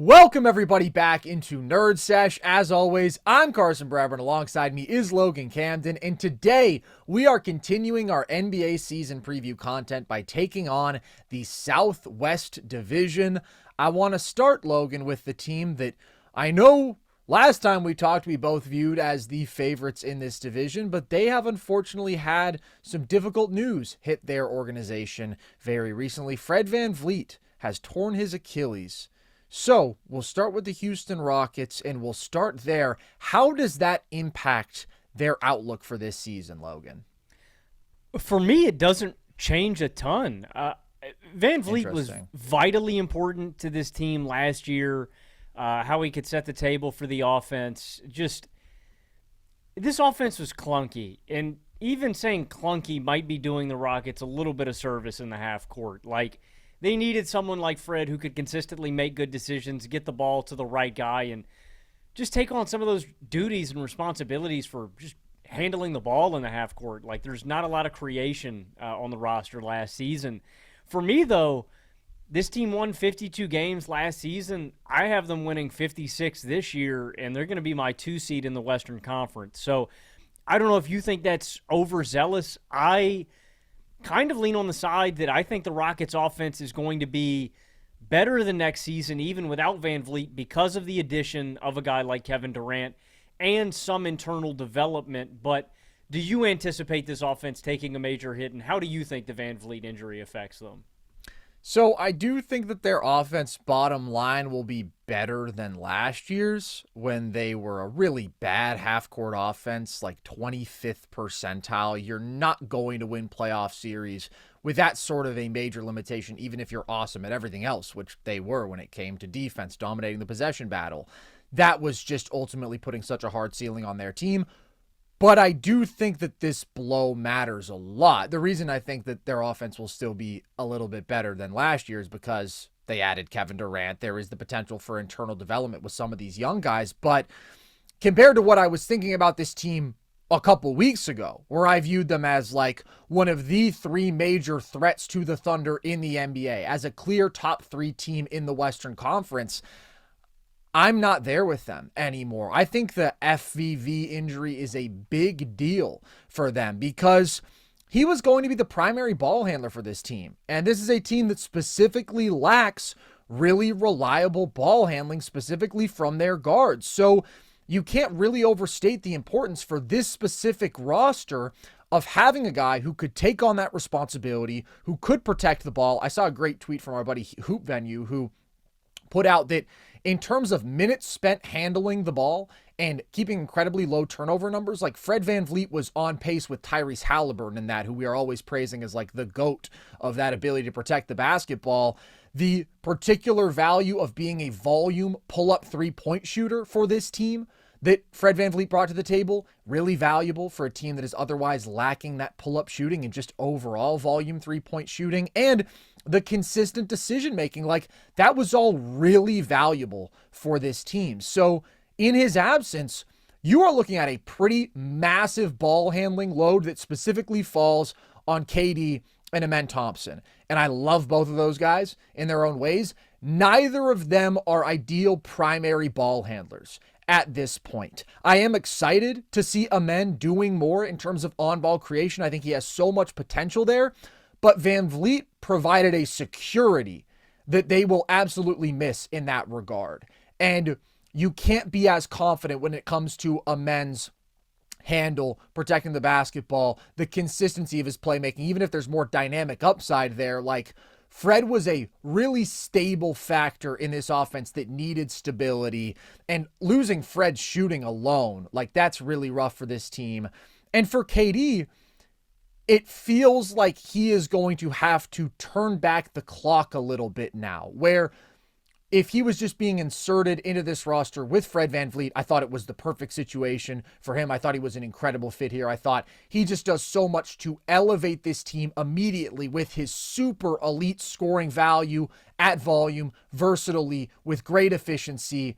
Welcome everybody back into NerdSesh. As always, I'm Carson Brever, and alongside me is Logan Camden, and today we are continuing our NBA season preview content by taking on the Southwest Division. I want to start, Logan, with the team that I know last time we talked we both viewed as the favorites in this division, but they have unfortunately had some difficult news hit their organization very recently. Fred VanVleet has torn his Achilles. So we'll start with the Houston Rockets, and we'll start there. How does that impact their outlook for this season, Logan? For me, it doesn't change a ton. VanVleet was vitally important to this team last year, how he could set the table for the offense. Just, this offense was clunky, and even saying clunky might be doing the Rockets a little bit of service in the half court. Like, they needed someone like Fred who could consistently make good decisions, get the ball to the right guy, and just take on some of those duties and responsibilities for just handling the ball in the half court. Like, there's not a lot of creation on the roster last season. For me, though, this team won 52 games last season. I have them winning 56 this year, and they're going to be my 2 seed in the Western Conference. So I don't know if you think that's overzealous. I kind of lean on the side that I think the Rockets offense is going to be better than next season, even without VanVleet, because of the addition of a guy like Kevin Durant and some internal development. But do you anticipate this offense taking a major hit, and how do you think the VanVleet injury affects them? So I do think that their offense bottom line will be better than last year's, when they were a really bad half-court offense, like 25th percentile. You're not going to win playoff series with that sort of a major limitation, even if you're awesome at everything else, which they were when it came to defense, dominating the possession battle. That was just ultimately putting such a hard ceiling on their team. But I do think that this blow matters a lot. The reason I think that their offense will still be a little bit better than last year is because they added Kevin Durant. There is the potential for internal development with some of these young guys. But compared to what I was thinking about this team a couple weeks ago, where I viewed them as like one of the 3 major threats to the Thunder in the NBA, as a clear top 3 team in the Western Conference, I'm not there with them anymore. I think the FVV injury is a big deal for them because he was going to be the primary ball handler for this team. And this is a team that specifically lacks really reliable ball handling, specifically from their guards. So you can't really overstate the importance for this specific roster of having a guy who could take on that responsibility, who could protect the ball. I saw a great tweet from our buddy Hoop Venue, who put out that in terms of minutes spent handling the ball and keeping incredibly low turnover numbers, like Fred VanVleet was on pace with Tyrese Halliburton in that, who we are always praising as like the GOAT of that ability to protect the basketball. The particular value of being a volume pull-up 3-point shooter for this team that Fred VanVleet brought to the table, really valuable for a team that is otherwise lacking that pull-up shooting and just overall volume 3-point shooting. And the consistent decision-making, like that was all really valuable for this team. So in his absence, you are looking at a pretty massive ball handling load that specifically falls on KD and Amen Thompson. And I love both of those guys in their own ways. Neither of them are ideal primary ball handlers at this point. I am excited to see Amen doing more in terms of on-ball creation. I think he has so much potential there. But VanVleet provided a security that they will absolutely miss in that regard. And you can't be as confident when it comes to Amen's handle, protecting the basketball, the consistency of his playmaking, even if there's more dynamic upside there. Like, Fred was a really stable factor in this offense that needed stability, and losing Fred's shooting alone, like, that's really rough for this team. And for KD, it feels like he is going to have to turn back the clock a little bit now, where if he was just being inserted into this roster with Fred VanVleet, I thought it was the perfect situation for him. I thought he was an incredible fit here. I thought he just does so much to elevate this team immediately with his super elite scoring value at volume, versatility, with great efficiency.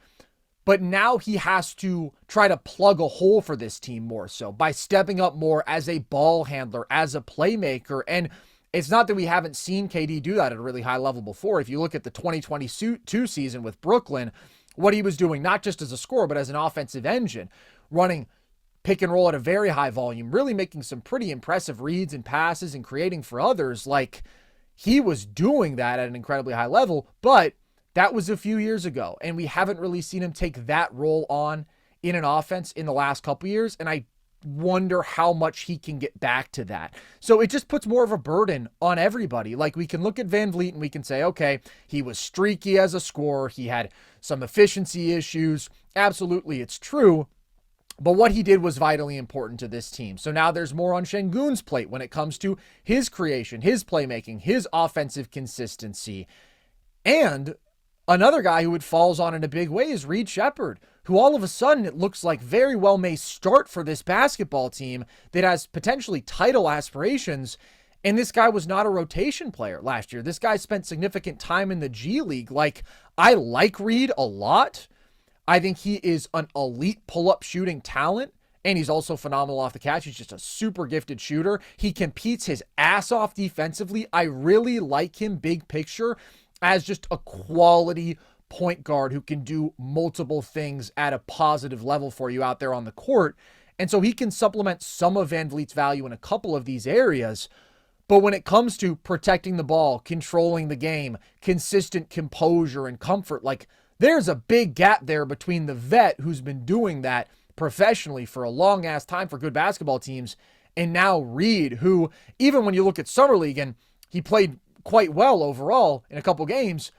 But now he has to try to plug a hole for this team more so by stepping up more as a ball handler, as a playmaker. And it's not that we haven't seen KD do that at a really high level before. If you look at the 2022 season with Brooklyn, what he was doing, not just as a scorer, but as an offensive engine, running pick and roll at a very high volume, really making some pretty impressive reads and passes and creating for others. Like, he was doing that at an incredibly high level, but that was a few years ago, and we haven't really seen him take that role on in an offense in the last couple years, and I wonder how much he can get back to that. So it just puts more of a burden on everybody. Like, we can look at VanVleet and we can say, okay, he was streaky as a scorer. He had some efficiency issues. Absolutely, it's true. But what he did was vitally important to this team. So now there's more on Şengün's plate when it comes to his creation, his playmaking, his offensive consistency. And another guy who it falls on in a big way is Reed Sheppard, who all of a sudden it looks like very well may start for this basketball team that has potentially title aspirations. And this guy was not a rotation player last year. This guy spent significant time in the G League. Like, I like Reed a lot. I think he is an elite pull-up shooting talent, and he's also phenomenal off the catch. He's just a super gifted shooter. He competes his ass off defensively. I really like him big picture as just a quality point guard who can do multiple things at a positive level for you out there on the court. And so he can supplement some of VanVleet's value in a couple of these areas. But when it comes to protecting the ball, controlling the game, consistent composure and comfort, like, there's a big gap there between the vet who's been doing that professionally for a long ass time for good basketball teams, and now Reed, who, even when you look at Summer League, and he played quite well overall in a couple games,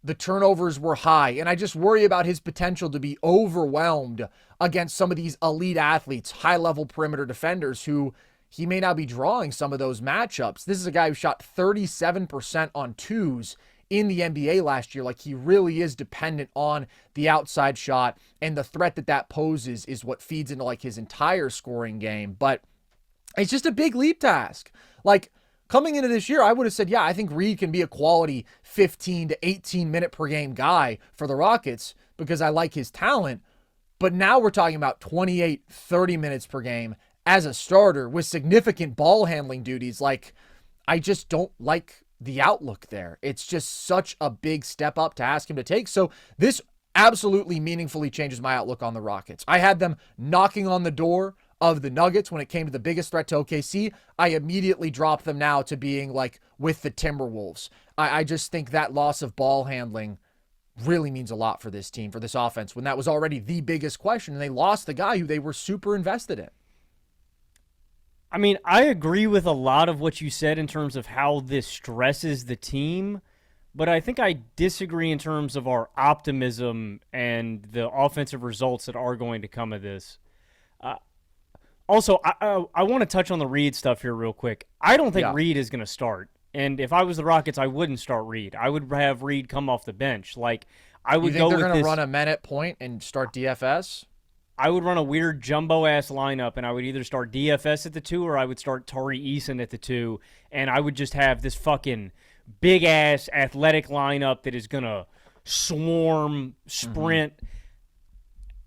the turnovers were high. And I just worry about his potential to be overwhelmed against some of these elite athletes, high-level perimeter defenders who he may now be drawing some of those matchups. This is a guy who shot 37% on twos in the NBA last year. Like, he really is dependent on the outside shot, and the threat that poses is what feeds into like his entire scoring game. But it's just a big leap to ask. Like, coming into this year, I would have said, yeah, I think Reed can be a quality 15 to 18 minute per game guy for the Rockets because I like his talent. But now we're talking about 28, 30 minutes per game as a starter with significant ball handling duties. Like, I just don't like the outlook there. It's just such a big step up to ask him to take. So this absolutely meaningfully changes my outlook on the Rockets. I had them knocking on the door of the Nuggets when it came to the biggest threat to OKC. I immediately dropped them now to being like with the Timberwolves. I just think that loss of ball handling really means a lot for this team, for this offense, when that was already the biggest question, and they lost the guy who they were super invested in. I mean, I agree with a lot of what you said in terms of how this stresses the team, but I think I disagree in terms of our optimism and the offensive results that are going to come of this. Also, I want to touch on the Reed stuff here real quick. I don't think Reed is going to start. And if I was the Rockets, I wouldn't start Reed. I would have Reed come off the bench. Like, I would go with this. You think they're going to run a men at point and start DFS? I would run a weird jumbo-ass lineup, and I would either start DFS at the 2 or I would start Tari Eason at the 2, and I would just have this fucking big-ass athletic lineup that is going to swarm, sprint. Mm-hmm.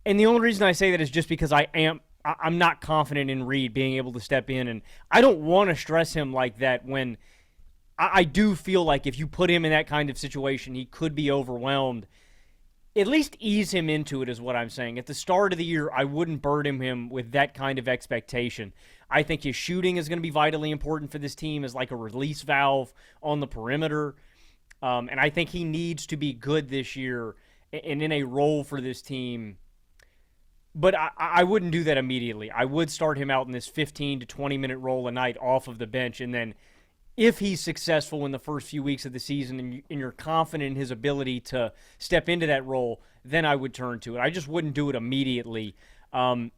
And the only reason I say that is just because I'm not confident in Reed being able to step in, and I don't want to stress him like that when I do feel like if you put him in that kind of situation, he could be overwhelmed. At least ease him into it is what I'm saying. At the start of the year, I wouldn't burden him with that kind of expectation. I think his shooting is going to be vitally important for this team as like a release valve on the perimeter. And I think he needs to be good this year and in a role for this team. But I wouldn't do that immediately. I would start him out in this 15 to 20-minute role a night off of the bench, and then if he's successful in the first few weeks of the season and you're confident in his ability to step into that role, then I would turn to it. I just wouldn't do it immediately. And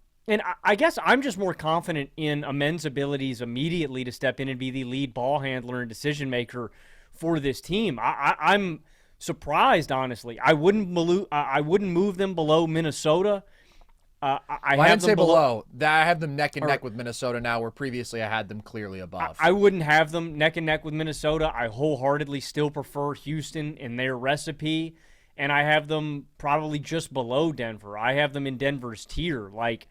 I guess I'm just more confident in Amen's abilities immediately to step in and be the lead ball handler and decision maker for this team. I'm surprised, honestly. I wouldn't move them below Minnesota. I didn't say below. I have them neck and neck with Minnesota now, where previously I had them clearly above. I wouldn't have them neck and neck with Minnesota. I wholeheartedly still prefer Houston in their recipe, and I have them probably just below Denver. I have them in Denver's tier. Like,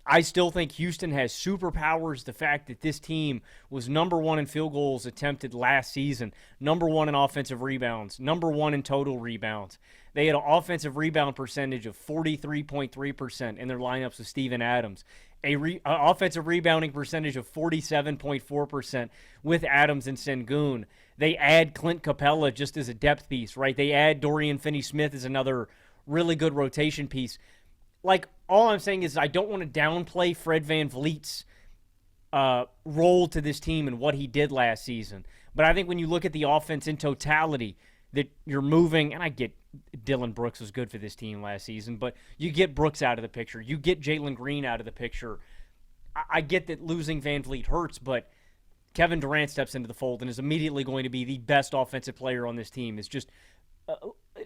I still think Houston has superpowers. The fact that this team was number one in field goals attempted last season, number one in offensive rebounds, number one in total rebounds. They had an offensive rebound percentage of 43.3% in their lineups with Steven Adams, an offensive rebounding percentage of 47.4% with Adams and Sengun. They add Clint Capella just as a depth piece, right? They add Dorian Finney-Smith as another really good rotation piece. Like, all I'm saying is I don't want to downplay Fred VanVleet's role to this team and what he did last season. But I think when you look at the offense in totality, that you're moving, and I get Dylan Brooks was good for this team last season, but you get Brooks out of the picture. You get Jalen Green out of the picture. I get that losing VanVleet hurts, but Kevin Durant steps into the fold and is immediately going to be the best offensive player on this team. It's just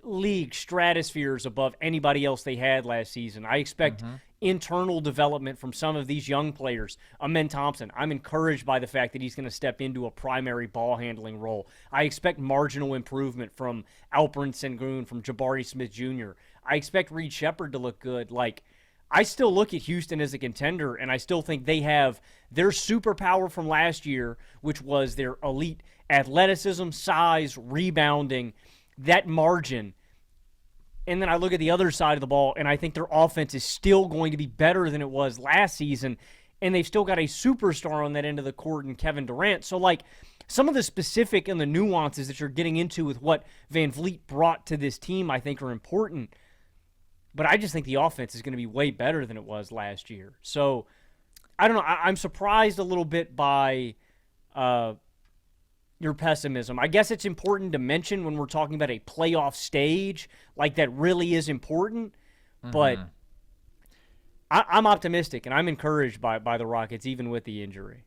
league stratospheres above anybody else they had last season. I expect internal development from some of these young players. Amen Thompson, I'm encouraged by the fact that he's going to step into a primary ball handling role. I expect marginal improvement from Alperen Sengun, from Jabari Smith Jr. I expect Reed Shepherd to look good. Like, I still look at Houston as a contender, and I still think they have their superpower from last year, which was their elite athleticism, size, rebounding, that margin. And then I look at the other side of the ball, and I think their offense is still going to be better than it was last season, and they've still got a superstar on that end of the court in Kevin Durant. So, like, some of the specific and the nuances that you're getting into with what VanVleet brought to this team, I think, are important. But I just think the offense is going to be way better than it was last year. So, I don't know. I'm surprised a little bit by your pessimism. I guess it's important to mention when we're talking about a playoff stage, like that really is important. But I'm optimistic, and I'm encouraged by the Rockets, even with the injury.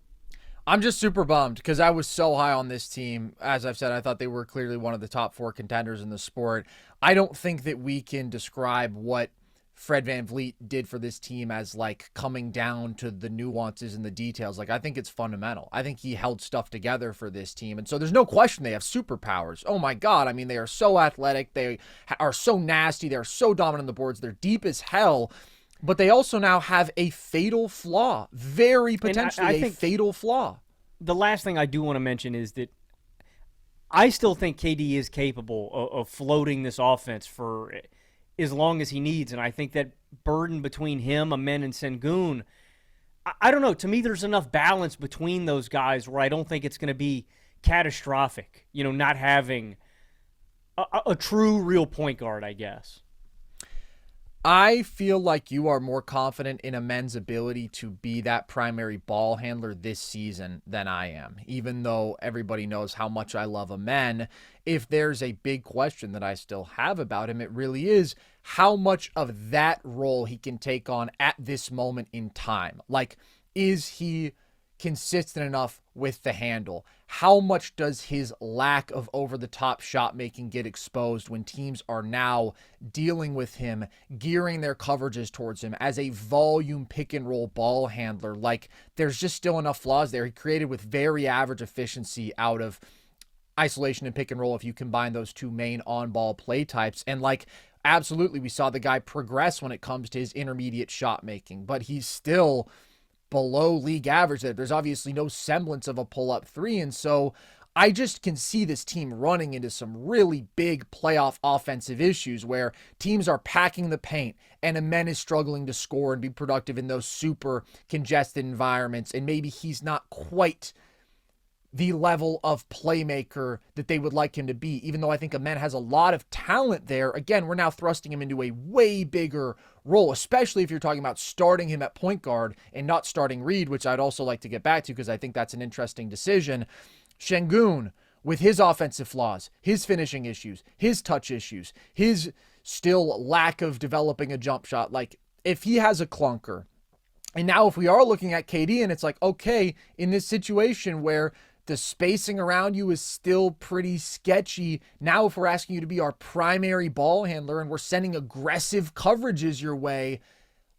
I'm just super bummed because I was so high on this team. As I've said, I thought they were clearly one of the top 4 contenders in the sport. I don't think that we can describe what Fred VanVleet did for this team as like coming down to the nuances and the details. Like, I think it's fundamental. I think he held stuff together for this team. And so there's no question they have superpowers. Oh my God. I mean, they are so athletic. They are so nasty. They're so dominant on the boards. They're deep as hell. But they also now have a fatal flaw. Very potentially a fatal flaw. The last thing I do want to mention is that I still think KD is capable of floating this offense for as long as he needs. And I think that burden between him, Amen, and Sengun, I don't know. To me, there's enough balance between those guys where I don't think it's going to be catastrophic, not having a true, real point guard, I guess. I feel like you are more confident in Amen's ability to be that primary ball handler this season than I am, even though everybody knows how much I love Amen. If there's a big question that I still have about him, it really is how much of that role he can take on at this moment in time. Like, is he consistent enough with the handle? How much does his lack of over-the-top shot making get exposed when teams are now dealing with him, gearing their coverages towards him as a volume pick-and-roll ball handler? Like, there's just still enough flaws there. He created with very average efficiency out of isolation and pick-and-roll if you combine those two main on-ball play types. And, like, absolutely, we saw the guy progress when it comes to his intermediate shot making, but he's still below league average. There's obviously no semblance of a pull-up 3, and so I just can see this team running into some really big playoff offensive issues where teams are packing the paint and Amen is struggling to score and be productive in those super congested environments, and maybe he's not quite the level of playmaker that they would like him to be, even though I think Amen has a lot of talent there. Again, we're now thrusting him into a way bigger role, especially if you're talking about starting him at point guard and not starting Reed, which I'd also like to get back to because I think that's an interesting decision. Sengun, with his offensive flaws, his finishing issues, his touch issues, his still lack of developing a jump shot, like if he has a clunker, and now if we are looking at KD and it's like, okay, in this situation where the spacing around you is still pretty sketchy. Now, if we're asking you to be our primary ball handler and we're sending aggressive coverages your way,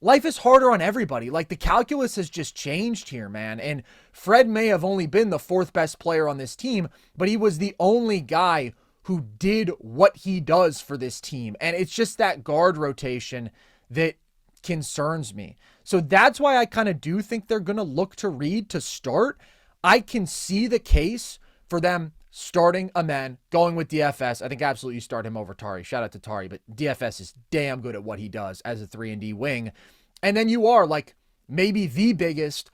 life is harder on everybody. Like, the calculus has just changed here, man. And Fred may have only been the 4th best player on this team, but he was the only guy who did what he does for this team. And it's just that guard rotation that concerns me. So that's why I kind of do think they're going to look to Reed to start. I can see the case for them starting Amen, going with DFS. I think absolutely you start him over Tari. Shout out to Tari, but DFS is damn good at what he does as a 3-and-D wing. And then you are like maybe the biggest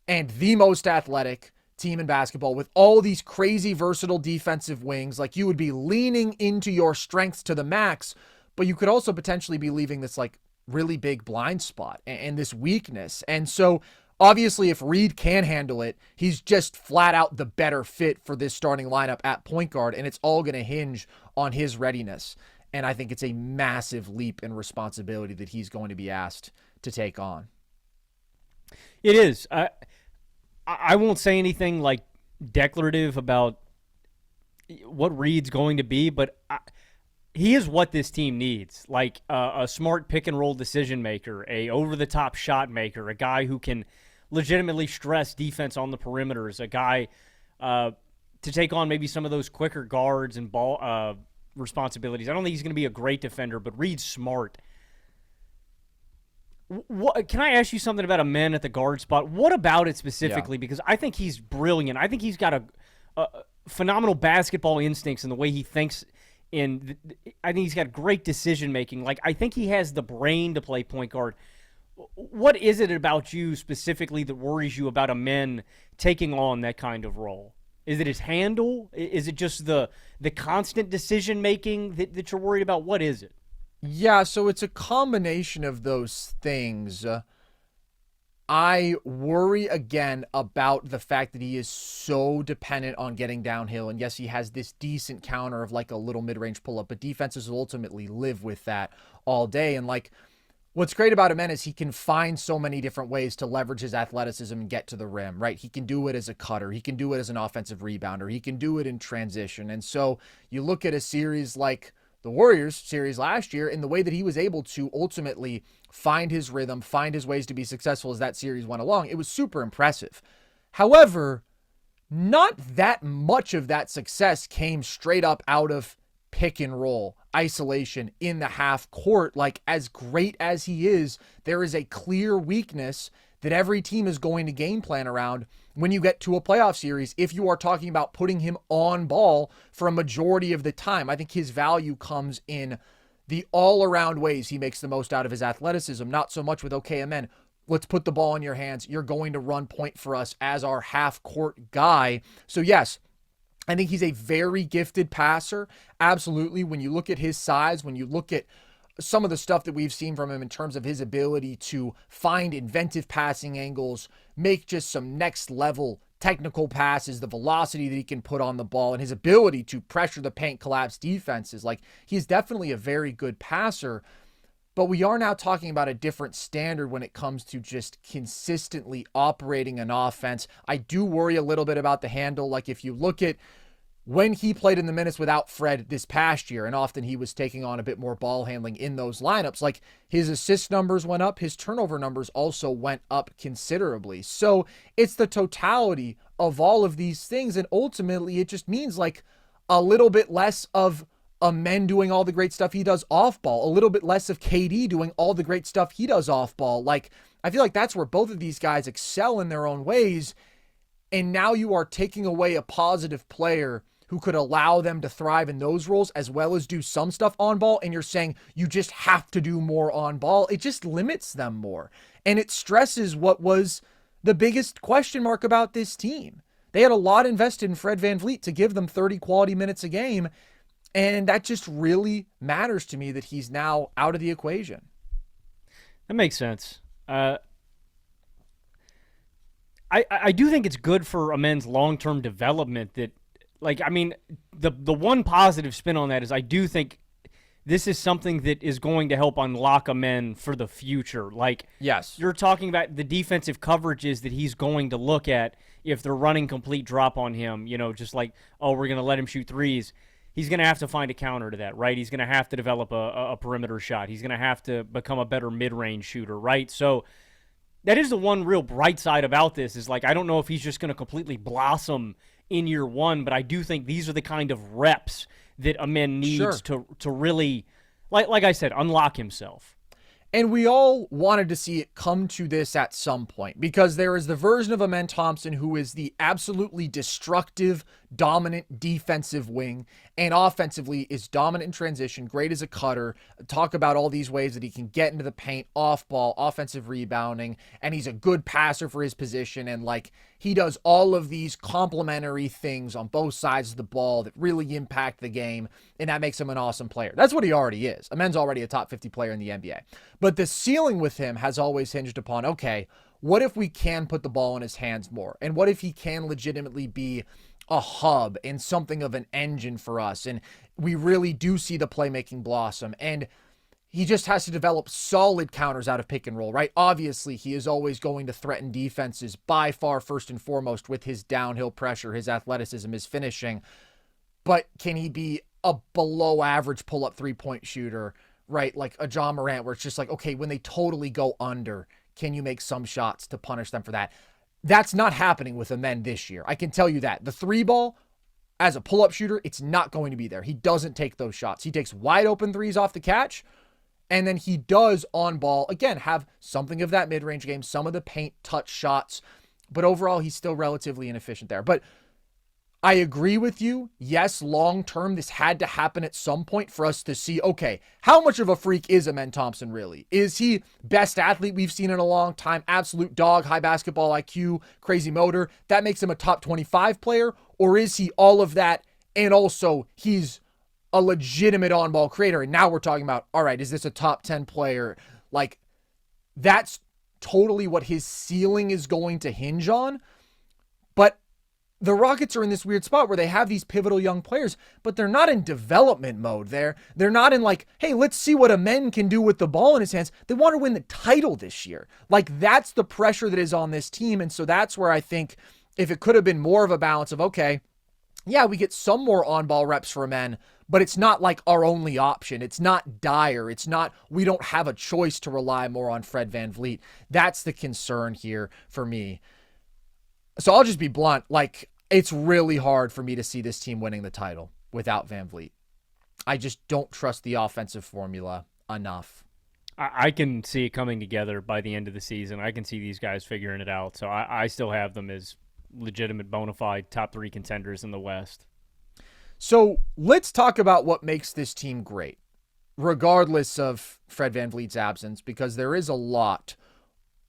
and the most athletic team in basketball with all these crazy versatile defensive wings. Like, you would be leaning into your strengths to the max, but you could also potentially be leaving this like really big blind spot and this weakness. And so obviously if Reed can handle it, he's just flat out the better fit for this starting lineup at point guard, and it's all going to hinge on his readiness. And I think it's a massive leap in responsibility that he's going to be asked to take on. It is. I won't say anything like declarative about what Reed's going to be, but he is what this team needs. Like a smart pick and roll decision maker, a over-the-top shot maker, a guy who can legitimately stress defense on the perimeters, a guy to take on maybe some of those quicker guards and ball responsibilities. I don't think he's going to be a great defender, but Reed's smart. Can I ask you something about Amen at the guard spot? What about it specifically? Yeah. Because I think he's brilliant. I think he's got a phenomenal basketball instincts in the way he thinks. I think he's got great decision making. Like, I think he has the brain to play point guard. What is it about you specifically that worries you about Amen taking on that kind of role? Is it his handle? Is it just the constant decision making that you're worried about? What is it? Yeah, so it's a combination of those things. I worry again about the fact that he is so dependent on getting downhill. And yes, he has this decent counter of like a little mid-range pull-up, but defenses will ultimately live with that all day. And like, what's great about him is he can find so many different ways to leverage his athleticism and get to the rim, right? He can do it as a cutter. He can do it as an offensive rebounder. He can do it in transition. And so you look at a series like the Warriors series last year, in the way that he was able to ultimately find his rhythm, find his ways to be successful as that series went along, it was super impressive. However, not that much of that success came straight up out of pick and roll, isolation in the half court. Like, as great as he is, there is a clear weakness that every team is going to game plan around when you get to a playoff series. If you are talking about putting him on ball for a majority of the time, I think his value comes in the all-around ways he makes the most out of his athleticism, not so much with, okay, Amen, let's put the ball in your hands. You're going to run point for us as our half-court guy. So yes, I think he's a very gifted passer. Absolutely. When you look at his size, when you look at some of the stuff that we've seen from him in terms of his ability to find inventive passing angles, make just some next level technical passes, the velocity that he can put on the ball, and his ability to pressure the paint, collapse defenses. Like, he's definitely a very good passer, but we are now talking about a different standard when it comes to just consistently operating an offense. I do worry a little bit about the handle. Like, if you look at when he played in the minutes without Fred this past year, and often he was taking on a bit more ball handling in those lineups, like, his assist numbers went up, his turnover numbers also went up considerably. So it's the totality of all of these things, and ultimately it just means like a little bit less of Amen doing all the great stuff he does off ball, a little bit less of KD doing all the great stuff he does off ball. Like, I feel like that's where both of these guys excel in their own ways, and now you are taking away a positive player who could allow them to thrive in those roles as well as do some stuff on ball, and you're saying you just have to do more on ball. It just limits them more, and it stresses what was the biggest question mark about this team. They had a lot invested in Fred VanVleet to give them 30 quality minutes a game, and that just really matters to me that he's now out of the equation. That makes sense. I do think it's good for Amen's long-term development that, like, I mean, the one positive spin on that is I do think this is something that is going to help unlock Amen for the future. Like, yes, you're talking about the defensive coverages that he's going to look at if they're running complete drop on him, you know, just like, oh, we're going to let him shoot threes. He's going to have to find a counter to that, right? He's going to have to develop a perimeter shot. He's going to have to become a better mid-range shooter, right? So that is the one real bright side about this is, like, I don't know if he's just going to completely blossom in year one, but I do think these are the kind of reps that Amen needs to really, like I said, unlock himself. And we all wanted to see it come to this at some point, because there is the version of Amen Thompson who is the absolutely destructive, dominant defensive wing, and offensively is dominant in transition, great as a cutter. Talk about all these ways that he can get into the paint, off ball, offensive rebounding, and he's a good passer for his position. And like, he does all of these complementary things on both sides of the ball that really impact the game, and that makes him an awesome player. That's what he already is. Amen's already a top 50 player in the NBA. But the ceiling with him has always hinged upon, okay, what if we can put the ball in his hands more? And what if he can legitimately be a hub and something of an engine for us? And we really do see the playmaking blossom. And he just has to develop solid counters out of pick and roll, right? Obviously, he is always going to threaten defenses by far, first and foremost, with his downhill pressure, his athleticism, his finishing. But can he be a below average pull-up three-point shooter, right? Like a John Morant, where it's just like, okay, when they totally go under, can you make some shots to punish them for that? That's not happening with Amen this year. I can tell you that. The three ball, as a pull-up shooter, it's not going to be there. He doesn't take those shots. He takes wide open threes off the catch, and then he does on ball, again, have something of that mid-range game, some of the paint touch shots, but overall he's still relatively inefficient there. But I agree with you. Yes, long-term, this had to happen at some point for us to see, okay, how much of a freak is Amen Thompson really? Is he best athlete we've seen in a long time? Absolute dog, high basketball IQ, crazy motor. That makes him a top 25 player? Or is he all of that and also he's a legitimate on-ball creator? And now we're talking about, all right, is this a top 10 player? Like, that's totally what his ceiling is going to hinge on. But the Rockets are in this weird spot where they have these pivotal young players, but they're not in development mode. They're not in like, hey, let's see what Amen can do with the ball in his hands. They want to win the title this year. Like, that's the pressure that is on this team. And so that's where I think if it could have been more of a balance of, okay, yeah, we get some more on-ball reps for Amen, but it's not like our only option. It's not dire. It's not, we don't have a choice to rely more on Fred VanVleet. That's the concern here for me. So I'll just be blunt. Like, it's really hard for me to see this team winning the title without VanVleet. I just don't trust the offensive formula enough. I can see it coming together by the end of the season. I can see these guys figuring it out. So I still have them as legitimate bona fide top 3 contenders in the West. So let's talk about what makes this team great, regardless of Fred VanVleet's absence, because there is a lot.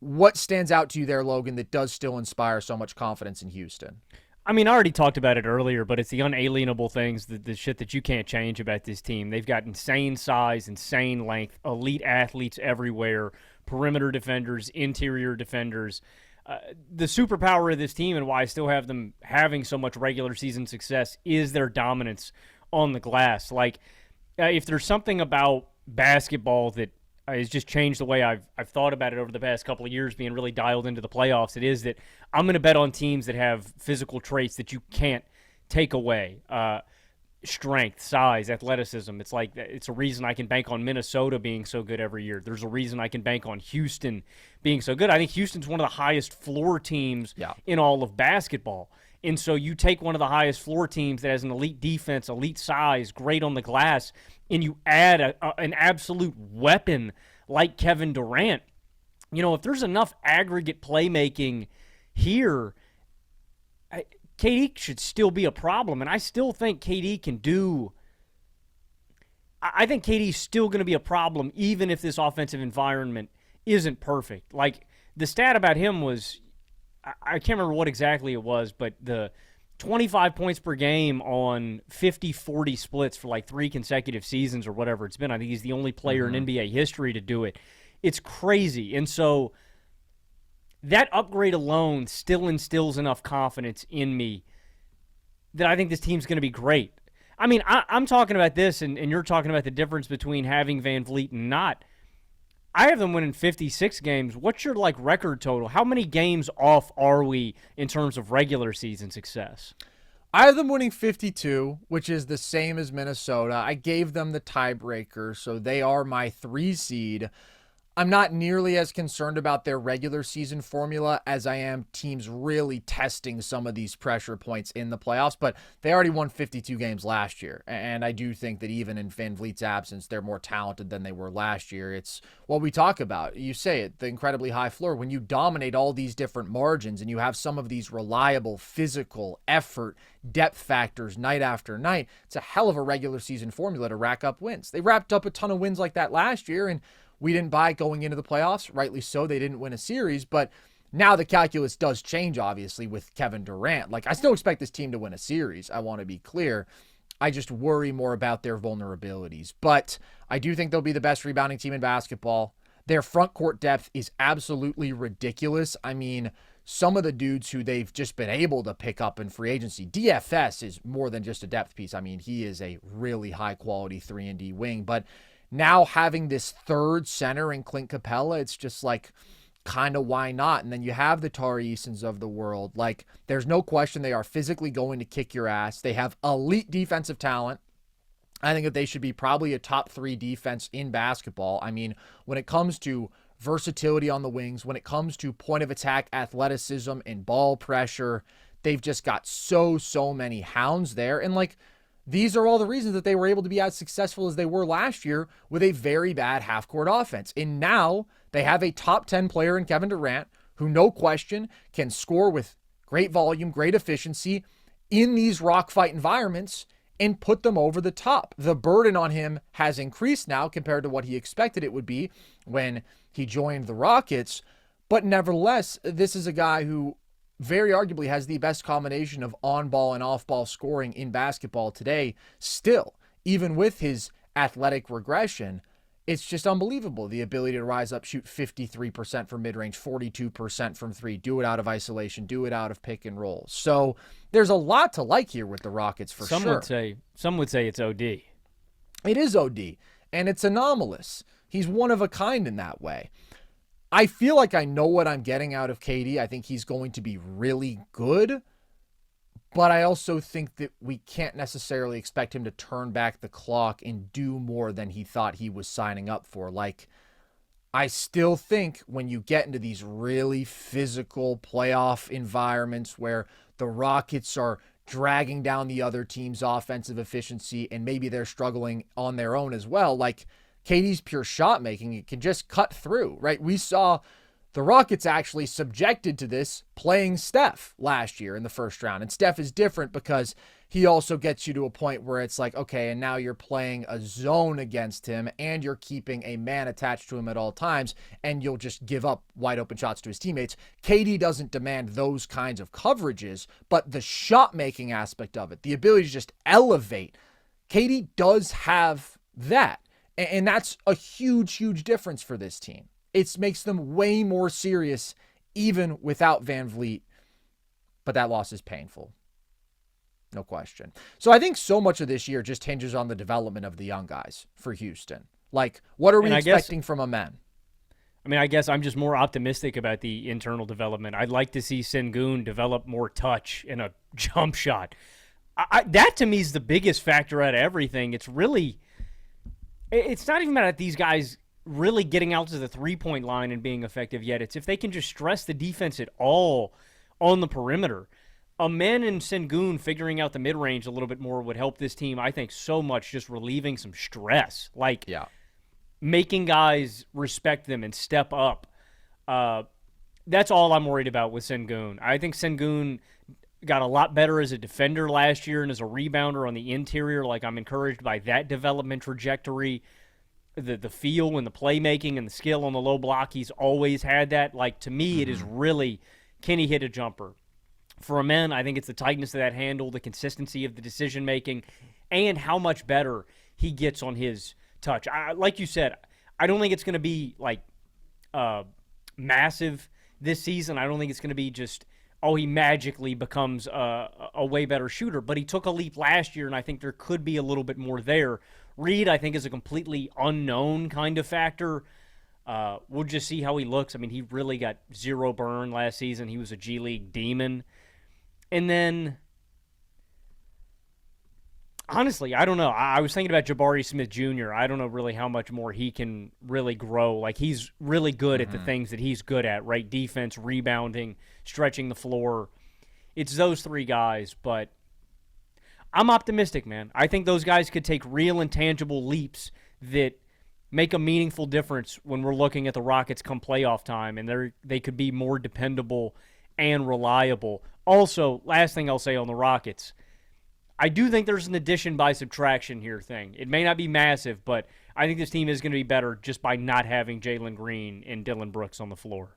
What stands out to you there, Logan, that does still inspire so much confidence in Houston? I mean, I already talked about it earlier, but it's the unalienable things, the shit that you can't change about this team. They've got insane size, insane length, elite athletes everywhere, perimeter defenders, interior defenders. The superpower of this team and why I still have them having so much regular season success is their dominance on the glass. Like, if there's something about basketball that has just changed the way I've thought about it over the past couple of years, being really dialed into the playoffs, it is that I'm going to bet on teams that have physical traits that you can't take away. Strength, size, athleticism. It's like, it's a reason I can bank on Minnesota being so good every year. There's a reason I can bank on Houston being so good. I think Houston's one of the highest floor teams in all of basketball. And so you take one of the highest floor teams that has an elite defense, elite size, great on the glass, and you add an absolute weapon like Kevin Durant. You know, if there's enough aggregate playmaking here, KD should still be a problem, and I still think KD can do – I think KD's still going to be a problem even if this offensive environment isn't perfect. Like, the stat about him was – I can't remember what exactly it was, but the 25 points per game on 50-40 splits for like 3 consecutive seasons or whatever it's been. I think he's the only player in NBA history to do it. It's crazy. And so – that upgrade alone still instills enough confidence in me that I think this team's going to be great. I mean, I'm talking about this, and you're talking about the difference between having VanVleet and not. I have them winning 56 games. What's your, like, record total? How many games off are we in terms of regular season success? I have them winning 52, which is the same as Minnesota. I gave them the tiebreaker, so they are my 3 seed. I'm not nearly as concerned about their regular season formula as I am teams really testing some of these pressure points in the playoffs, but they already won 52 games last year. And I do think that even in VanVleet's absence, they're more talented than they were last year. It's what we talk about. You say it, the incredibly high floor. When you dominate all these different margins and you have some of these reliable physical effort, depth factors night after night, it's a hell of a regular season formula to rack up wins. They wrapped up a ton of wins like that last year, and we didn't buy going into the playoffs. Rightly so. They didn't win a series, but now the calculus does change, obviously, with Kevin Durant. Like, I still expect this team to win a series. I want to be clear. I just worry more about their vulnerabilities. But I do think they'll be the best rebounding team in basketball. Their front court depth is absolutely ridiculous. I mean, some of the dudes who they've just been able to pick up in free agency, DFS is more than just a depth piece. I mean, he is a really high-quality 3-and-D wing, but now having this third center in Clint Capella, it's just like, kind of why not? And then you have the Tari Easons of the world. Like, there's no question they are physically going to kick your ass. They have elite defensive talent. I think that they should be probably a top 3 defense in basketball. I mean, when it comes to versatility on the wings, when it comes to point of attack athleticism and ball pressure, they've just got so many hounds there. And like, these are all the reasons that they were able to be as successful as they were last year with a very bad half-court offense. And now they have a top 10 player in Kevin Durant, who no question can score with great volume, great efficiency in these rock fight environments and put them over the top. The burden on him has increased now compared to what he expected it would be when he joined the Rockets. But nevertheless, this is a guy who very arguably has the best combination of on-ball and off-ball scoring in basketball today. Still, even with his athletic regression, it's just unbelievable. The ability to rise up, shoot 53% from mid-range, 42% from three, do it out of isolation, do it out of pick and roll. So there's a lot to like here with the Rockets for sure. Some would say it's OD. It is OD, and it's anomalous. He's one of a kind in that way. I feel like I know what I'm getting out of KD. I think he's going to be really good, but I also think that we can't necessarily expect him to turn back the clock and do more than he thought he was signing up for. Like, I still think when you get into these really physical playoff environments where the Rockets are dragging down the other team's offensive efficiency and maybe they're struggling on their own as well, like, KD's pure shot making, it can just cut through, right? We saw the Rockets actually subjected to this playing Steph last year in the first round. And Steph is different because he also gets you to a point where it's like, okay, and now you're playing a zone against him and you're keeping a man attached to him at all times and you'll just give up wide open shots to his teammates. KD doesn't demand those kinds of coverages, but the shot making aspect of it, the ability to just elevate, KD does have that. And that's a huge difference for this team. It makes them way more serious even without VanVleet. But that loss is painful. No question. So I think so much of this year just hinges on the development of the young guys for Houston. Like, what are we expecting from a man? I mean, I guess I'm just more optimistic about the internal development. I'd like to see Sengun develop more touch and a jump shot. That to me is the biggest factor out of everything. It's not even about these guys really getting out to the three-point line and being effective yet. It's if they can just stress the defense at all on the perimeter. Amen and Sengun figuring out the mid-range a little bit more would help this team, I think, so much, just relieving some stress. Like, making guys respect them and step up. That's all I'm worried about with Sengun. I think Sengun got a lot better as a defender last year and as a rebounder on the interior. Like, I'm encouraged by that development trajectory. The feel and the playmaking and the skill on the low block, he's always had that. Like, to me, it is really, can he hit a jumper? For a man, I think it's the tightness of that handle, the consistency of the decision-making, and how much better he gets on his touch. Like you said, I don't think it's going to be, like, massive this season. I don't think it's going to be just, he magically becomes a way better shooter. But he took a leap last year, and I think there could be a little bit more there. Reed, I think, is a completely unknown kind of factor. We'll just see how he looks. I mean, he really got zero burn last season. He was a G League demon. And then Honestly, I don't know. I was thinking about Jabari Smith Jr. I don't know really how much more he can really grow. Like, he's really good at the things that he's good at, right? Defense, rebounding, stretching the floor. It's those three guys, but I'm optimistic, man. I think those guys could take real intangible leaps that make a meaningful difference when we're looking at the Rockets come playoff time, and they could be more dependable and reliable. Also, last thing I'll say on the Rockets, I do think there's an addition by subtraction here thing. It may not be massive, but I think this team is going to be better just by not having Jalen Green and Dillon Brooks on the floor.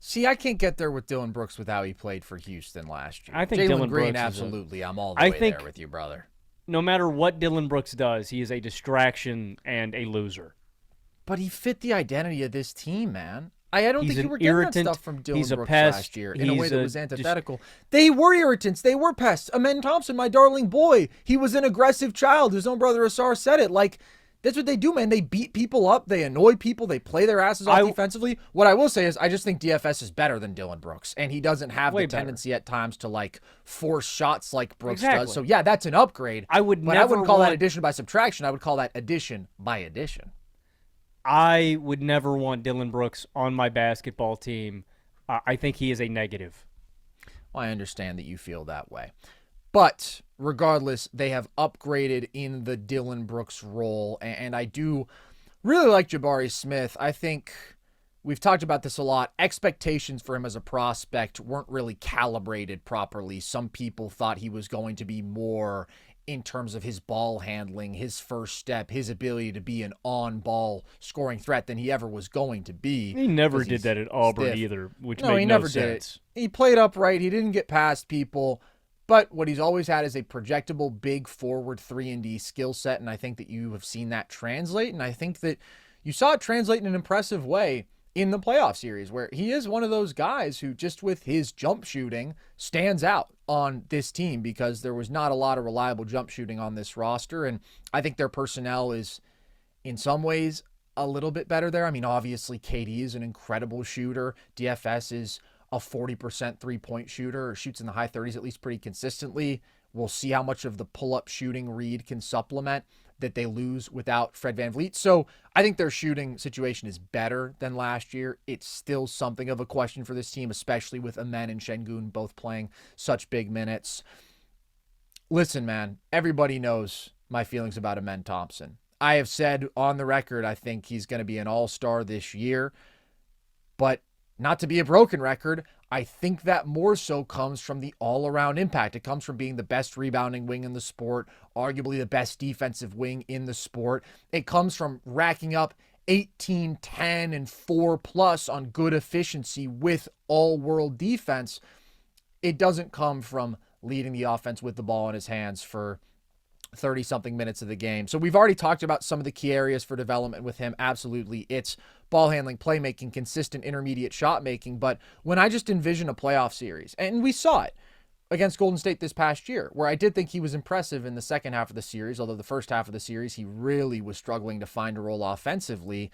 See, I can't get there with Dillon Brooks with how he played for Houston last year. I think Jalen Green, Brooks absolutely. I'm all the way there with you, brother. No matter what Dillon Brooks does, he is a distraction and a loser. But he fit the identity of this team, man. I don't think you were getting that stuff from Dillon Brooks pest. Last year in a way that was antithetical. They were irritants. They were pests. Amen Thompson, my darling boy, he was an aggressive child. His own brother Asar said it. Like, that's what they do, man. They beat people up. They annoy people. They play their asses off defensively. What I will say is I just think DFS is better than Dillon Brooks, and he doesn't have the tendency at times to, like, force shots like Brooks does. So, yeah, that's an upgrade. I wouldn't call that addition by subtraction. I would call that addition by addition. I would never want Dillon Brooks on my basketball team. I think he is a negative. Well, I understand that you feel that way. But regardless, they have upgraded in the Dillon Brooks role, and I do really like Jabari Smith. I think we've talked about this a lot. Expectations for him as a prospect weren't really calibrated properly. Some people thought he was going to be more in terms of his ball handling, his first step, his ability to be an on-ball scoring threat than he ever was going to be. He never did that at Auburn either, which made no sense. No, he never did it. He played upright. He didn't get past people. But what he's always had is a projectable, big forward 3-and-D skill set, and I think that you have seen that translate, and I think that you saw it translate in an impressive way in the playoff series, where he is one of those guys who just with his jump shooting stands out on this team because there was not a lot of reliable jump shooting on this roster, and I think their personnel is in some ways a little bit better there. I mean, obviously, KD is an incredible shooter. DFS is a 40% three-point shooter, or shoots in the high 30s at least pretty consistently. We'll see how much of the pull-up shooting Reed can supplement that they lose without Fred VanVleet. So I think their shooting situation is better than last year. It's still something of a question for this team, especially with Amen and Şengün both playing such big minutes. Listen, man, everybody knows my feelings about Amen Thompson. I have said on the record I think he's going to be an all-star this year, but not to be a broken record, I think that more so comes from the all-around impact. It comes from being the best rebounding wing in the sport, arguably the best defensive wing in the sport. It comes from racking up 18, 10, and 4+ on good efficiency with all-world defense. It doesn't come from leading the offense with the ball in his hands for 30-something minutes of the game. So we've already talked about some of the key areas for development with him. Absolutely. It's ball handling, playmaking, consistent intermediate shot making. But when I just envision a playoff series, and we saw it against Golden State this past year, where I did think he was impressive in the second half of the series, although the first half of the series, he really was struggling to find a role offensively.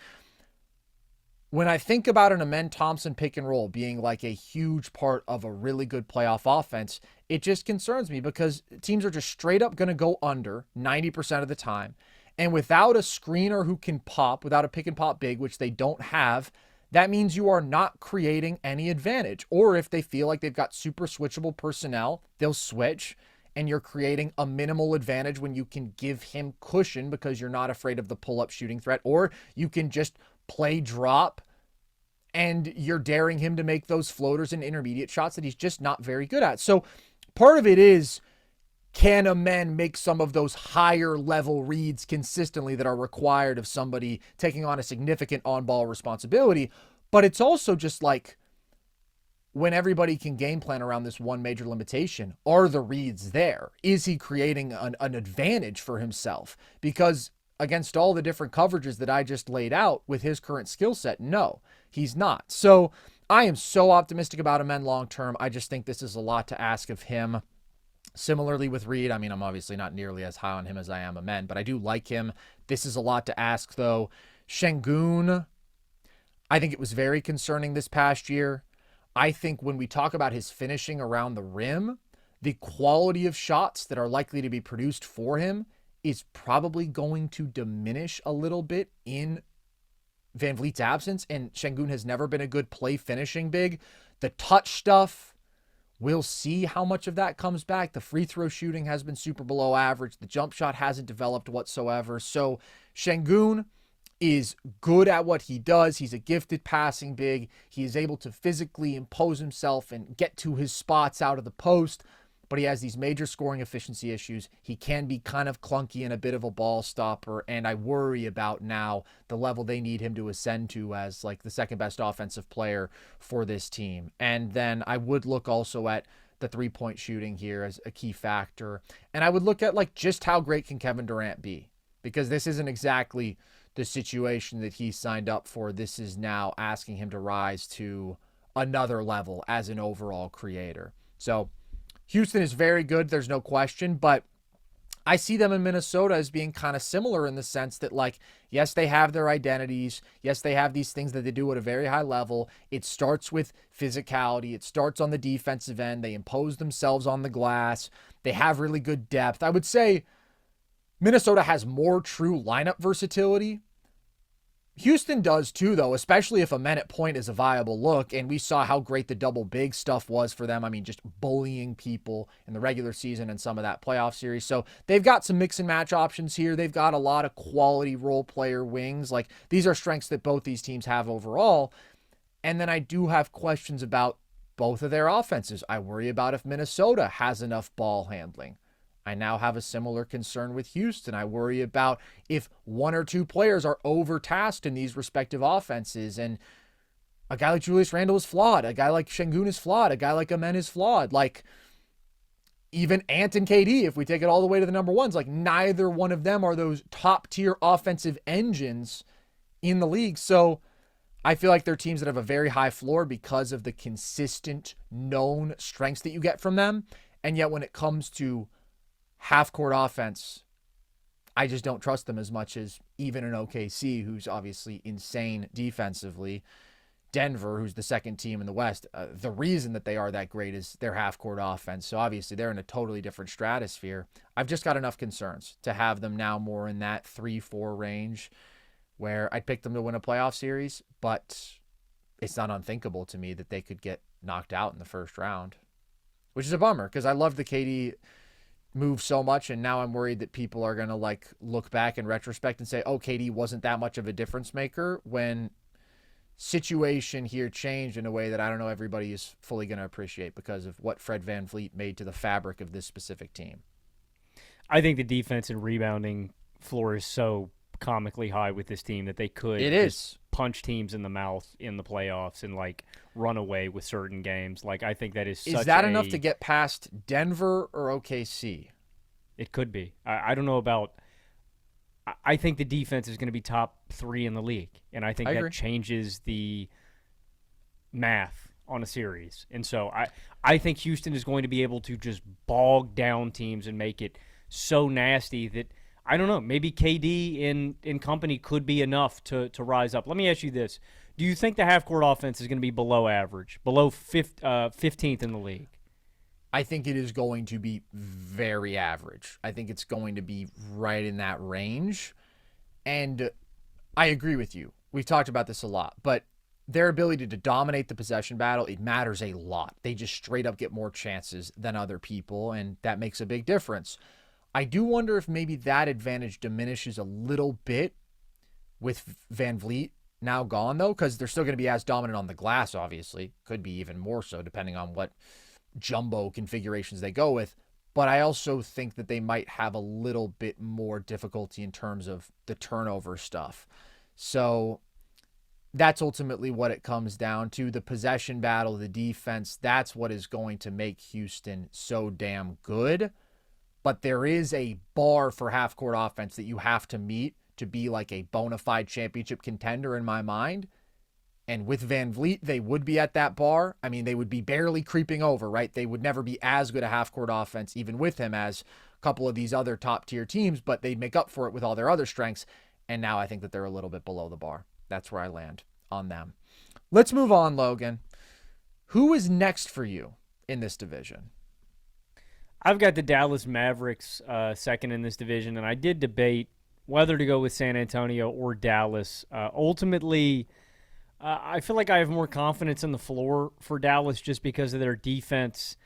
When I think about an Amen Thompson pick and roll being like a huge part of a really good playoff offense, it just concerns me because teams are just straight up going to go under 90% of the time. And without a screener who can pop, without a pick and pop big, which they don't have, that means you are not creating any advantage. Or if they feel like they've got super switchable personnel, they'll switch, and you're creating a minimal advantage when you can give him cushion because you're not afraid of the pull-up shooting threat. Or you can just play drop and you're daring him to make those floaters and intermediate shots that he's just not very good at. So part of it is, can Amen make some of those higher level reads consistently that are required of somebody taking on a significant on-ball responsibility? But it's also just like, when everybody can game plan around this one major limitation, are the reads there? Is he creating an advantage for himself? Because against all the different coverages that I just laid out with his current skill set, no, he's not. So I am so optimistic about Amen long-term. I just think this is a lot to ask of him. Similarly with Reed, I mean, I'm obviously not nearly as high on him as I am Amen, but I do like him. This is a lot to ask, though. Şengün, I think it was very concerning this past year. I think when we talk about his finishing around the rim, the quality of shots that are likely to be produced for him is probably going to diminish a little bit in VanVleet's absence, and Şengün has never been a good play finishing big. The touch stuff, we'll see how much of that comes back. The free throw shooting has been super below average. The jump shot hasn't developed whatsoever. So Şengün is good at what he does. He's a gifted passing big. He is able to physically impose himself and get to his spots out of the post, but he has these major scoring efficiency issues. He can be kind of clunky and a bit of a ball stopper, and I worry about now the level they need him to ascend to as like the second best offensive player for this team. And then I would look also at the three-point shooting here as a key factor, and I would look at like just how great can Kevin Durant be, because this isn't exactly the situation that he signed up for. This is now asking him to rise to another level as an overall creator. So Houston is very good, there's no question, but I see them in Minnesota as being kind of similar in the sense that, like, yes, they have their identities. Yes, they have these things that they do at a very high level. It starts with physicality. It starts on the defensive end. They impose themselves on the glass. They have really good depth. I would say Minnesota has more true lineup versatility. Houston does too, though, especially if a men at point is a viable look, and we saw how great the double big stuff was for them. I mean, just bullying people in the regular season and some of that playoff series. So they've got some mix and match options here. They've got a lot of quality role player wings. Like, these are strengths that both these teams have overall. And then I do have questions about both of their offenses. I worry about if Minnesota has enough ball handling. I now have a similar concern with Houston. I worry about if one or two players are overtasked in these respective offenses. And a guy like Julius Randle is flawed. A guy like Şengün is flawed. A guy like Amen is flawed. Like, even Ant and KD, if we take it all the way to the number ones, like, neither one of them are those top-tier offensive engines in the league. So I feel like they're teams that have a very high floor because of the consistent, known strengths that you get from them. And yet when it comes to half-court offense, I just don't trust them as much as even an OKC, who's obviously insane defensively. Denver, who's the second team in the West, the reason that they are that great is their half-court offense. So obviously they're in a totally different stratosphere. I've just got enough concerns to have them now more in that 3-4 range where I'd pick them to win a playoff series, but it's not unthinkable to me that they could get knocked out in the first round, which is a bummer because I love the KD move so much, and now I'm worried that people are going to like look back in retrospect and say, oh, KD wasn't that much of a difference maker, when situation here changed in a way that I don't know everybody is fully going to appreciate because of what Fred VanVleet made to the fabric of this specific team. I think the defense and rebounding floor is so comically high with this team that they could just punch teams in the mouth in the playoffs and like run away with certain games. Like, I think that is enough to get past Denver or OKC? It could be. I don't know about – I think the defense is going to be top 3 in the league, and I think that changes the math on a series. And so I think Houston is going to be able to just bog down teams and make it so nasty that – I don't know. Maybe KD in company could be enough to rise up. Let me ask you this. Do you think the half-court offense is going to be below average, below 15th in the league? I think it is going to be very average. I think it's going to be right in that range. And I agree with you. We've talked about this a lot. But their ability to dominate the possession battle, it matters a lot. They just straight up get more chances than other people, and that makes a big difference. I do wonder if maybe that advantage diminishes a little bit with VanVleet now gone, though, because they're still going to be as dominant on the glass, obviously. Could be even more so, depending on what jumbo configurations they go with. But I also think that they might have a little bit more difficulty in terms of the turnover stuff. So that's ultimately what it comes down to. The possession battle, the defense, that's what is going to make Houston so damn good. But there is a bar for half-court offense that you have to meet to be like a bona fide championship contender in my mind. And with VanVleet, they would be at that bar. I mean, they would be barely creeping over, right? They would never be as good a half-court offense, even with him, as a couple of these other top-tier teams, but they'd make up for it with all their other strengths. And now I think that they're a little bit below the bar. That's where I land on them. Let's move on, Logan. Who is next for you in this division? I've got the Dallas Mavericks second in this division, and I did debate whether to go with San Antonio or Dallas. Ultimately, I feel like I have more confidence in the floor for Dallas just because of their defense.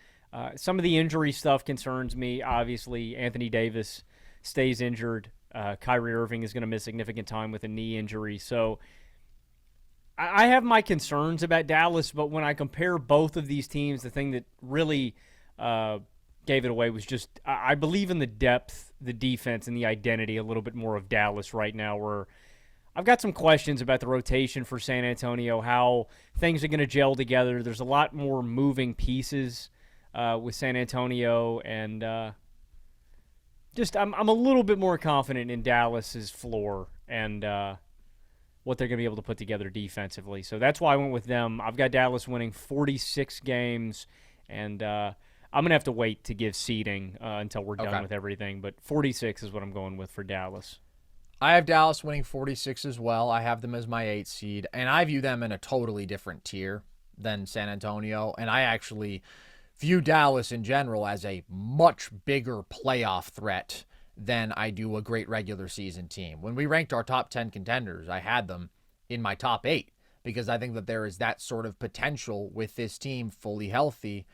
Some of the injury stuff concerns me. Obviously, Anthony Davis stays injured. Kyrie Irving is going to miss significant time with a knee injury. So I have my concerns about Dallas, but when I compare both of these teams, the thing that really gave it away was just I believe in the depth, the defense, and the identity a little bit more of Dallas right now, where I've got some questions about the rotation for San Antonio, how things are going to gel together. There's a lot more moving pieces with San Antonio, and I'm a little bit more confident in Dallas's floor and what they're going to be able to put together defensively. So that's why I went with them. I've got Dallas winning 46 games, and I'm going to have to wait to give seeding until we're done with everything. But 46 is what I'm going with for Dallas. I have Dallas winning 46 as well. I have them as my 8th seed, and I view them in a totally different tier than San Antonio. And I actually view Dallas in general as a much bigger playoff threat than I do a great regular season team. When we ranked our top 10 contenders, I had them in my top 8 because I think that there is that sort of potential with this team fully healthy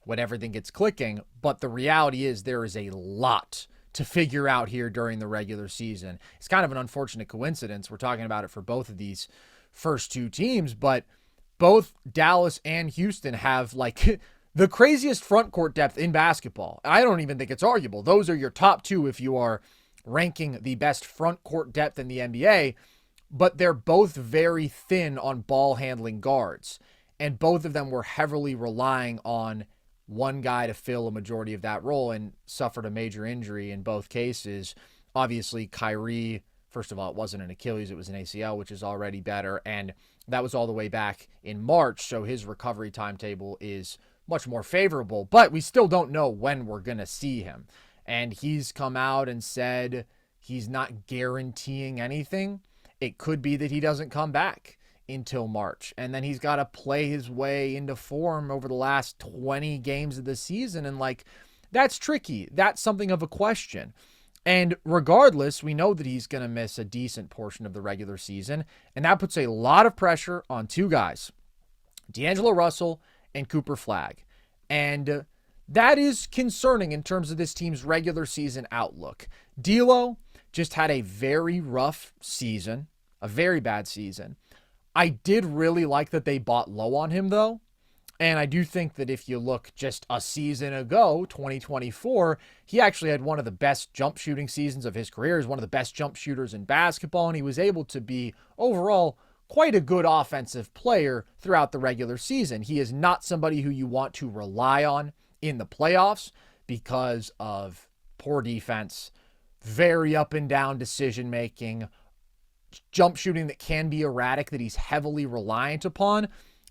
when everything gets clicking. But the reality is there is a lot to figure out here during the regular season. It's kind of an unfortunate coincidence. We're talking about it for both of these first two teams, but both Dallas and Houston have like the craziest front court depth in basketball. I don't even think it's arguable. Those are your top two if you are ranking the best front court depth in the NBA, but they're both very thin on ball handling guards. And both of them were heavily relying on one guy to fill a majority of that role and suffered a major injury in both cases. Obviously, Kyrie, first of all, it wasn't an Achilles, it was an ACL, which is already better. And that was all the way back in March. So his recovery timetable is much more favorable, but we still don't know when we're going to see him. And he's come out and said he's not guaranteeing anything. It could be that he doesn't come back until March, and then he's got to play his way into form over the last 20 games of the season. And like, that's tricky. That's something of a question. And regardless, we know that he's going to miss a decent portion of the regular season. And that puts a lot of pressure on two guys, D'Angelo Russell and Cooper Flagg. And that is concerning in terms of this team's regular season outlook. D'Lo just had a very rough season, a very bad season. I did really like that they bought low on him, though. And I do think that if you look just a season ago, 2024, he actually had one of the best jump shooting seasons of his career. He's one of the best jump shooters in basketball, and he was able to be overall quite a good offensive player throughout the regular season. He is not somebody who you want to rely on in the playoffs because of poor defense, very up and down decision making, jump shooting that can be erratic, that he's heavily reliant upon.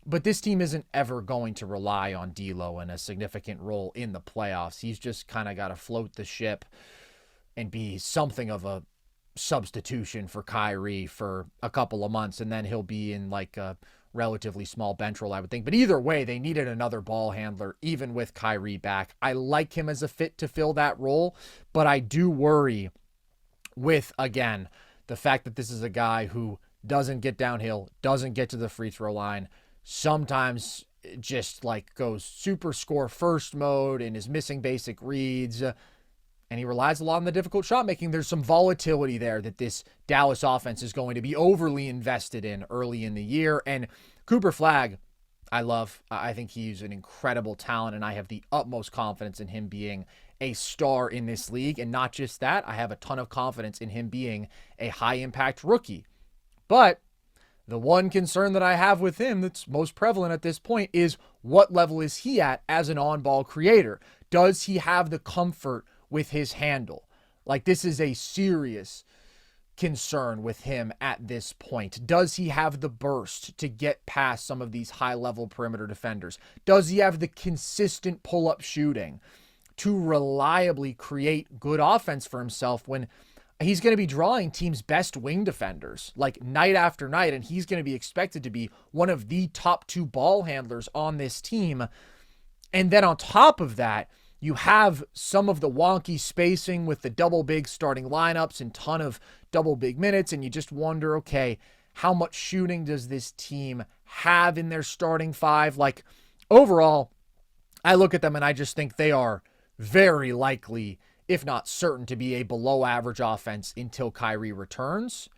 But this team isn't ever going to rely on D'Lo in a significant role in the playoffs. He's just kind of got to float the ship and be something of a substitution for Kyrie for a couple of months, and then he'll be in like a relatively small bench role, I would think. But either way, they needed another ball handler, even with Kyrie back. I like him as a fit to fill that role, but I do worry with, again, the fact that this is a guy who doesn't get downhill, doesn't get to the free throw line, sometimes just like goes super score first mode and is missing basic reads, and he relies a lot on the difficult shot making. There's some volatility there that this Dallas offense is going to be overly invested in early in the year. And Cooper Flagg, I love. I think he's an incredible talent, and I have the utmost confidence in him being a star in this league. And not just that, I have a ton of confidence in him being a high-impact rookie. But the one concern that I have with him that's most prevalent at this point is what level is he at as an on-ball creator? Does he have the comfort with his handle? Like, this is a serious concern with him at this point. Does he have the burst to get past some of these high-level perimeter defenders? Does he have the consistent pull-up shooting to reliably create good offense for himself when he's going to be drawing teams' best wing defenders like night after night, and he's going to be expected to be one of the top two ball handlers on this team? And then on top of that, you have some of the wonky spacing with the double big starting lineups and ton of double big minutes, and you just wonder, okay, how much shooting does this team have in their starting five? Like, overall, I look at them and I just think they are very likely, if not certain, to be a below average offense until Kyrie returns.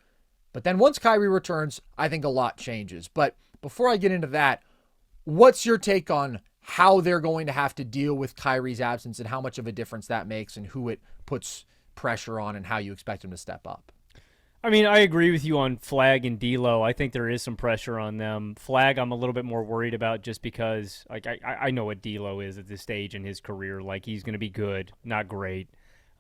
But then once Kyrie returns, I think a lot changes. But before I get into that, what's your take on how they're going to have to deal with Kyrie's absence and how much of a difference that makes and who it puts pressure on and how you expect him to step up? I mean, I agree with you on Flagg and D'Lo. I think there is some pressure on them. Flagg, I'm a little bit more worried about just because, like, I know what D'Lo is at this stage in his career. Like, he's going to be good, not great.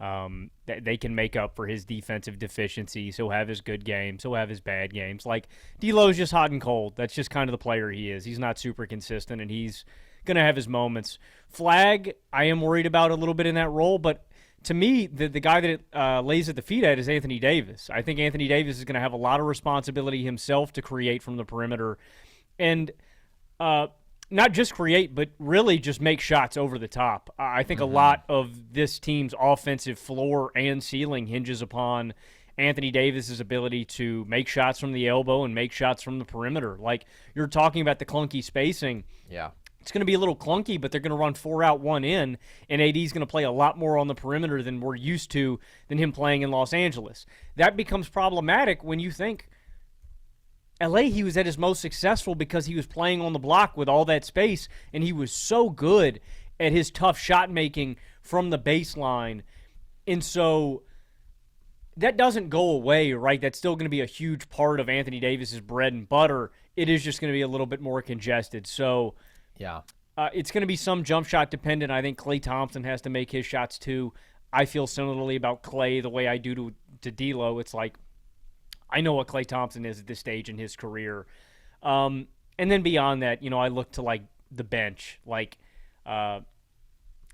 They can make up for his defensive deficiencies. He'll have his good games. He'll have his bad games. Like, D'Lo's just hot and cold. That's just kind of the player he is. He's not super consistent, and he's going to have his moments. Flagg, I am worried about a little bit in that role, but to me, the guy that it lays at the feet at is Anthony Davis. I think Anthony Davis is going to have a lot of responsibility himself to create from the perimeter. And not just create, but really just make shots over the top. I think a lot of this team's offensive floor and ceiling hinges upon Anthony Davis's ability to make shots from the elbow and make shots from the perimeter. Like, you're talking about the clunky spacing. Yeah. It's going to be a little clunky, but they're going to run 4 out, 1 in, and AD's going to play a lot more on the perimeter than we're used to than him playing in Los Angeles. That becomes problematic when you think LA, he was at his most successful because he was playing on the block with all that space, and he was so good at his tough shot making from the baseline. And so that doesn't go away, right? That's still going to be a huge part of Anthony Davis's bread and butter. It is just going to be a little bit more congested. So yeah, it's going to be some jump shot dependent. I think Klay Thompson has to make his shots too. I feel similarly about Klay the way I do to D'Lo. It's like, I know what Klay Thompson is at this stage in his career. And then beyond that, I look to like the bench. Like,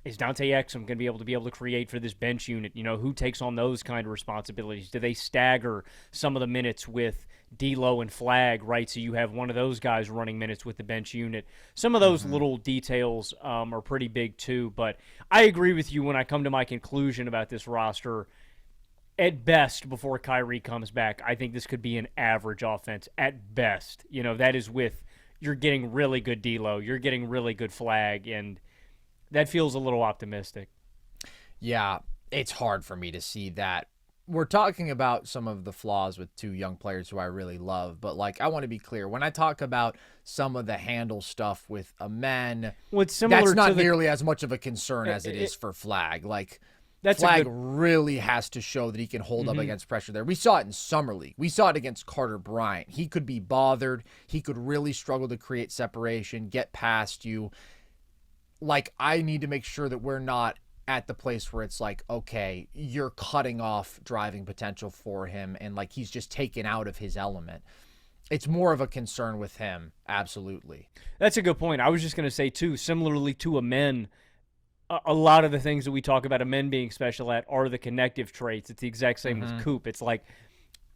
is Dante Exum going to be able to create for this bench unit? Who takes on those kind of responsibilities? Do they stagger some of the minutes with D'Lo and Flagg, right? So you have one of those guys running minutes with the bench unit. Some of those little details are pretty big too. But I agree with you when I come to my conclusion about this roster. At best, before Kyrie comes back, I think this could be an average offense. At best, that is with you're getting really good D'Lo, you're getting really good Flagg, and that feels a little optimistic. Yeah, it's hard for me to see that. We're talking about some of the flaws with two young players who I really love, but I want to be clear. When I talk about some of the handle stuff with Amen, that's not nearly as much of a concern as it is for Flagg. Flagg really has to show that he can hold up against pressure there. We saw it in Summer League. We saw it against Carter Bryant. He could be bothered. He could really struggle to create separation, get past you. I need to make sure that we're not at the place where it's okay, you're cutting off driving potential for him and he's just taken out of his element. It's more of a concern with him, absolutely. That's a good point. I was just going to say, too, similarly to Amen, a lot of the things that we talk about Amen being special at are the connective traits. It's the exact same with Coop. It's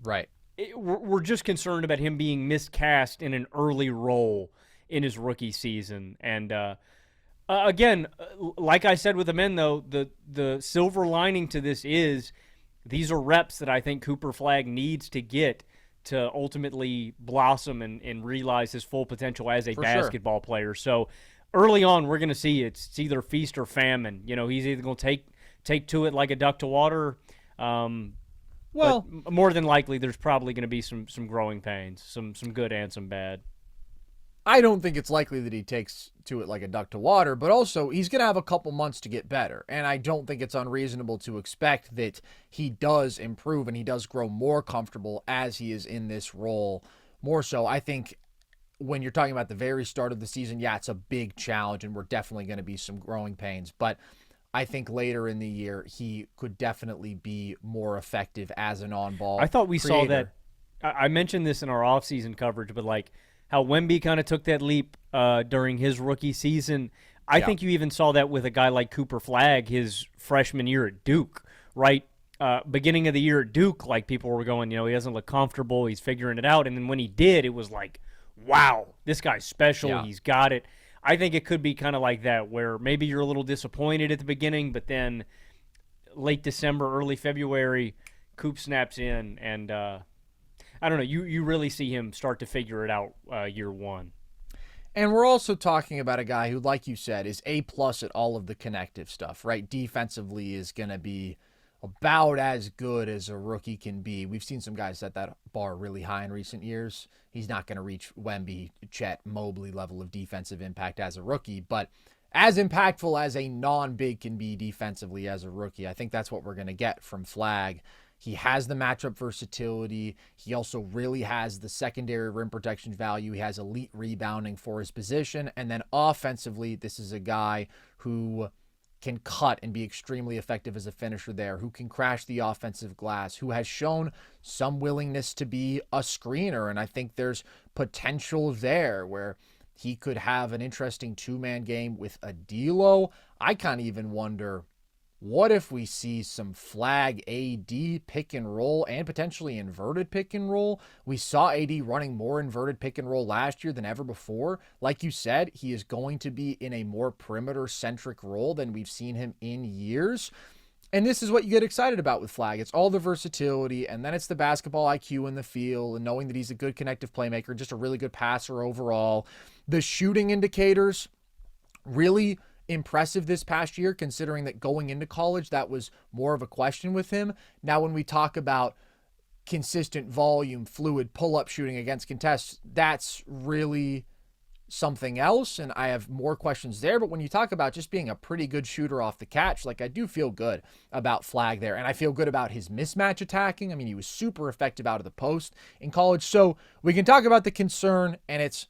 right. We're just concerned about him being miscast in an early role in his rookie season. And again, like I said with Amen, though, the silver lining to this is these are reps that I think Cooper Flagg needs to get to ultimately blossom and realize his full potential as a basketball player. So early on, we're going to see it's either feast or famine. He's either going to take to it like a duck to water. Well, more than likely, there's probably going to be some growing pains, some good and some bad. I don't think it's likely that he takes to it like a duck to water, but also he's going to have a couple months to get better. And I don't think it's unreasonable to expect that he does improve and he does grow more comfortable as he is in this role. More so, I think when you're talking about the very start of the season, yeah, it's a big challenge and we're definitely going to be some growing pains. But I think later in the year, he could definitely be more effective as an on-ball I thought we creator. saw that. I mentioned this in our off-season coverage, but how Wemby kind of took that leap during his rookie season. I think you even saw that with a guy like Cooper Flagg his freshman year at Duke, right? Beginning of the year at Duke, people were going, he doesn't look comfortable, he's figuring it out. And then when he did, it was wow, this guy's special, he's got it. I think it could be kind of like that, where maybe you're a little disappointed at the beginning, but then late December, early February, Coop snaps in, and I don't know, you really see him start to figure it out year one. And we're also talking about a guy who, like you said, is A+ at all of the connective stuff, right? Defensively is going to be about as good as a rookie can be. We've seen some guys set that bar really high in recent years. He's not going to reach Wemby, Chet, Mobley level of defensive impact as a rookie, but as impactful as a non-big can be defensively as a rookie. I think that's what we're going to get from Flagg. He has the matchup versatility. He also really has the secondary rim protection value. He has elite rebounding for his position. And then offensively, this is a guy who can cut and be extremely effective as a finisher there, who can crash the offensive glass, who has shown some willingness to be a screener. And I think there's potential there where he could have an interesting two-man game with a D'Lo. I kind of even wonder, what if we see some Flagg AD pick and roll and potentially inverted pick and roll? We saw AD running more inverted pick and roll last year than ever before. Like you said, he is going to be in a more perimeter-centric role than we've seen him in years. And this is what you get excited about with Flagg. It's all the versatility, and then it's the basketball IQ in the field, and knowing that he's a good connective playmaker, just a really good passer overall. The shooting indicators, really impressive this past year, considering that going into college, that was more of a question with him. Now, when we talk about consistent volume, fluid pull-up shooting against contests, that's really something else, and I have more questions there. But when you talk about just being a pretty good shooter off the catch, like, I do feel good about Flagg there, and I feel good about his mismatch attacking. I mean, he was super effective out of the post in college. So we can talk about the concern, and it's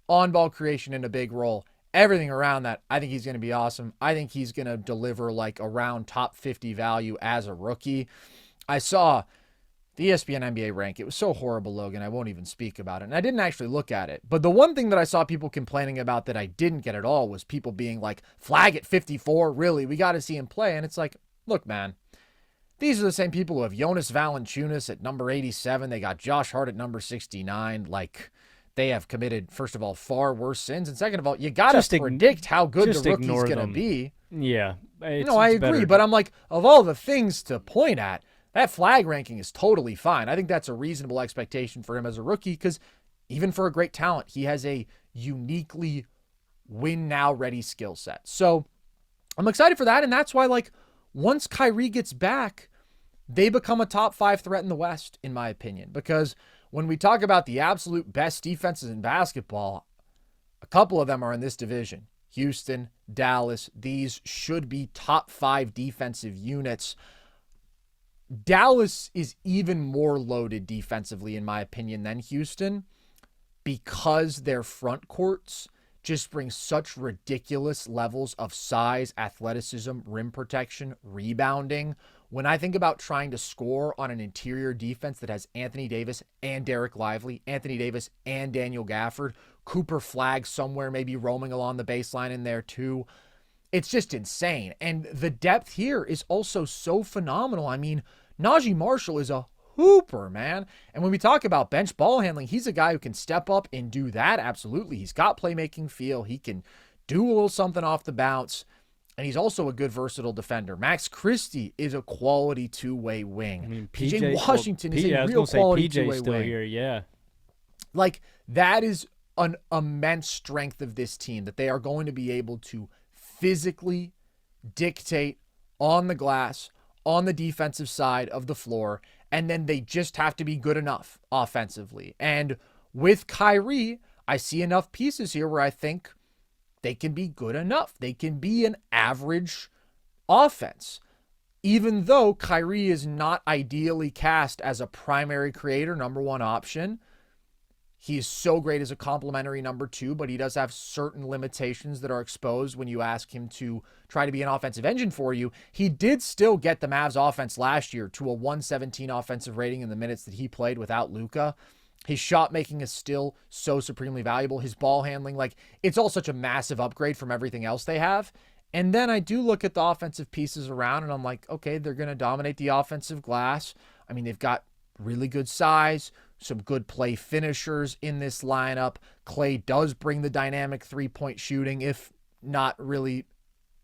on-ball creation in a big role. Everything around that, I think he's going to be awesome. I think he's going to deliver like around top 50 value as a rookie. I saw the ESPN NBA rank. It was so horrible, Logan. I won't even speak about it. And I didn't actually look at it. But the one thing that I saw people complaining about that I didn't get at all was people being like, Flagg at 54, really? We got to see him play. And it's like, look, man, these are the same people who have Jonas Valanciunas at number 87. They got Josh Hart at number 69. Like, they have committed, first of all, far worse sins. And second of all, you got to predict how good the rookie's going to be. Yeah. No, I agree. But I'm like, of all the things to point at, that Flagg ranking is totally fine. I think that's a reasonable expectation for him as a rookie because even for a great talent, he has a uniquely win-now-ready skill set. So I'm excited for that, and that's why, like, once Kyrie gets back, they become a top 5 threat in the West, in my opinion, because when we talk about the absolute best defenses in basketball, a couple of them are in this division. Houston, Dallas, these should be top 5 defensive units. Dallas is even more loaded defensively, in my opinion, than Houston because their front courts just bring such ridiculous levels of size, athleticism, rim protection, rebounding. When I think about trying to score on an interior defense that has Anthony Davis and Derek Lively, Anthony Davis and Daniel Gafford, Cooper Flagg somewhere maybe roaming along the baseline in there too, it's just insane. And the depth here is also so phenomenal. I mean, Najee Marshall is a hooper, man. And when we talk about bench ball handling, he's a guy who can step up and do that. Absolutely. He's got playmaking feel. He can do a little something off the bounce. And he's also a good versatile defender. Max Christie is a quality two-way wing. I mean, PJ Washington is a real quality two-way still wing. Here, yeah. Like, that is an immense strength of this team, that they are going to be able to physically dictate on the glass, on the defensive side of the floor, and then they just have to be good enough offensively. And with Kyrie, I see enough pieces here where I think they can be good enough. They can be an average offense. Even though Kyrie is not ideally cast as a primary creator, number one option, he is so great as a complementary number 2, but he does have certain limitations that are exposed when you ask him to try to be an offensive engine for you. He did still get the Mavs offense last year to a 117 offensive rating in the minutes that he played without Luka. His shot making is still so supremely valuable. His ball handling, like, it's all such a massive upgrade from everything else they have. And then I do look at the offensive pieces around and I'm like, okay, they're going to dominate the offensive glass. I mean, they've got really good size, some good play finishers in this lineup. Clay does bring the dynamic three-point shooting, if not really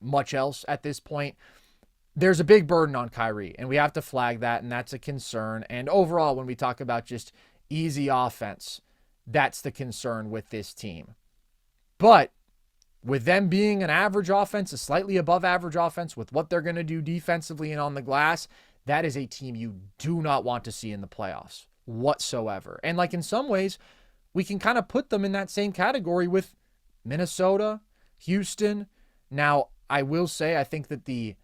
much else at this point. There's a big burden on Kyrie, and we have to flag that, and that's a concern. And overall, when we talk about just easy offense, that's the concern with this team. But with them being an average offense, a slightly above average offense, with what they're going to do defensively and on the glass, that is a team you do not want to see in the playoffs whatsoever. And like in some ways, we can kind of put them in that same category with Minnesota, Houston. Now, I will say, I think that the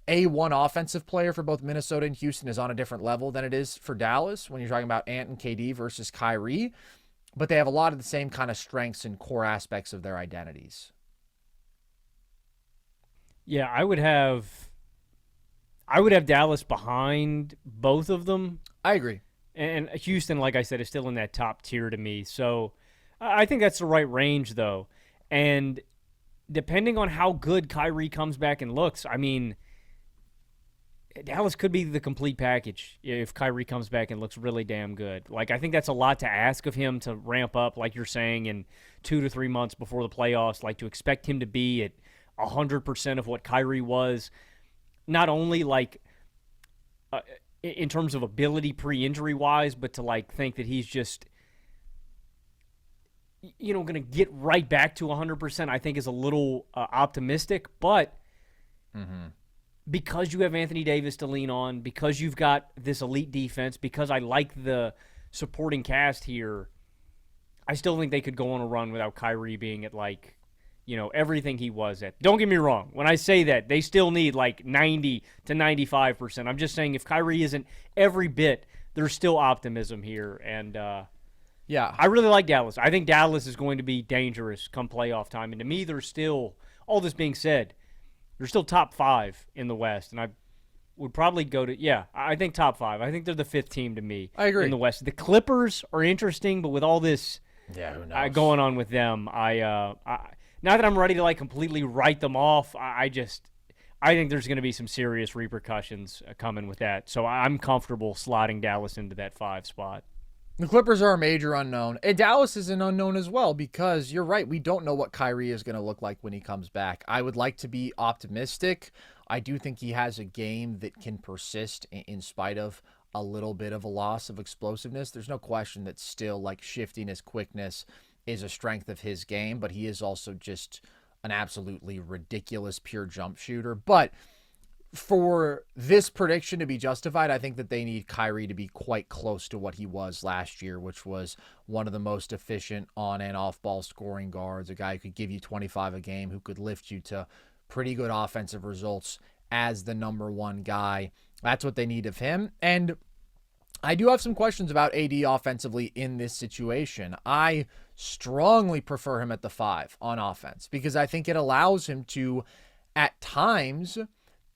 A1 offensive player for both Minnesota and Houston is on a different level than it is for Dallas when you're talking about Ant and KD versus Kyrie, but they have a lot of the same kind of strengths and core aspects of their identities. Yeah, I would have Dallas behind both of them. I agree. And Houston, like I said, is still in that top tier to me. So I think that's the right range, though. And depending on how good Kyrie comes back and looks, I mean, Dallas could be the complete package if Kyrie comes back and looks really damn good. Like, I think that's a lot to ask of him to ramp up, like you're saying, in 2 to 3 months before the playoffs, like to expect him to be at 100% of what Kyrie was, not only like in terms of ability pre-injury wise, but to like think that he's just, going to get right back to 100%, I think is a little optimistic. But because you have Anthony Davis to lean on, because you've got this elite defense, because I like the supporting cast here, I still think they could go on a run without Kyrie being at like, everything he was at. Don't get me wrong. When I say that, they still need like 90 to 95%. I'm just saying if Kyrie isn't every bit, there's still optimism here. And yeah, I really like Dallas. I think Dallas is going to be dangerous come playoff time. And to me, there's still, all this being said, they're still top 5 in the West. And I would probably go to, I think top 5. I think they're the 5th team to me. I agree. In the West. The Clippers are interesting, but with all this who knows? Going on with them, not that I'm ready to like completely write them off. I think there's going to be some serious repercussions coming with that. So I'm comfortable slotting Dallas into that 5 spot. The Clippers are a major unknown. And Dallas is an unknown as well because you're right. We don't know what Kyrie is going to look like when he comes back. I would like to be optimistic. I do think he has a game that can persist in spite of a little bit of a loss of explosiveness. There's no question that still like shiftiness, quickness is a strength of his game, but he is also just an absolutely ridiculous pure jump shooter. But for this prediction to be justified, I think that they need Kyrie to be quite close to what he was last year, which was one of the most efficient on and off ball scoring guards, a guy who could give you 25 a game, who could lift you to pretty good offensive results as the number one guy. That's what they need of him. And I do have some questions about AD offensively in this situation. I strongly prefer him at the 5 on offense because I think it allows him to, at times,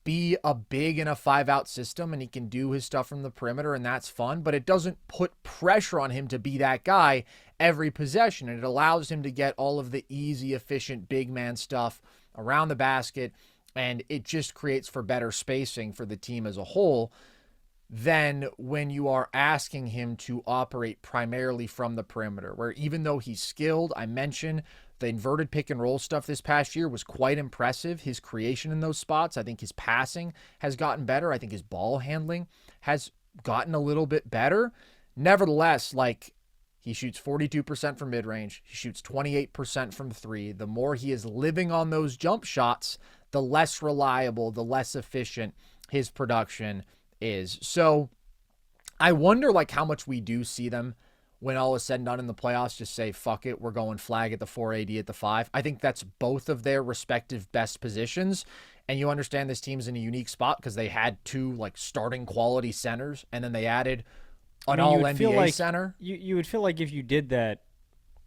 be a big in a 5-out system, and he can do his stuff from the perimeter, and that's fun, but it doesn't put pressure on him to be that guy every possession, and it allows him to get all of the easy, efficient, big man stuff around the basket, and it just creates for better spacing for the team as a whole than when you are asking him to operate primarily from the perimeter, where even though he's skilled, I mentioned the inverted pick and roll stuff this past year was quite impressive. His creation in those spots, I think his passing has gotten better. I think his ball handling has gotten a little bit better. Nevertheless, like, he shoots 42% from mid-range. He shoots 28% from 3. The more he is living on those jump shots, the less reliable, the less efficient his production is. So I wonder like how much we do see them when all is said and done in the playoffs just say, fuck it, we're going Flagg at the 4, AD at the 5. I think that's both of their respective best positions. And you understand this team's in a unique spot because they had 2 like starting quality centers, and then they added an all-NBA center. You would feel like if you did that,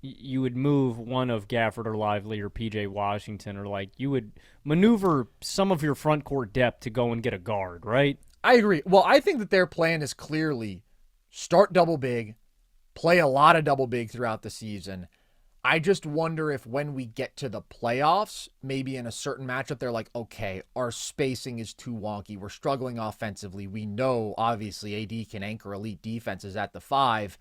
you would move one of Gafford or Lively or PJ Washington, or like you would maneuver some of your front court depth to go and get a guard, right? I agree. Well, I think that their plan is clearly start double big, play a lot of double big throughout the season. I just wonder if when we get to the playoffs, maybe in a certain matchup, they're like, okay, our spacing is too wonky. We're struggling offensively. We know, obviously, AD can anchor elite defenses at the 5.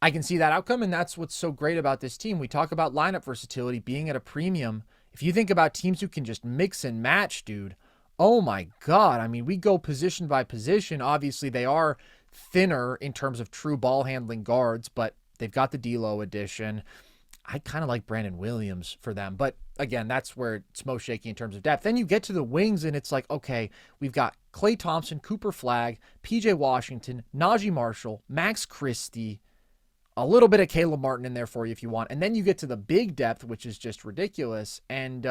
I can see that outcome, and that's what's so great about this team. We talk about lineup versatility being at a premium. If you think about teams who can just mix and match, dude, oh my God. I mean, we go position by position. Obviously, they are thinner in terms of true ball handling guards, but they've got the D'Lo addition. I kind of like Brandon Williams for them. But again, that's where it's most shaky in terms of depth. Then you get to the wings, and it's like, okay, we've got Klay Thompson, Cooper Flagg, PJ Washington, Najee Marshall, Max Christie, a little bit of Caleb Martin in there for you if you want. And then you get to the big depth, which is just ridiculous. And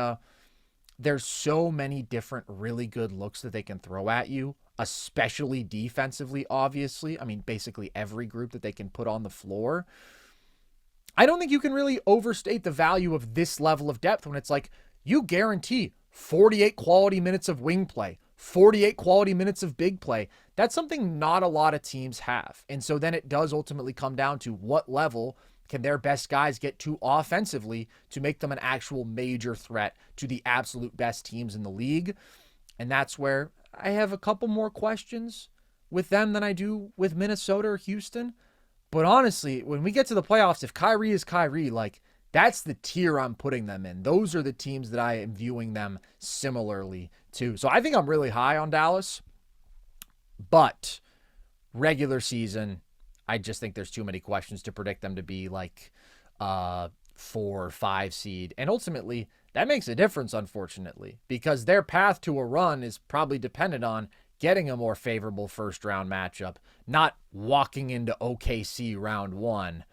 there's so many different really good looks that they can throw at you, especially defensively, obviously. I mean, basically every group that they can put on the floor. I don't think you can really overstate the value of this level of depth when it's like you guarantee 48 quality minutes of wing play, 48 quality minutes of big play. That's something not a lot of teams have. And so then it does ultimately come down to what level can their best guys get to offensively to make them an actual major threat to the absolute best teams in the league. And that's where I have a couple more questions with them than I do with Minnesota or Houston. But honestly, when we get to the playoffs, if Kyrie is Kyrie, like that's the tier I'm putting them in. Those are the teams that I am viewing them similarly to. So I think I'm really high on Dallas, but regular season, I just think there's too many questions to predict them to be like 4 or 5 seed. And ultimately, that makes a difference, unfortunately, because their path to a run is probably dependent on getting a more favorable first-round matchup, not walking into OKC round 1.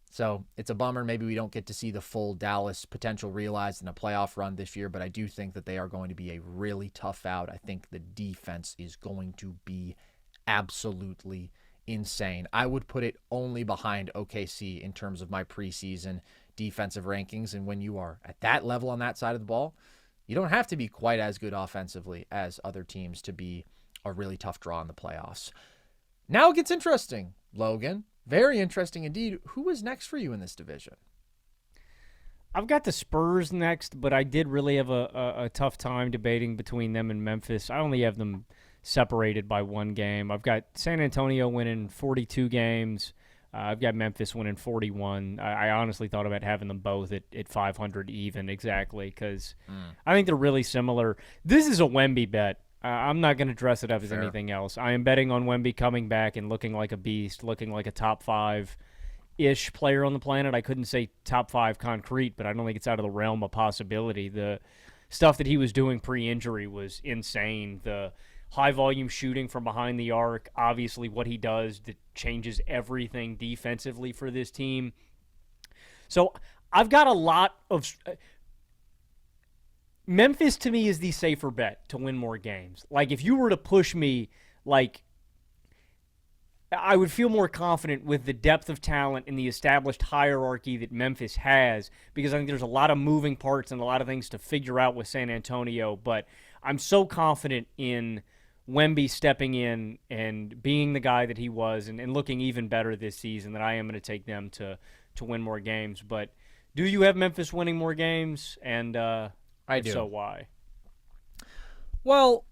So it's a bummer. Maybe we don't get to see the full Dallas potential realized in a playoff run this year, but I do think that they are going to be a really tough out. I think the defense is going to be absolutely insane. I would put it only behind OKC in terms of my preseason defensive rankings. And when you are at that level on that side of the ball, you don't have to be quite as good offensively as other teams to be a really tough draw in the playoffs. Now it gets interesting, Logan. Very interesting indeed. Who is next for you in this division? I've got the Spurs next, but I did really have a tough time debating between them and Memphis. I only have them separated by 1 game. I've got San Antonio winning 42 games. I've got Memphis winning 41. I honestly thought about having them both at 500 even exactly because I think they're really similar. This is a Wemby bet. I'm not going to dress it up as anything else. I am betting on Wemby coming back and looking like a beast, looking like a top 5-ish player on the planet. I couldn't say top 5 concrete, but I don't think it's out of the realm of possibility. The stuff that he was doing pre-injury was insane. The high-volume shooting from behind the arc, obviously what he does that changes everything defensively for this team. So I've got a lot of Memphis to me is the safer bet to win more games. Like if you were to push me, like I would feel more confident with the depth of talent and the established hierarchy that Memphis has because I think there's a lot of moving parts and a lot of things to figure out with San Antonio, but I'm so confident in Wemby stepping in and being the guy that he was and looking even better this season that I am going to take them to win more games. But do you have Memphis winning more games? And I do. So why? Well,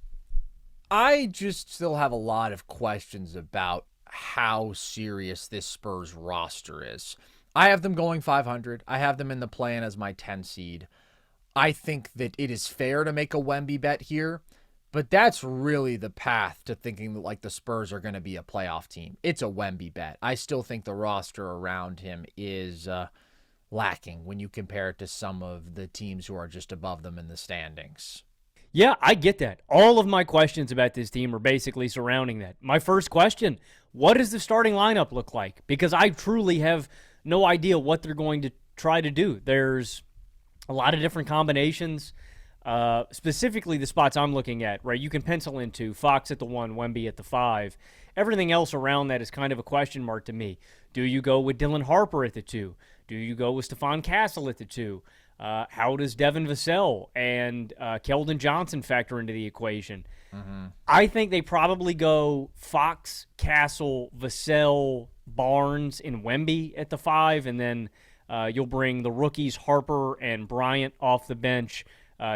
I just still have a lot of questions about how serious this Spurs roster is. I have them going 500. I have them in the play-in as my 10 seed. I think that it is fair to make a Wemby bet here, but that's really the path to thinking that like the Spurs are going to be a playoff team. It's a Wemby bet. I still think the roster around him is lacking when you compare it to some of the teams who are just above them in the standings. Yeah, I get that. All of my questions about this team are basically surrounding that. My first question, what does the starting lineup look like? Because I truly have no idea what they're going to try to do. There's a lot of different combinations. Specifically the spots I'm looking at, right? You can pencil into Fox at the 1, Wemby at the 5. Everything else around that is kind of a question mark to me. Do you go with Dylan Harper at the 2? Do you go with Stephon Castle at the 2? How does Devin Vassell and Keldon Johnson factor into the equation? Mm-hmm. I think they probably go Fox, Castle, Vassell, Barnes, and Wemby at the 5, and then you'll bring the rookies Harper and Bryant off the bench.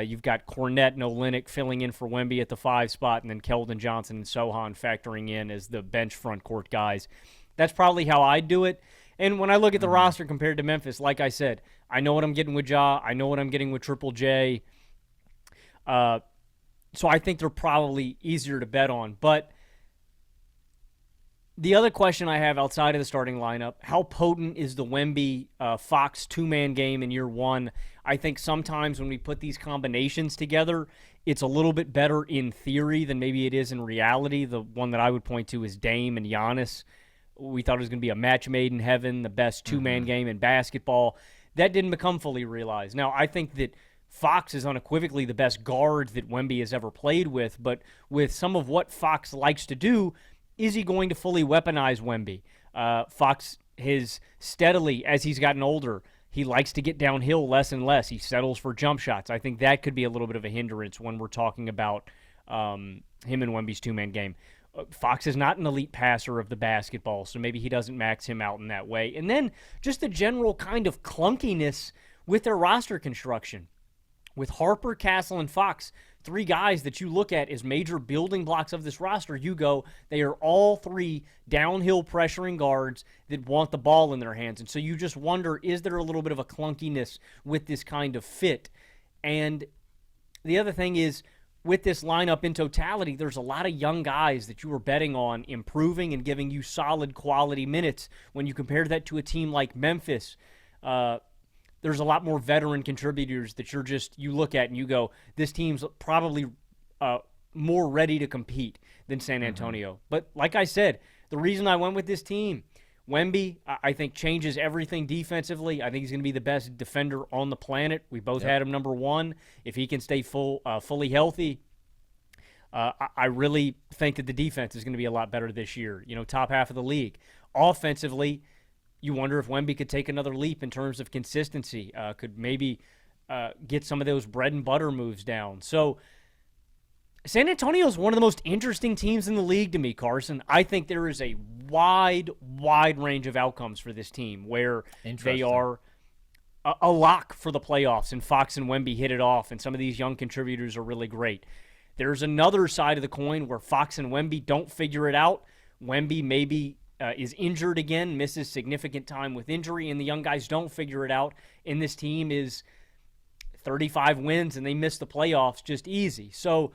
You've got Cornette and Olynyk filling in for Wemby at the 5 spot, and then Keldon Johnson and Sohan factoring in as the bench front court guys. That's probably how I'd do it. And when I look at the roster compared to Memphis, like I said, I know what I'm getting with Ja. I know what I'm getting with Triple J. So I think they're probably easier to bet on. But the other question I have outside of the starting lineup, how potent is the Wemby Fox two-man game in year one? I think sometimes when we put these combinations together, it's a little bit better in theory than maybe it is in reality. The one that I would point to is Dame and Giannis. We thought it was going to be a match made in heaven, the best two-man game in basketball. That didn't become fully realized. Now, I think that Fox is unequivocally the best guard that Wemby has ever played with, but with some of what Fox likes to do, is he going to fully weaponize Wemby? Fox has steadily, as he's gotten older, he likes to get downhill less and less. He settles for jump shots. I think that could be a little bit of a hindrance when we're talking about him and Wemby's two-man game. Fox is not an elite passer of the basketball, so maybe he doesn't max him out in that way. And then just the general kind of clunkiness with their roster construction. With Harper, Castle, and Fox, three guys that you look at as major building blocks of this roster, you go, they are all three downhill pressuring guards that want the ball in their hands. And so you just wonder, is there a little bit of a clunkiness with this kind of fit? And the other thing is, with this lineup in totality, there's a lot of young guys that you were betting on improving and giving you solid quality minutes. When you compare that to a team like Memphis, there's a lot more veteran contributors that you look at and you go, this team's probably more ready to compete than San Antonio. But like I said, the reason I went with this team, Wemby, I think changes everything defensively. I think he's going to be the best defender on the planet. We both had him number one. If he can stay fully healthy, I really think that the defense is going to be a lot better this year. Top half of the league. Offensively, you wonder if Wemby could take another leap in terms of consistency, could maybe get some of those bread and butter moves down. So San Antonio is one of the most interesting teams in the league to me, Carson. I think there is a wide range of outcomes for this team where they are a lock for the playoffs, and Fox and Wemby hit it off, and some of these young contributors are really great. There's another side of the coin where Fox and Wemby don't figure it out. Wemby maybe is injured again, misses significant time with injury, and the young guys don't figure it out, and this team is 35 wins, and they miss the playoffs just easy. So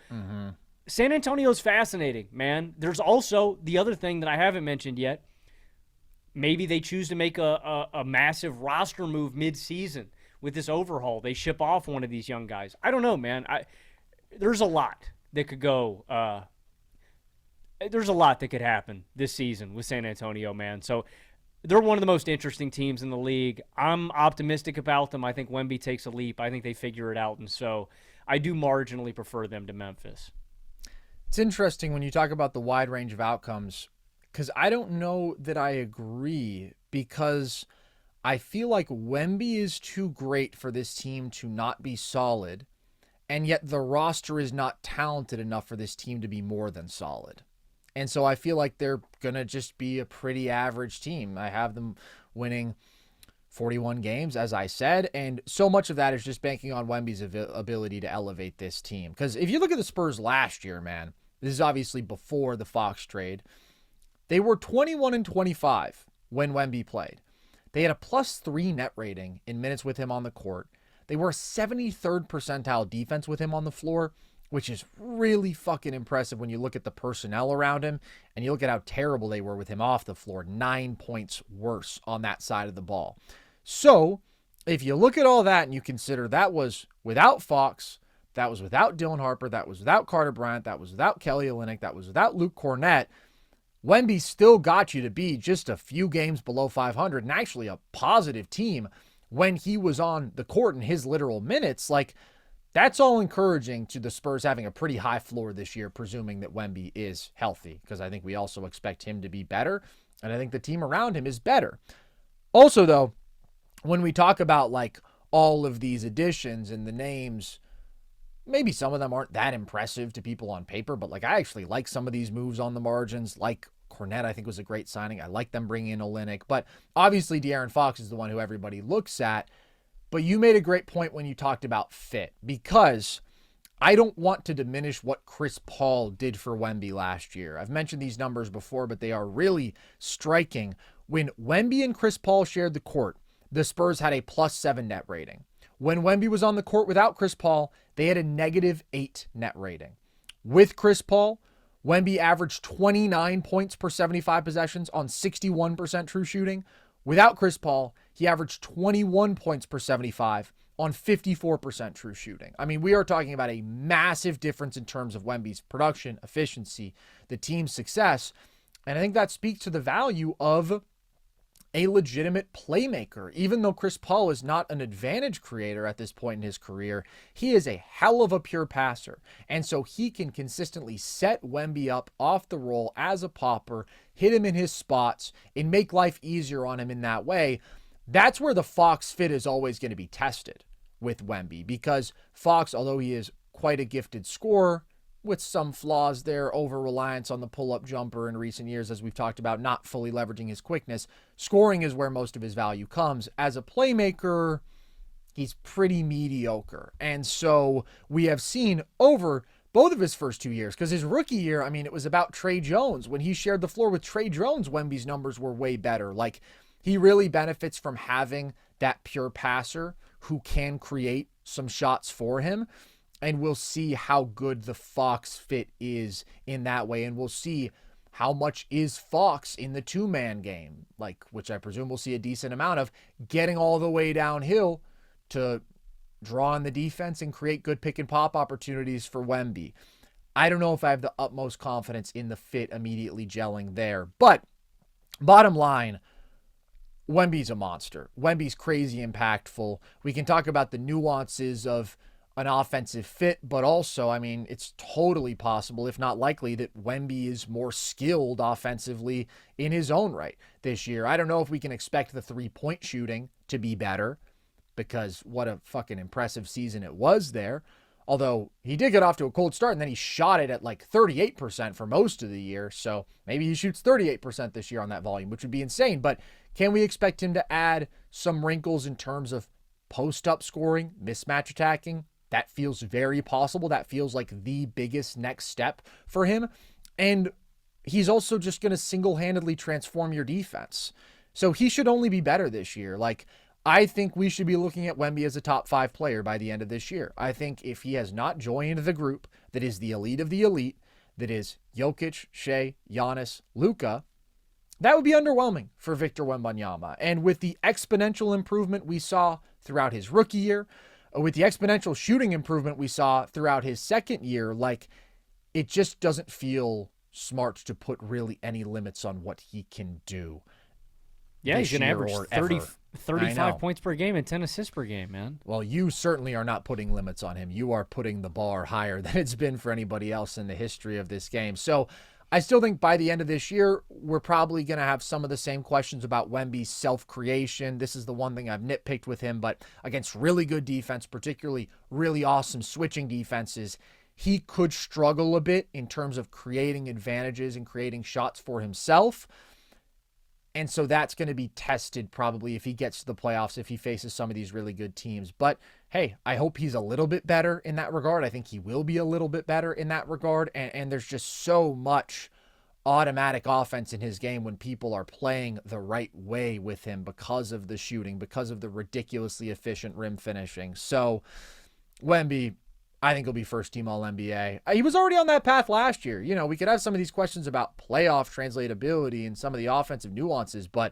San Antonio's fascinating, man. There's also the other thing that I haven't mentioned yet. Maybe they choose to make a massive roster move mid-season with this overhaul. They ship off one of these young guys. I don't know, man. There's a lot that could go there's a lot that could happen this season with San Antonio, man. So they're one of the most interesting teams in the league. I'm optimistic about them. I think Wemby takes a leap. I think they figure it out, and so I do marginally prefer them to Memphis. It's interesting when you talk about the wide range of outcomes, because I don't know that I agree, because I feel like Wemby is too great for this team to not be solid, and yet the roster is not talented enough for this team to be more than solid. And so I feel like they're going to just be a pretty average team. I have them winning 41 games, as I said, and so much of that is just banking on Wemby's ability to elevate this team. Because if you look at the Spurs last year, man, this is obviously before the Fox trade, they were 21-25 when Wemby played. They had a +3 net rating in minutes with him on the court. They were a 73rd percentile defense with him on the floor, which is really fucking impressive when you look at the personnel around him and you look at how terrible they were with him off the floor. 9 points worse on that side of the ball. So if you look at all that and you consider that was without Fox, that was without Dylan Harper, that was without Carter Bryant, that was without Kelly Olynyk, that was without Luke Cornett, Wemby still got you to be just a few games below 500 and actually a positive team when he was on the court in his literal minutes. Like, that's all encouraging to the Spurs having a pretty high floor this year, presuming that Wemby is healthy, because I think we also expect him to be better, and I think the team around him is better. Also, though, when we talk about like all of these additions and the names, maybe some of them aren't that impressive to people on paper, but like I actually like some of these moves on the margins. Like Cornette, I think, was a great signing. I like them bringing in Olynyk, but obviously De'Aaron Fox is the one who everybody looks at. But you made a great point when you talked about fit, because I don't want to diminish what Chris Paul did for Wemby last year. I've mentioned these numbers before, but they are really striking. When Wemby and Chris Paul shared the court, the Spurs had a +7 net rating. When Wemby was on the court without Chris Paul, they had a -8 net rating. With Chris Paul, Wemby averaged 29 points per 75 possessions on 61% true shooting. Without Chris Paul, he averaged 21 points per 75 on 54% true shooting. I mean, we are talking about a massive difference in terms of Wemby's production, efficiency, the team's success. And I think that speaks to the value of a legitimate playmaker. Even though Chris Paul is not an advantage creator at this point in his career, he is a hell of a pure passer. And so he can consistently set Wemby up off the roll as a popper, hit him in his spots, and make life easier on him in that way. That's where the Fox fit is always going to be tested with Wemby, because Fox, although he is quite a gifted scorer, with some flaws there, over-reliance on the pull-up jumper in recent years, as we've talked about, not fully leveraging his quickness. Scoring is where most of his value comes. As a playmaker, he's pretty mediocre. And so we have seen over both of his first 2 years, because his rookie year, I mean, it was about Trey Jones. When he shared the floor with Trey Jones, Wemby's numbers were way better. Like, he really benefits from having that pure passer who can create some shots for him. And we'll see how good the Fox fit is in that way. And we'll see how much is Fox in the two-man game, like, which I presume we'll see a decent amount of, getting all the way downhill to draw on the defense and create good pick-and-pop opportunities for Wemby. I don't know if I have the utmost confidence in the fit immediately gelling there. But bottom line, Wemby's a monster. Wemby's crazy impactful. We can talk about the nuances of an offensive fit, but also, I mean, it's totally possible, if not likely, that Wemby is more skilled offensively in his own right this year. I don't know if we can expect the three-point shooting to be better, because what a fucking impressive season it was there. Although he did get off to a cold start, and then he shot it at like 38% for most of the year. So maybe he shoots 38% this year on that volume, which would be insane. But can we expect him to add some wrinkles in terms of post-up scoring, mismatch attacking? That feels very possible. That feels like the biggest next step for him. And he's also just going to single-handedly transform your defense. So he should only be better this year. Like, I think we should be looking at Wemby as a top 5 player by the end of this year. I think if he has not joined the group that is the elite of the elite, that is Jokic, Shea, Giannis, Luka, that would be underwhelming for Victor Wembanyama. And with the exponential improvement we saw throughout his rookie year, with the exponential shooting improvement we saw throughout his second year, like, it just doesn't feel smart to put really any limits on what he can do. Yeah, he's going to average 35 points per game and 10 assists per game, man. Well, you certainly are not putting limits on him. You are putting the bar higher than it's been for anybody else in the history of this game. So I still think by the end of this year, we're probably going to have some of the same questions about Wemby's self-creation. This is the one thing I've nitpicked with him, but against really good defense, particularly really awesome switching defenses, he could struggle a bit in terms of creating advantages and creating shots for himself. And so that's going to be tested probably if he gets to the playoffs, if he faces some of these really good teams. But hey, I hope he's a little bit better in that regard. I think he will be a little bit better in that regard. And there's just so much automatic offense in his game when people are playing the right way with him because of the shooting, because of the ridiculously efficient rim finishing. So Wemby, I think he'll be first team All-NBA. He was already on that path last year. You know, we could have some of these questions about playoff translatability and some of the offensive nuances, but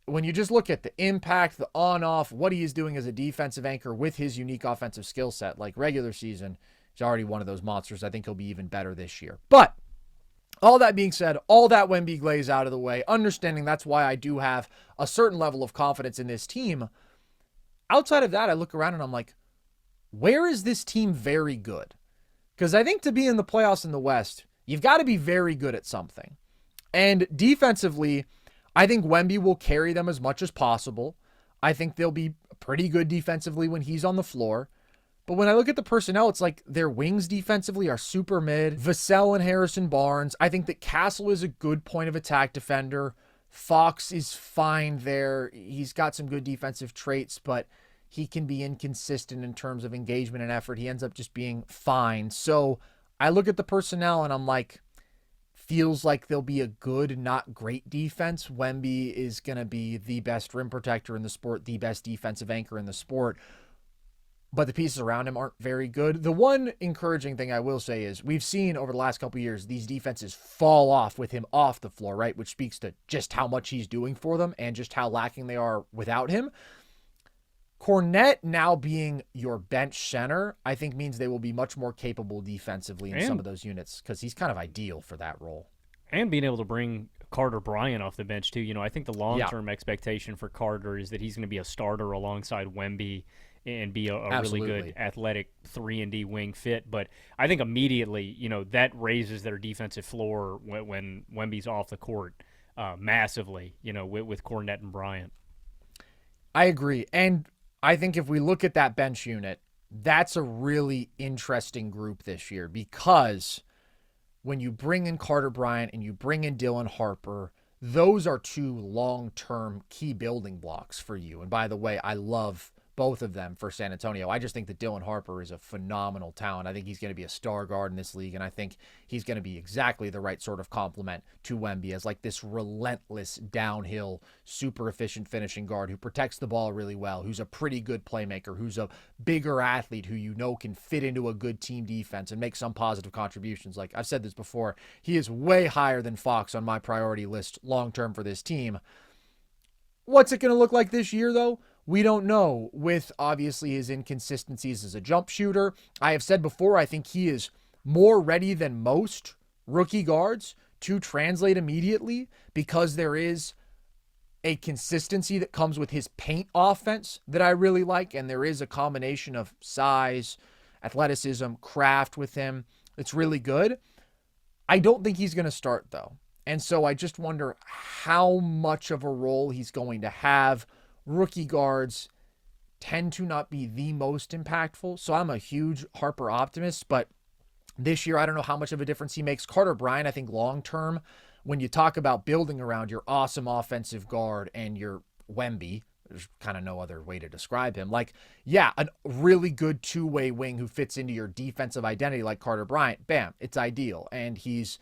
when you just look at the impact, the on-off, what he is doing as a defensive anchor with his unique offensive skill set, like regular season, he's already one of those monsters. I think he'll be even better this year. But all that being said, all that Wemby glaze out of the way, understanding that's why I do have a certain level of confidence in this team. Outside of that, I look around and I'm like, where is this team very good? Because I think to be in the playoffs in the West, you've got to be very good at something. And defensively, I think Wemby will carry them as much as possible. I think they'll be pretty good defensively when he's on the floor. But when I look at the personnel, it's like their wings defensively are super mid. Vassell and Harrison Barnes. I think that Castle is a good point of attack defender. Fox is fine there. He's got some good defensive traits, but he can be inconsistent in terms of engagement and effort. He ends up just being fine. So I look at the personnel and I'm like, feels like they'll be a good, not great defense. Wemby is going to be the best rim protector in the sport, the best defensive anchor in the sport. But the pieces around him aren't very good. The one encouraging thing I will say is we've seen over the last couple of years these defenses fall off with him off the floor, right? Which speaks to just how much he's doing for them and just how lacking they are without him. Kornet now being your bench center, I think means they will be much more capable defensively in some of those units because he's kind of ideal for that role. And being able to bring Carter Bryant off the bench, too. You know, I think the long-term expectation for Carter is that he's going to be a starter alongside Wemby and be a really good athletic 3-and-D wing fit. But I think immediately, you know, that raises their defensive floor when Wemby's off the court massively, you know, with Kornet and Bryant. I agree. And I think if we look at that bench unit, that's a really interesting group this year because when you bring in Carter Bryant and you bring in Dylan Harper, those are two long-term key building blocks for you. And by the way, I love both of them for San Antonio. I just think that Dylan Harper is a phenomenal talent. I think he's going to be a star guard in this league, and I think he's going to be exactly the right sort of complement to Wemby as like this relentless downhill, super efficient finishing guard who protects the ball really well, who's a pretty good playmaker, who's a bigger athlete who you know can fit into a good team defense and make some positive contributions. Like I've said this before, he is way higher than Fox on my priority list long-term for this team. What's it going to look like this year, though? We don't know, with obviously his inconsistencies as a jump shooter. I have said before, I think he is more ready than most rookie guards to translate immediately because there is a consistency that comes with his paint offense that I really like, and there is a combination of size, athleticism, craft with him that's really good. I don't think he's going to start, though. And so I just wonder how much of a role he's going to have. Rookie guards tend to not be the most impactful, so I'm a huge Harper optimist, but this year I don't know how much of a difference he makes. Carter Bryant, I think long-term, when you talk about building around your awesome offensive guard and your Wemby, there's kind of no other way to describe him. Like, yeah, a really good two-way wing who fits into your defensive identity like Carter Bryant, bam, it's ideal. And he's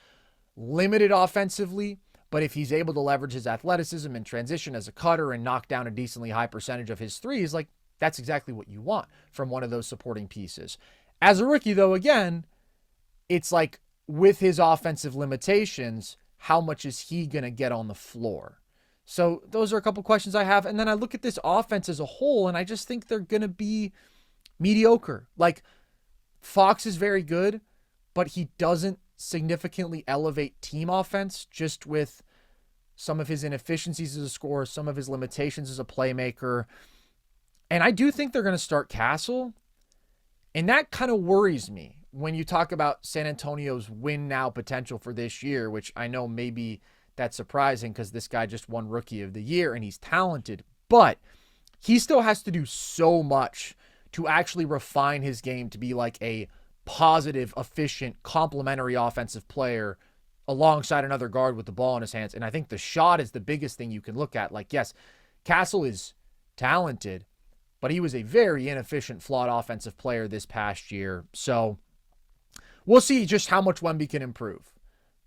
limited offensively, but if he's able to leverage his athleticism and transition as a cutter and knock down a decently high percentage of his threes, like that's exactly what you want from one of those supporting pieces. As a rookie, though, again, it's like with his offensive limitations, how much is he going to get on the floor? So those are a couple questions I have. And then I look at this offense as a whole, and I just think they're going to be mediocre. Like Fox is very good, but he doesn't significantly elevate team offense just with some of his inefficiencies as a scorer, some of his limitations as a playmaker. And I do think they're going to start Castle. And that kind of worries me when you talk about San Antonio's win now potential for this year, which I know maybe that's surprising because this guy just won Rookie of the Year and he's talented, but he still has to do so much to actually refine his game to be like a positive, efficient, complementary offensive player alongside another guard with the ball in his hands. And I think the shot is the biggest thing you can look at. Like, yes, Castle is talented, but he was a very inefficient, flawed offensive player this past year. So we'll see just how much Wemby can improve.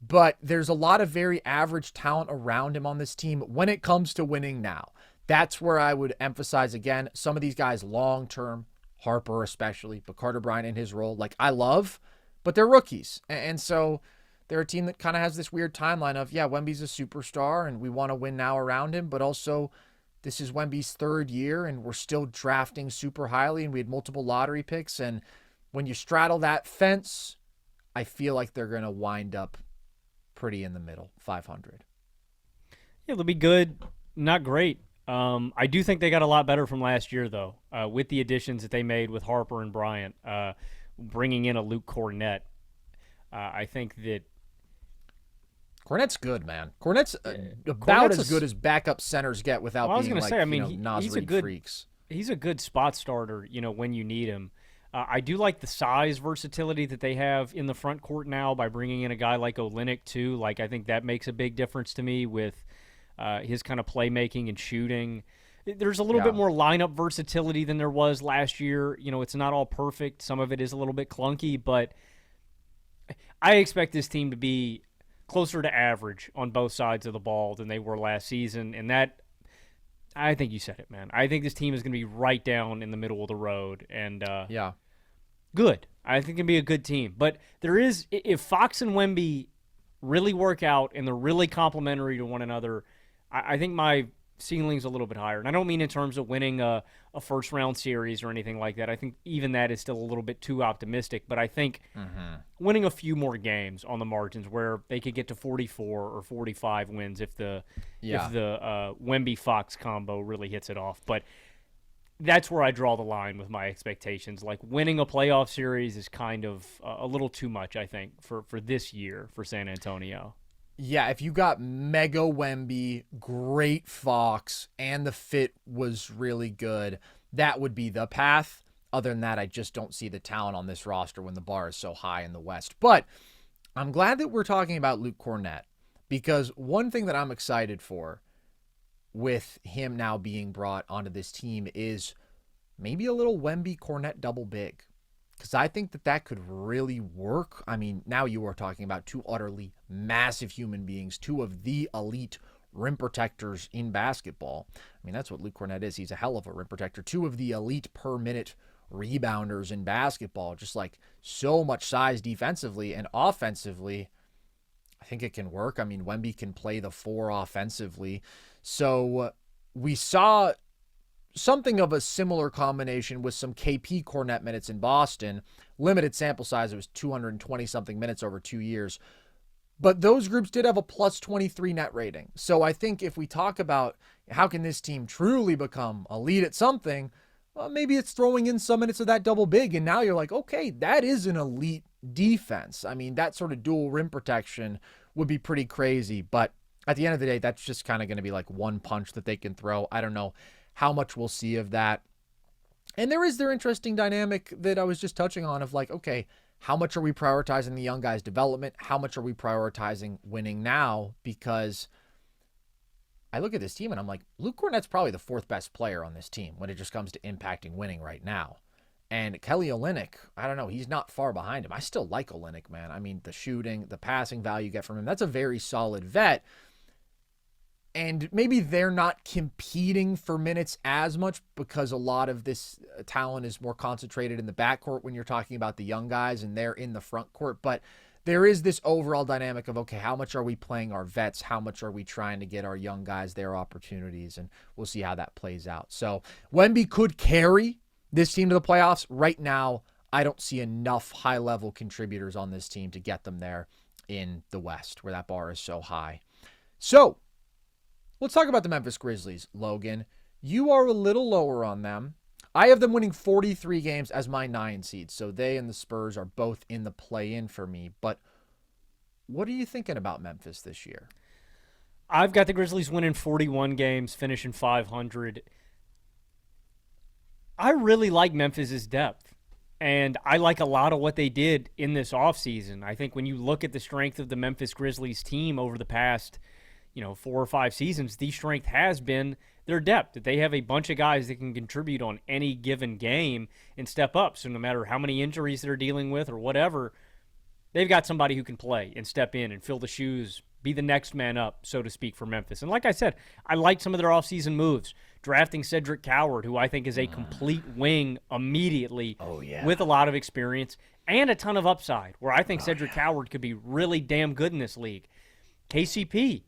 But there's a lot of very average talent around him on this team when it comes to winning now. That's where I would emphasize, again, some of these guys long-term, Harper especially, but Carter Bryant in his role, like I love, but they're rookies. And so they're a team that kind of has this weird timeline of, yeah, Wemby's a superstar and we want to win now around him, but also this is Wemby's third year and we're still drafting super highly and we had multiple lottery picks. And when you straddle that fence, I feel like they're going to wind up pretty in the middle, 500. Yeah, they'll be good, not great. I do think they got a lot better from last year, though, with the additions that they made with Harper and Bryant, bringing in a Luke Kornet. I think that Kornet's good, man. Kornet's about as good as backup centers get without being like, Nas Reed freaks. He's a good spot starter, when you need him. I do like the size versatility that they have in the front court now by bringing in a guy like Olynyk, too. Like, I think that makes a big difference to me with his kind of playmaking and shooting. There's a little bit more lineup versatility than there was last year. It's not all perfect. Some of it is a little bit clunky, but I expect this team to be closer to average on both sides of the ball than they were last season. And that, I think you said it, man. I think this team is going to be right down in the middle of the road. And good. I think it'll be a good team. But there is, if Fox and Wemby really work out and they're really complementary to one another, I think my ceiling's a little bit higher. And I don't mean in terms of winning a first-round series or anything like that. I think even that is still a little bit too optimistic. But I think winning a few more games on the margins where they could get to 44 or 45 wins if the Wemby-Fox combo really hits it off. But that's where I draw the line with my expectations. Like, winning a playoff series is kind of a little too much, I think, for this year for San Antonio. Yeah, if you got mega Wemby, great Fox, and the fit was really good, that would be the path. Other than that, I just don't see the talent on this roster when the bar is so high in the West. But I'm glad that we're talking about Luke Kornet, because one thing that I'm excited for with him now being brought onto this team is maybe a little Wemby Kornet double big. Because I think that could really work. I mean, now you are talking about two utterly massive human beings, two of the elite rim protectors in basketball. I mean, that's what Luke Kornet is. He's a hell of a rim protector. Two of the elite per minute rebounders in basketball. Just like so much size defensively and offensively. I think it can work. I mean, Wemby can play the four offensively. So we saw something of a similar combination with some KP Kornet minutes in Boston. Limited sample size. It was 220-something minutes over 2 years. But those groups did have a plus 23 net rating. So I think if we talk about how can this team truly become elite at something, well, maybe it's throwing in some minutes of that double big. And now you're like, okay, that is an elite defense. I mean, that sort of dual rim protection would be pretty crazy. But at the end of the day, that's just kind of going to be like one punch that they can throw. I don't know how much we'll see of that. And there is their interesting dynamic that I was just touching on of like, okay, how much are we prioritizing the young guys' development? How much are we prioritizing winning now? Because I look at this team and I'm like, Luke Kornet's probably the fourth best player on this team when it just comes to impacting winning right now. And Kelly Olynyk, I don't know, he's not far behind him. I still like Olynyk, man. I mean, the shooting, the passing value you get from him, that's a very solid vet. And maybe they're not competing for minutes as much because a lot of this talent is more concentrated in the backcourt when you're talking about the young guys and they're in the front court. But there is this overall dynamic of, okay, how much are we playing our vets? How much are we trying to get our young guys their opportunities? And we'll see how that plays out. So Wemby could carry this team to the playoffs. Right now, I don't see enough high-level contributors on this team to get them there in the West where that bar is so high. So let's talk about the Memphis Grizzlies, Logan. You are a little lower on them. I have them winning 43 games as my 9 seed, so they and the Spurs are both in the play-in for me. But what are you thinking about Memphis this year? I've got the Grizzlies winning 41 games, finishing 500. I really like Memphis' depth, and I like a lot of what they did in this offseason. I think when you look at the strength of the Memphis Grizzlies team over the past 4 or 5 seasons, the strength has been their depth. That they have a bunch of guys that can contribute on any given game and step up. So no matter how many injuries they're dealing with or whatever, they've got somebody who can play and step in and fill the shoes, be the next man up, so to speak, for Memphis. And like I said, I like some of their offseason moves. Drafting Cedric Coward, who I think is a complete wing immediately with a lot of experience and a ton of upside, where I think Cedric Coward could be really damn good in this league. KCP,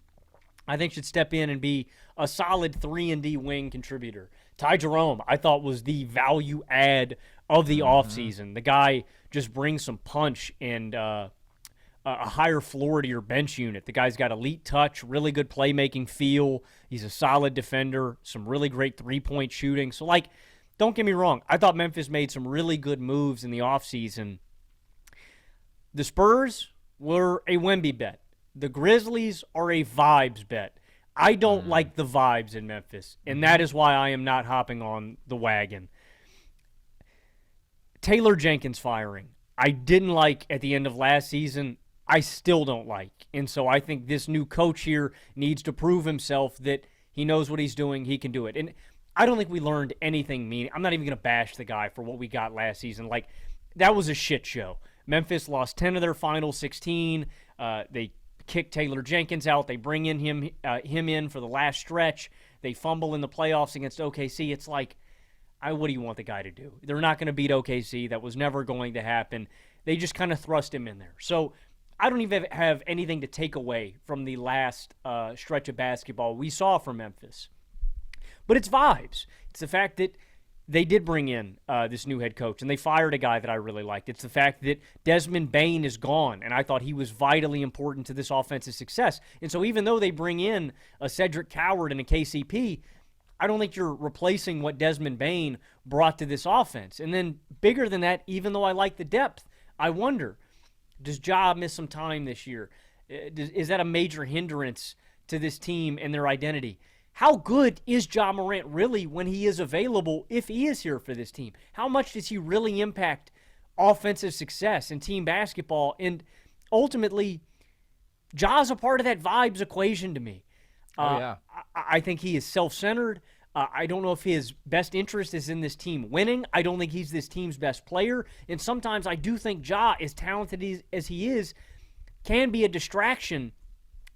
I think, should step in and be a solid 3-and-D wing contributor. Ty Jerome, I thought, was the value add of the offseason. The guy just brings some punch and a higher floor to your bench unit. The guy's got elite touch, really good playmaking feel. He's a solid defender, some really great three-point shooting. So, don't get me wrong. I thought Memphis made some really good moves in the offseason. The Spurs were a Wemby bet. The Grizzlies are a vibes bet. I don't like the vibes in Memphis, and that is why I am not hopping on the wagon. Taylor Jenkins firing, I didn't like at the end of last season. I still don't like. And so I think this new coach here needs to prove himself that he knows what he's doing, he can do it. And I don't think we learned anything mean. I'm not even going to bash the guy for what we got last season. That was a shit show. Memphis lost 10 of their final 16. They kick Taylor Jenkins out. They bring in him in for the last stretch. They fumble in the playoffs against OKC. It's like, what do you want the guy to do? They're not going to beat OKC. That was never going to happen. They just kind of thrust him in there. So I don't even have anything to take away from the last stretch of basketball we saw from Memphis. But it's vibes. It's the fact that they did bring in this new head coach, and they fired a guy that I really liked. It's the fact that Desmond Bane is gone, and I thought he was vitally important to this offensive success. And so even though they bring in a Cedric Coward and a KCP, I don't think you're replacing what Desmond Bane brought to this offense. And then bigger than that, even though I like the depth, I wonder, does Ja miss some time this year? Is that a major hindrance to this team and their identity? How good is Ja Morant really when he is available, if he is here for this team? How much does he really impact offensive success and team basketball? And ultimately, Ja's a part of that vibes equation to me. I think he is self-centered. I don't know if his best interest is in this team winning. I don't think he's this team's best player. And sometimes I do think Ja, as talented as he is, can be a distraction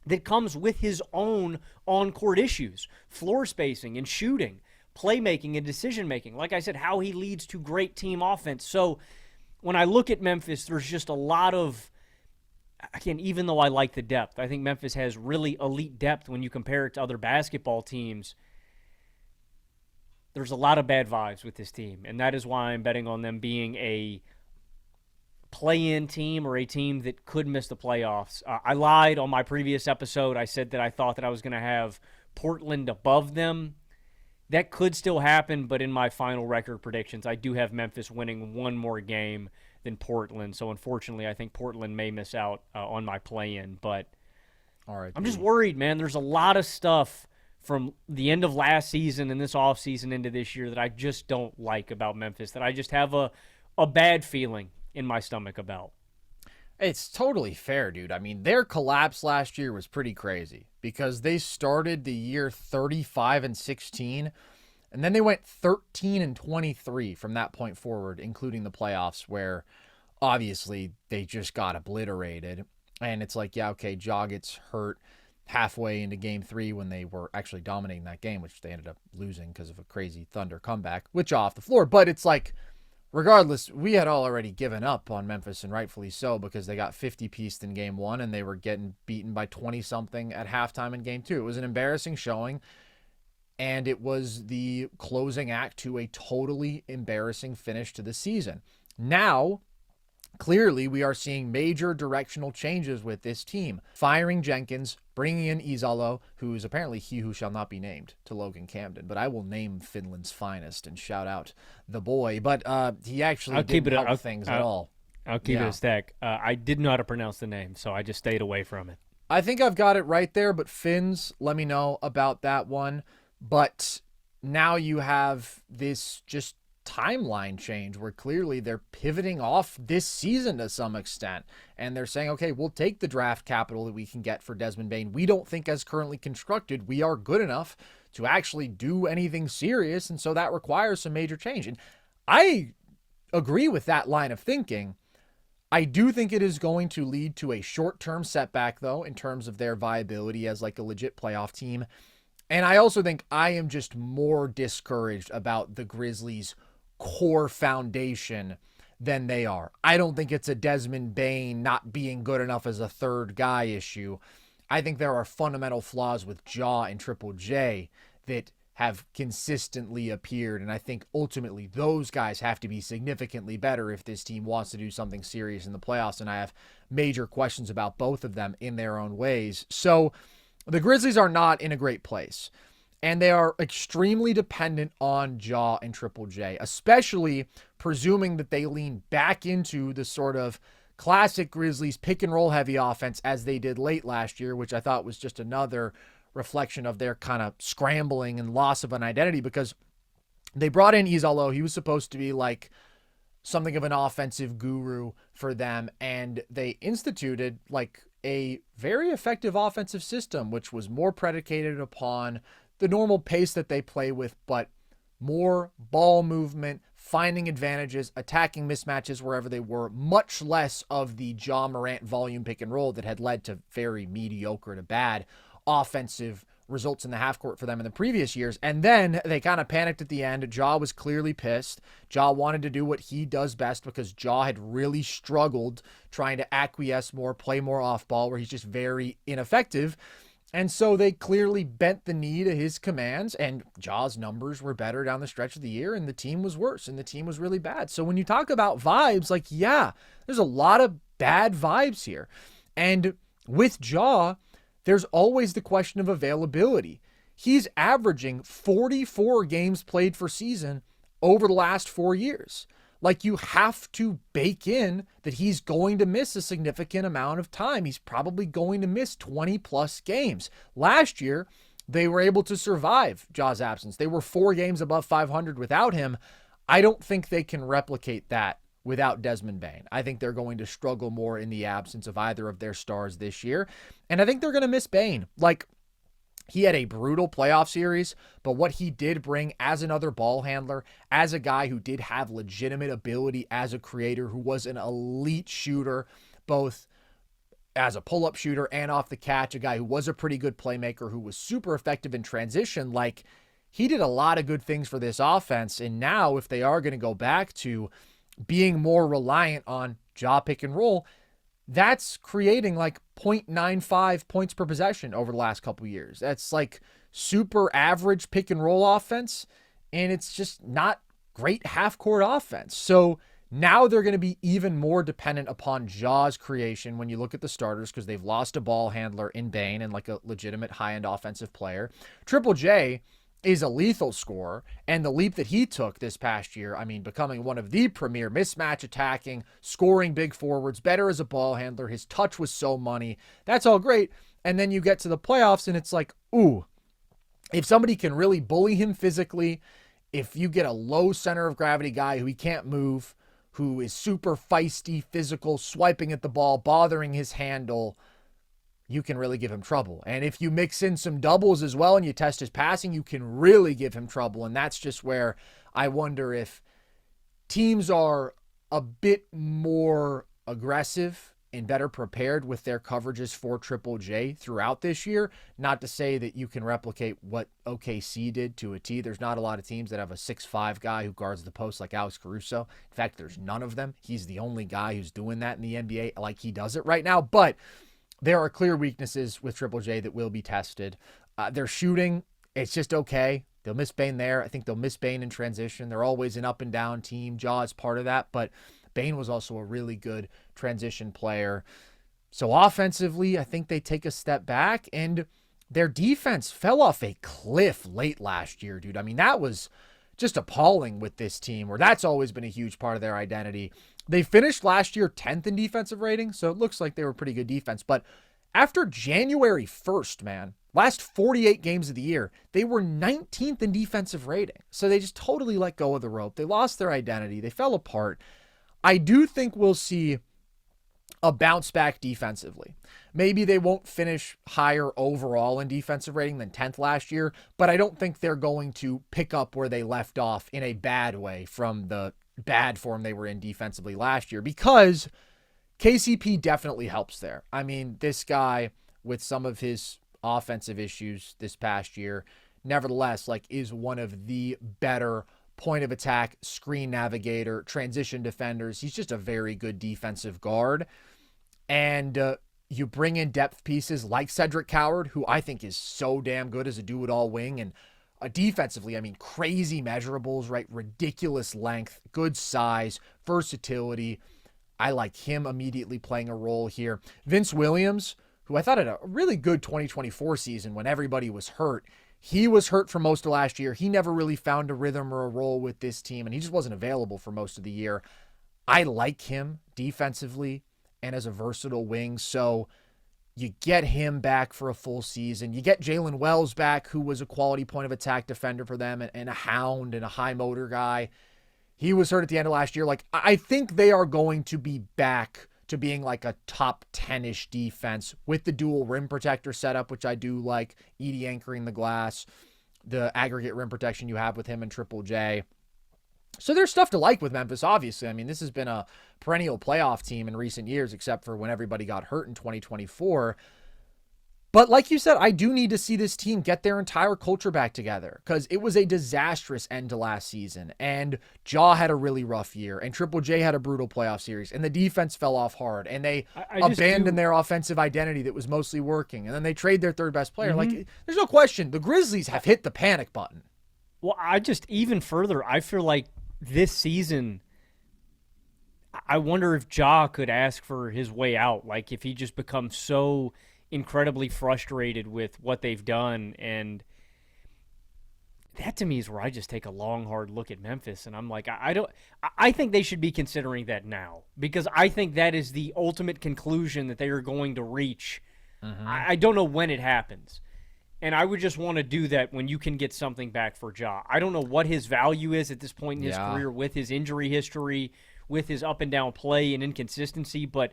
that comes with his own on-court issues, floor spacing and shooting, playmaking and decision-making. Like I said, how he leads to great team offense. So when I look at Memphis, there's just a lot of, again, even though I like the depth, I think Memphis has really elite depth when you compare it to other basketball teams. There's a lot of bad vibes with this team, and that is why I'm betting on them being a play-in team or a team that could miss the playoffs. I lied on my previous episode. I said that I thought that I was going to have Portland above them. That could still happen, but in my final record predictions, I do have Memphis winning one more game than Portland. So, unfortunately, I think Portland may miss out on my play-in. But all right, I'm just worried, man. There's a lot of stuff from the end of last season and this offseason into this year that I just don't like about Memphis, that I just have a bad feeling in my stomach about. It's totally fair, dude. I mean, their collapse last year was pretty crazy because they started the year 35-16, and then they went 13-23 from that point forward, including the playoffs, where obviously they just got obliterated. And it's like, yeah, okay, Ja gets hurt halfway into game 3 when they were actually dominating that game, which they ended up losing because of a crazy Thunder comeback with Ja off the floor. But it's like, regardless, we had already given up on Memphis, and rightfully so, because they got 50-pieced in game 1 and they were getting beaten by 20-something at halftime in game 2. It was an embarrassing showing, and it was the closing act to a totally embarrassing finish to the season. Now, clearly, we are seeing major directional changes with this team. Firing Jenkins, bringing in Izalo, who is apparently he who shall not be named, to Logan Camden. But I will name Finland's finest and shout out the boy. But he actually didn't help things at all. I'll keep it a stack. I didn't know how to pronounce the name, so I just stayed away from it. I think I've got it right there, but Finns, let me know about that one. But now you have this just timeline change where clearly they're pivoting off this season to some extent, and they're saying, okay, we'll take the draft capital that we can get for Desmond Bane. We don't think, as currently constructed, we are good enough to actually do anything serious, and so that requires some major change. And I agree with that line of thinking. I do think it is going to lead to a short-term setback, though, in terms of their viability as like a legit playoff team. And I also think I am just more discouraged about the Grizzlies' core foundation than they are. I don't think it's a Desmond Bane not being good enough as a third guy issue. I think there are fundamental flaws with Ja and Triple J that have consistently appeared, and I think ultimately those guys have to be significantly better if this team wants to do something serious in the playoffs, and I have major questions about both of them in their own ways. So the Grizzlies are not in a great place, and they are extremely dependent on Ja and Triple J, especially presuming that they lean back into the sort of classic Grizzlies pick and roll heavy offense as they did late last year, which I thought was just another reflection of their kind of scrambling and loss of an identity, because they brought in Izalo. He was supposed to be like something of an offensive guru for them, and they instituted like a very effective offensive system, which was more predicated upon the normal pace that they play with, but more ball movement, finding advantages, attacking mismatches wherever they were, much less of the Ja Morant volume pick and roll that had led to very mediocre to bad offensive results in the half court for them in the previous years. And then they kind of panicked at the end. Ja was clearly pissed. Ja wanted to do what he does best because Ja had really struggled trying to acquiesce more, play more off ball, where he's just very ineffective. And so they clearly bent the knee to his commands, and Ja's numbers were better down the stretch of the year, and the team was worse, and the team was really bad. So when you talk about vibes, like, yeah, there's a lot of bad vibes here. And with Ja, there's always the question of availability. He's averaging 44 games played per season over the last 4 years. Like, you have to bake in that he's going to miss a significant amount of time. He's probably going to miss 20 plus games. Last year, they were able to survive Ja's absence. They were 4 games above 500 without him. I don't think they can replicate that without Desmond Bane. I think they're going to struggle more in the absence of either of their stars this year. And I think they're going to miss Bane. Like, he had a brutal playoff series, but what he did bring as another ball handler, as a guy who did have legitimate ability as a creator, who was an elite shooter, both as a pull-up shooter and off the catch, a guy who was a pretty good playmaker, who was super effective in transition. Like, he did a lot of good things for this offense. And now if they are going to go back to being more reliant on Ja pick and roll, that's creating like 0.95 points per possession over the last couple of years. That's like super average pick and roll offense, and it's just not great half-court offense. So now they're going to be even more dependent upon Ja's creation when you look at the starters, because they've lost a ball handler in Bane and like a legitimate high-end offensive player. Triple J is a lethal scorer, and the leap that he took this past year, I mean, becoming one of the premier mismatch attacking, scoring big forwards, better as a ball handler, his touch was so money. That's all great. And then you get to the playoffs and it's like, ooh, if somebody can really bully him physically, if you get a low center of gravity guy who he can't move, who is super feisty, physical, swiping at the ball, bothering his handle, you can really give him trouble. And if you mix in some doubles as well and you test his passing, you can really give him trouble. And that's just where I wonder if teams are a bit more aggressive and better prepared with their coverages for Triple J throughout this year. Not to say that you can replicate what OKC did to a T. There's not a lot of teams that have a 6'5" guy who guards the post like Alex Caruso. In fact, there's none of them. He's the only guy who's doing that in the NBA like he does it right now. But there are clear weaknesses with Triple J that will be tested. Their shooting, it's just okay. They'll miss Bane there. I think they'll miss Bane in transition. They're always an up and down team. Ja is part of that, but Bane was also a really good transition player. So offensively, I think they take a step back, and their defense fell off a cliff late last year, dude. I mean, that was just appalling with this team, where that's always been a huge part of their identity. They finished last year 10th in defensive rating, so it looks like they were pretty good defense. But after January 1st, man, last 48 games of the year, they were 19th in defensive rating. So they just totally let go of the rope. They lost their identity. They fell apart. I do think we'll see a bounce back defensively. Maybe they won't finish higher overall in defensive rating than 10th last year, but I don't think they're going to pick up where they left off in a bad way from the bad form they were in defensively last year, because KCP definitely helps there. I mean, this guy, with some of his offensive issues this past year, nevertheless, like, is one of the better point of attack, screen navigator, transition defenders. He's just a very good defensive guard. And you bring in depth pieces like Cedric Coward, who I think is so damn good as a do-it-all wing. And defensively, I mean, crazy measurables, right? Ridiculous length, good size, versatility. I like him immediately playing a role here. Vince Williams, who I thought had a really good 2024 season when everybody was hurt. He was hurt for most of last year. He never really found a rhythm or a role with this team, and he just wasn't available for most of the year. I like him defensively and as a versatile wing, so you get him back for a full season. You get Jalen Wells back, who was a quality point of attack defender for them and a hound and a high motor guy. He was hurt at the end of last year. Like, I think they are going to be back to being like a top 10-ish defense with the dual rim protector setup, which I do like. Edie anchoring the glass, the aggregate rim protection you have with him and Triple J. So there's stuff to like with Memphis, obviously. I mean, this has been a perennial playoff team in recent years, except for when everybody got hurt in 2024. But like you said, I do need to see this team get their entire culture back together, because it was a disastrous end to last season. And Ja had a really rough year, and Triple J had a brutal playoff series, and the defense fell off hard, and they abandoned their offensive identity that was mostly working. And then they trade their third best player. Like, there's no question, the Grizzlies have hit the panic button. Well, even further, I feel like this season, I wonder if Ja could ask for his way out. Like, if he just becomes so incredibly frustrated with what they've done. And that to me is where I just take a long, hard look at Memphis. And I'm like, I think they should be considering that now, because I think that is the ultimate conclusion that they are going to reach. I don't know when it happens. And I would just want to do that when you can get something back for Ja. I don't know what his value is at this point in his career with his injury history, with his up and down play and inconsistency. But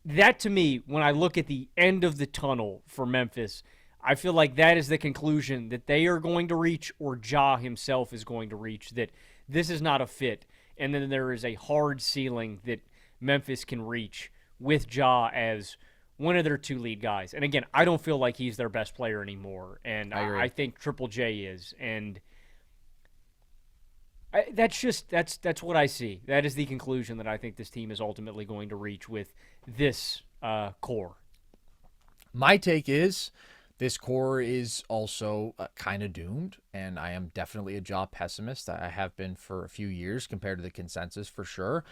that, to me, when I look at the end of the tunnel for Memphis, I feel like that is the conclusion that they are going to reach, or Ja himself is going to reach, that this is not a fit. And then there is a hard ceiling that Memphis can reach with Ja as one of their two lead guys. And again, I don't feel like he's their best player anymore. And I think Triple J is. And that's what I see. That is the conclusion that I think this team is ultimately going to reach with this core. My take is this core is also kind of doomed, and I am definitely a Ja pessimist. I have been for a few years compared to the consensus for sure.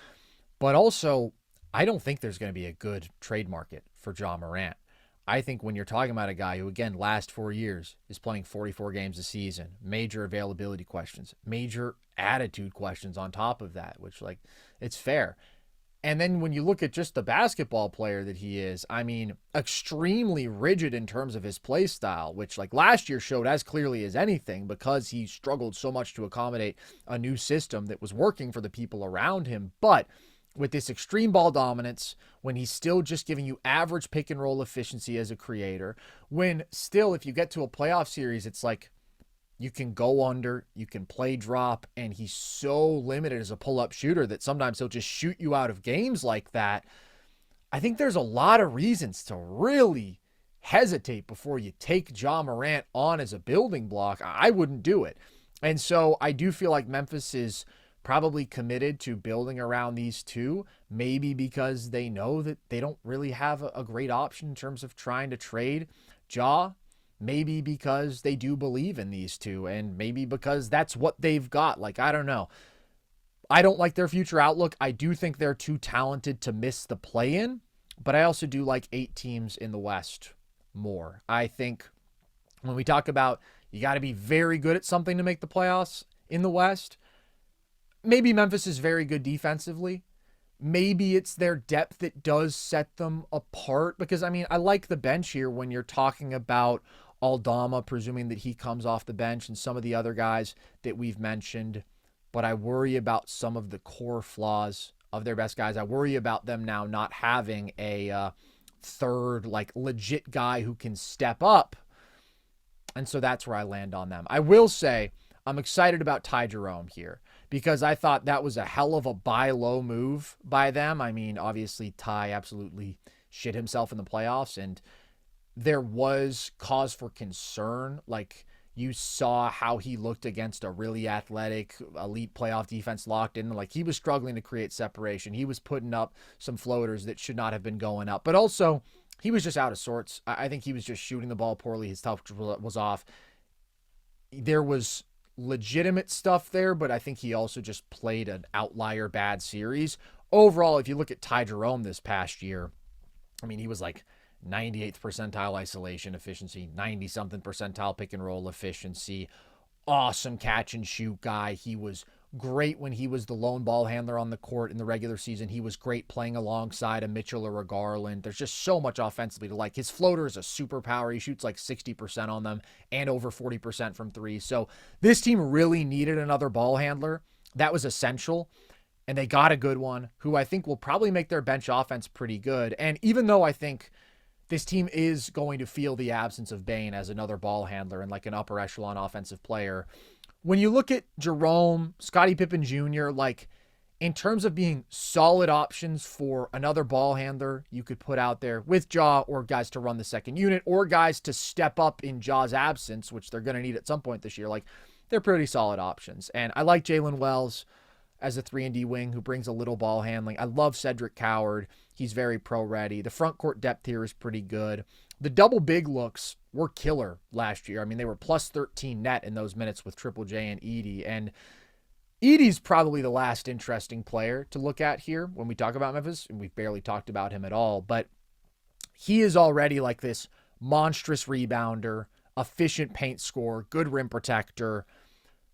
But also, I don't think there's going to be a good trade market for Ja Morant. I think when you're talking about a guy who, again, last 4 years is playing 44 games a season, major availability questions, major attitude questions on top of that, which, like, it's fair. And then when you look at just the basketball player that he is, I mean, extremely rigid in terms of his play style, which, like, last year showed as clearly as anything, because he struggled so much to accommodate a new system that was working for the people around him. But with this extreme ball dominance, when he's still just giving you average pick and roll efficiency as a creator, when still, if you get to a playoff series, it's like you can go under, you can play drop, and he's so limited as a pull-up shooter that sometimes he'll just shoot you out of games like that. I think there's a lot of reasons to really hesitate before you take Ja Morant on as a building block. I wouldn't do it. And so I do feel like Memphis is probably committed to building around these two, maybe because they know that they don't really have a great option in terms of trying to trade Ja, maybe because they do believe in these two, and maybe because that's what they've got. Like, I don't know. I don't like their future outlook. I do think they're too talented to miss the play-in, but I also do like 8 teams in the West more. I think when we talk about you got to be very good at something to make the playoffs in the West, maybe Memphis is very good defensively. Maybe it's their depth that does set them apart, because, I mean, I like the bench here when you're talking about Aldama, presuming that he comes off the bench, and some of the other guys that we've mentioned. But I worry about some of the core flaws of their best guys. I worry about them now not having a third, like, legit guy who can step up. And so that's where I land on them. I will say I'm excited about Ty Jerome here, because I thought that was a hell of a buy low move by them. I mean, obviously Ty absolutely shit himself in the playoffs, and there was cause for concern. Like, you saw how he looked against a really athletic, elite playoff defense locked in. Like, he was struggling to create separation. He was putting up some floaters that should not have been going up. But also, he was just out of sorts. I think he was just shooting the ball poorly. His touch was off. There was legitimate stuff there, but I think he also just played an outlier bad series. Overall, if you look at Ty Jerome this past year, I mean, he was like 98th percentile isolation efficiency, 90-something percentile pick and roll efficiency, awesome catch and shoot guy. He was great when he was the lone ball handler on the court in the regular season. He was great playing alongside a Mitchell or a Garland. There's just so much offensively to like. His floater is a superpower. He shoots like 60% on them and over 40% from three. So this team really needed another ball handler. That was essential. And they got a good one who I think will probably make their bench offense pretty good. And even though I think this team is going to feel the absence of Bane as another ball handler and like an upper echelon offensive player, when you look at Jerome, Scottie Pippen Jr., like in terms of being solid options for another ball handler you could put out there with Ja, or guys to run the second unit, or guys to step up in Ja's absence, which they're going to need at some point this year, like they're pretty solid options. And I like Jalen Wells as a 3-and-D wing who brings a little ball handling. I love Cedric Coward. He's very pro-ready. The front court depth here is pretty good. The double big looks were killer last year. I mean, they were plus 13 net in those minutes with Triple J and Edey. And Edey's probably the last interesting player to look at here when we talk about Memphis, and we've barely talked about him at all. But he is already like this monstrous rebounder, efficient paint scorer, good rim protector.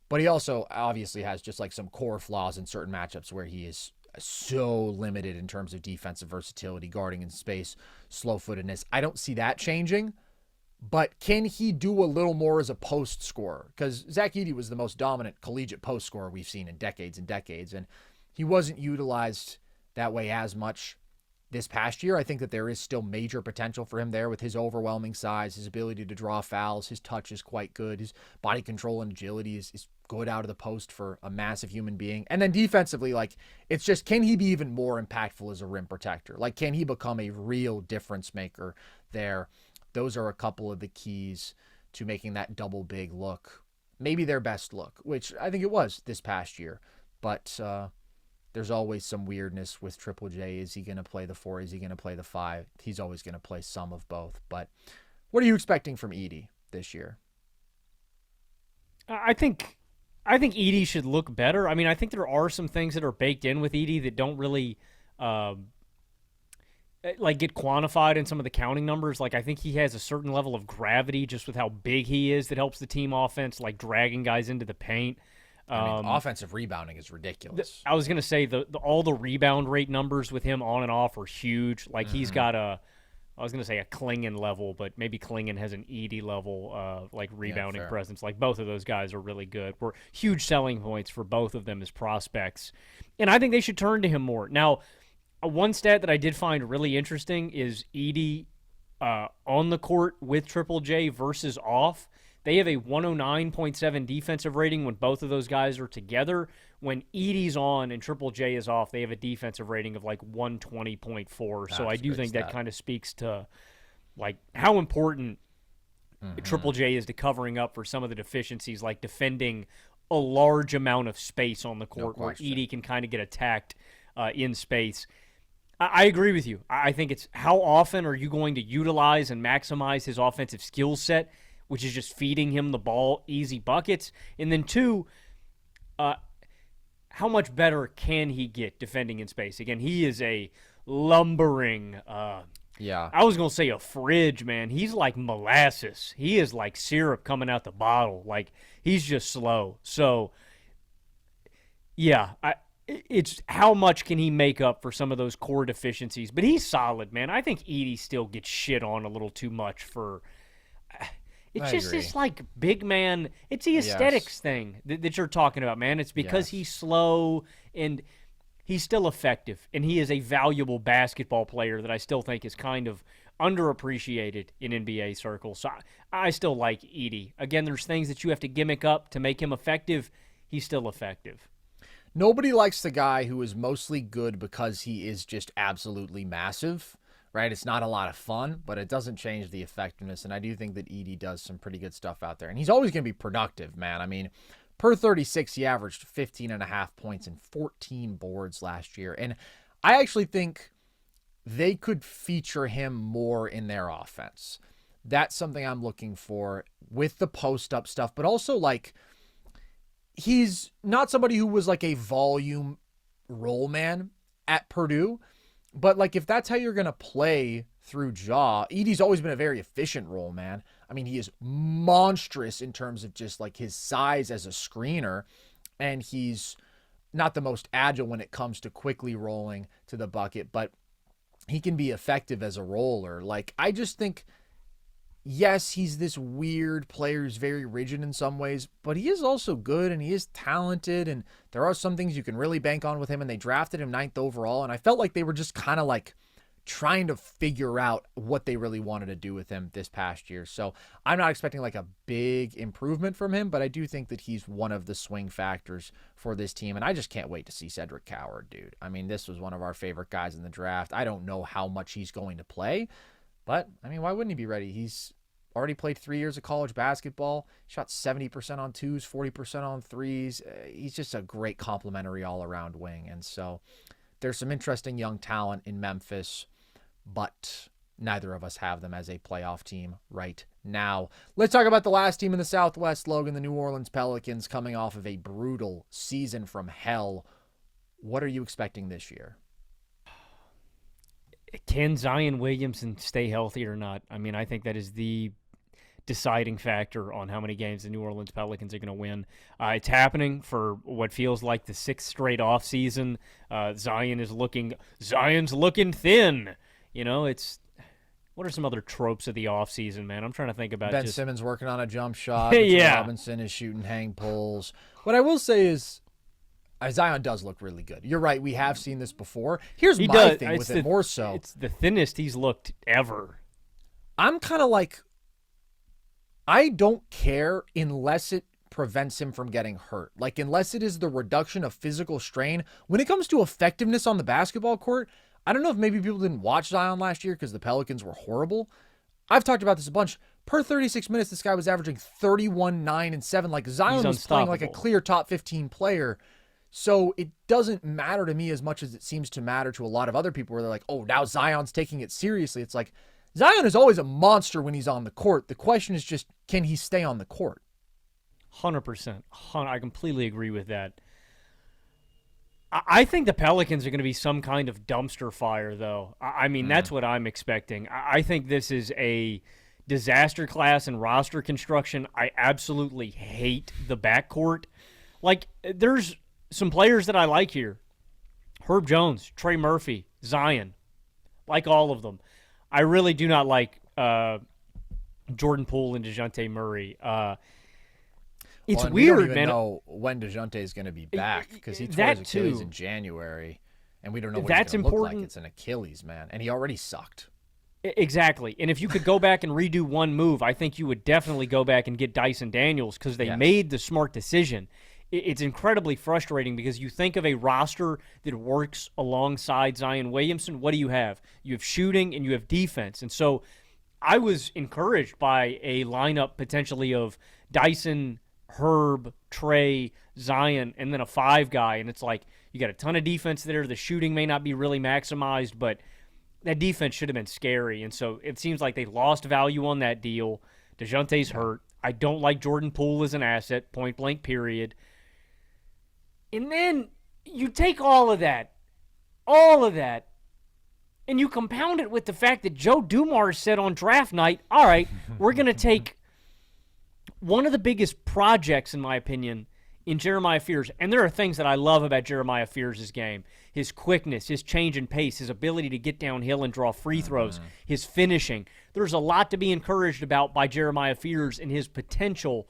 But he also obviously has just like some core flaws in certain matchups where he is so limited in terms of defensive versatility, guarding in space, slow-footedness. I don't see that changing, but can he do a little more as a post scorer? Because Zach Edey was the most dominant collegiate post scorer we've seen in decades and decades, and he wasn't utilized that way as much this past year. I think that there is still major potential for him there with his overwhelming size, his ability to draw fouls. His touch is quite good. His body control and agility is good out of the post for a massive human being. And then defensively, like, it's just, can he be even more impactful as a rim protector? Like, can he become a real difference maker there? Those are a couple of the keys to making that double big look maybe their best look, which I think it was this past year. But there's always some weirdness with Triple J. Is he going to play the 4? Is he going to play the 5? He's always going to play some of both. But what are you expecting from Edey this year? I think Edey should look better. I mean, I think there are some things that are baked in with Edey that don't really get quantified in some of the counting numbers. Like, I think he has a certain level of gravity just with how big he is that helps the team offense, like dragging guys into the paint. Offensive rebounding is ridiculous. I was going to say all the rebound rate numbers with him on and off are huge. Like, he's got a Klingon level, but maybe Klingon has an Edey level, rebounding presence. Like, both of those guys are really good. Were huge selling points for both of them as prospects. And I think they should turn to him more. Now, one stat that I did find really interesting is Edey on the court with Triple J versus off. They have a 109.7 defensive rating when both of those guys are together. When Edey's on and Triple J is off, they have a defensive rating of like 120.4. So I do think that kind of speaks to like how important Triple J is to covering up for some of the deficiencies, like defending a large amount of space on the court where Edey can kind of get attacked in space. I agree with you. I think it's how often are you going to utilize and maximize his offensive skill set, which is just feeding him the ball, easy buckets. And then 2, how much better can he get defending in space? Again, he is a lumbering, I was going to say a fridge, man. He's like molasses. He is like syrup coming out the bottle. Like, he's just slow. So, yeah, it's how much can he make up for some of those core deficiencies. But he's solid, man. I think Edey still gets shit on a little too much for it's just this, like, big man. It's the aesthetics thing that you're talking about, man. It's because he's slow and he's still effective. And he is a valuable basketball player that I still think is kind of underappreciated in NBA circles. So I still like Edey. Again, there's things that you have to gimmick up to make him effective. He's still effective. Nobody likes the guy who is mostly good because he is just absolutely massive. Right, it's not a lot of fun, but it doesn't change the effectiveness, and I do think that Edey does some pretty good stuff out there, and he's always going to be productive, man. I mean, per 36, he averaged 15.5 points and 14 boards last year, and I actually think they could feature him more in their offense. That's something I'm looking for with the post-up stuff, but also, like, he's not somebody who was like a volume role man at Purdue. But, like, if that's how you're going to play through Ja, Edey's always been a very efficient role man. I mean, he is monstrous in terms of just, like, his size as a screener. And he's not the most agile when it comes to quickly rolling to the bucket. But he can be effective as a roller. Like, I just think, yes, he's this weird player who's very rigid in some ways. But he is also good and he is talented. And there are some things you can really bank on with him. And they drafted him 9th overall. And I felt like they were just kind of, like, trying to figure out what they really wanted to do with him this past year. So I'm not expecting like a big improvement from him, but I do think that he's one of the swing factors for this team. And I just can't wait to see Cedric Coward, dude. I mean, this was one of our favorite guys in the draft. I don't know how much he's going to play, but I mean, why wouldn't he be ready? He's already played 3 years of college basketball, shot 70% on twos, 40% on threes. He's just a great complimentary all-around wing. And so there's some interesting young talent in Memphis, but neither of us have them as a playoff team right now. Let's talk about the last team in the Southwest, Logan, the New Orleans Pelicans, coming off of a brutal season from hell. What are you expecting this year? Can Zion Williamson stay healthy or not? I mean, I think that is the deciding factor on how many games the New Orleans Pelicans are going to win. It's happening for what feels like the 6th straight offseason. Zion's looking thin. You know, what are some other tropes of the offseason, man? I'm trying to think about Ben Simmons working on a jump shot. Yeah. Robinson is shooting hang pulls. What I will say is Zion does look really good. You're right. We have seen this before. Here's my thing with it more so. It's the thinnest he's looked ever. I'm kind of like, I don't care unless it prevents him from getting hurt. Like, unless it is the reduction of physical strain. When it comes to effectiveness on the basketball court, I don't know if maybe people didn't watch Zion last year because the Pelicans were horrible. I've talked about this a bunch. Per 36 minutes, this guy was averaging 31, 9, and 7. Like, Zion was playing like a clear top 15 player. So it doesn't matter to me as much as it seems to matter to a lot of other people where they're like, oh, now Zion's taking it seriously. It's like, Zion is always a monster when he's on the court. The question is just, can he stay on the court? 100%. I completely agree with that. I think the Pelicans are going to be some kind of dumpster fire, though. I mean, that's what I'm expecting. I think this is a disaster class in roster construction. I absolutely hate the backcourt. Like, there's some players that I like here. Herb Jones, Trey Murphy, Zion. Like all of them. I really do not like Jordan Poole and DeJounte Murray. It's weird, we don't even man. know when DeJounte is going to be back because he tore his Achilles in January, and we don't know what he's going to look like. It's an Achilles, man, and he already sucked. Exactly. And if you could go back and redo one move, I think you would definitely go back and get Dyson Daniels because they made the smart decision. It's incredibly frustrating because you think of a roster that works alongside Zion Williamson. What do you have? You have shooting and you have defense. And so I was encouraged by a lineup potentially of Dyson, Herb, Trey, Zion, and then a 5 guy. And it's like you got a ton of defense there. The shooting may not be really maximized, but that defense should have been scary. And so it seems like they lost value on that deal. DeJounte's hurt. I don't like Jordan Poole as an asset, point blank, period. And then you take all of that, and you compound it with the fact that Joe Dumars said on draft night, all right, we're going to take one of the biggest projects, in my opinion, in Jeremiah Fears. And there are things that I love about Jeremiah Fears' game. His quickness, his change in pace, his ability to get downhill and draw free throws, his finishing. There's a lot to be encouraged about by Jeremiah Fears and his potential,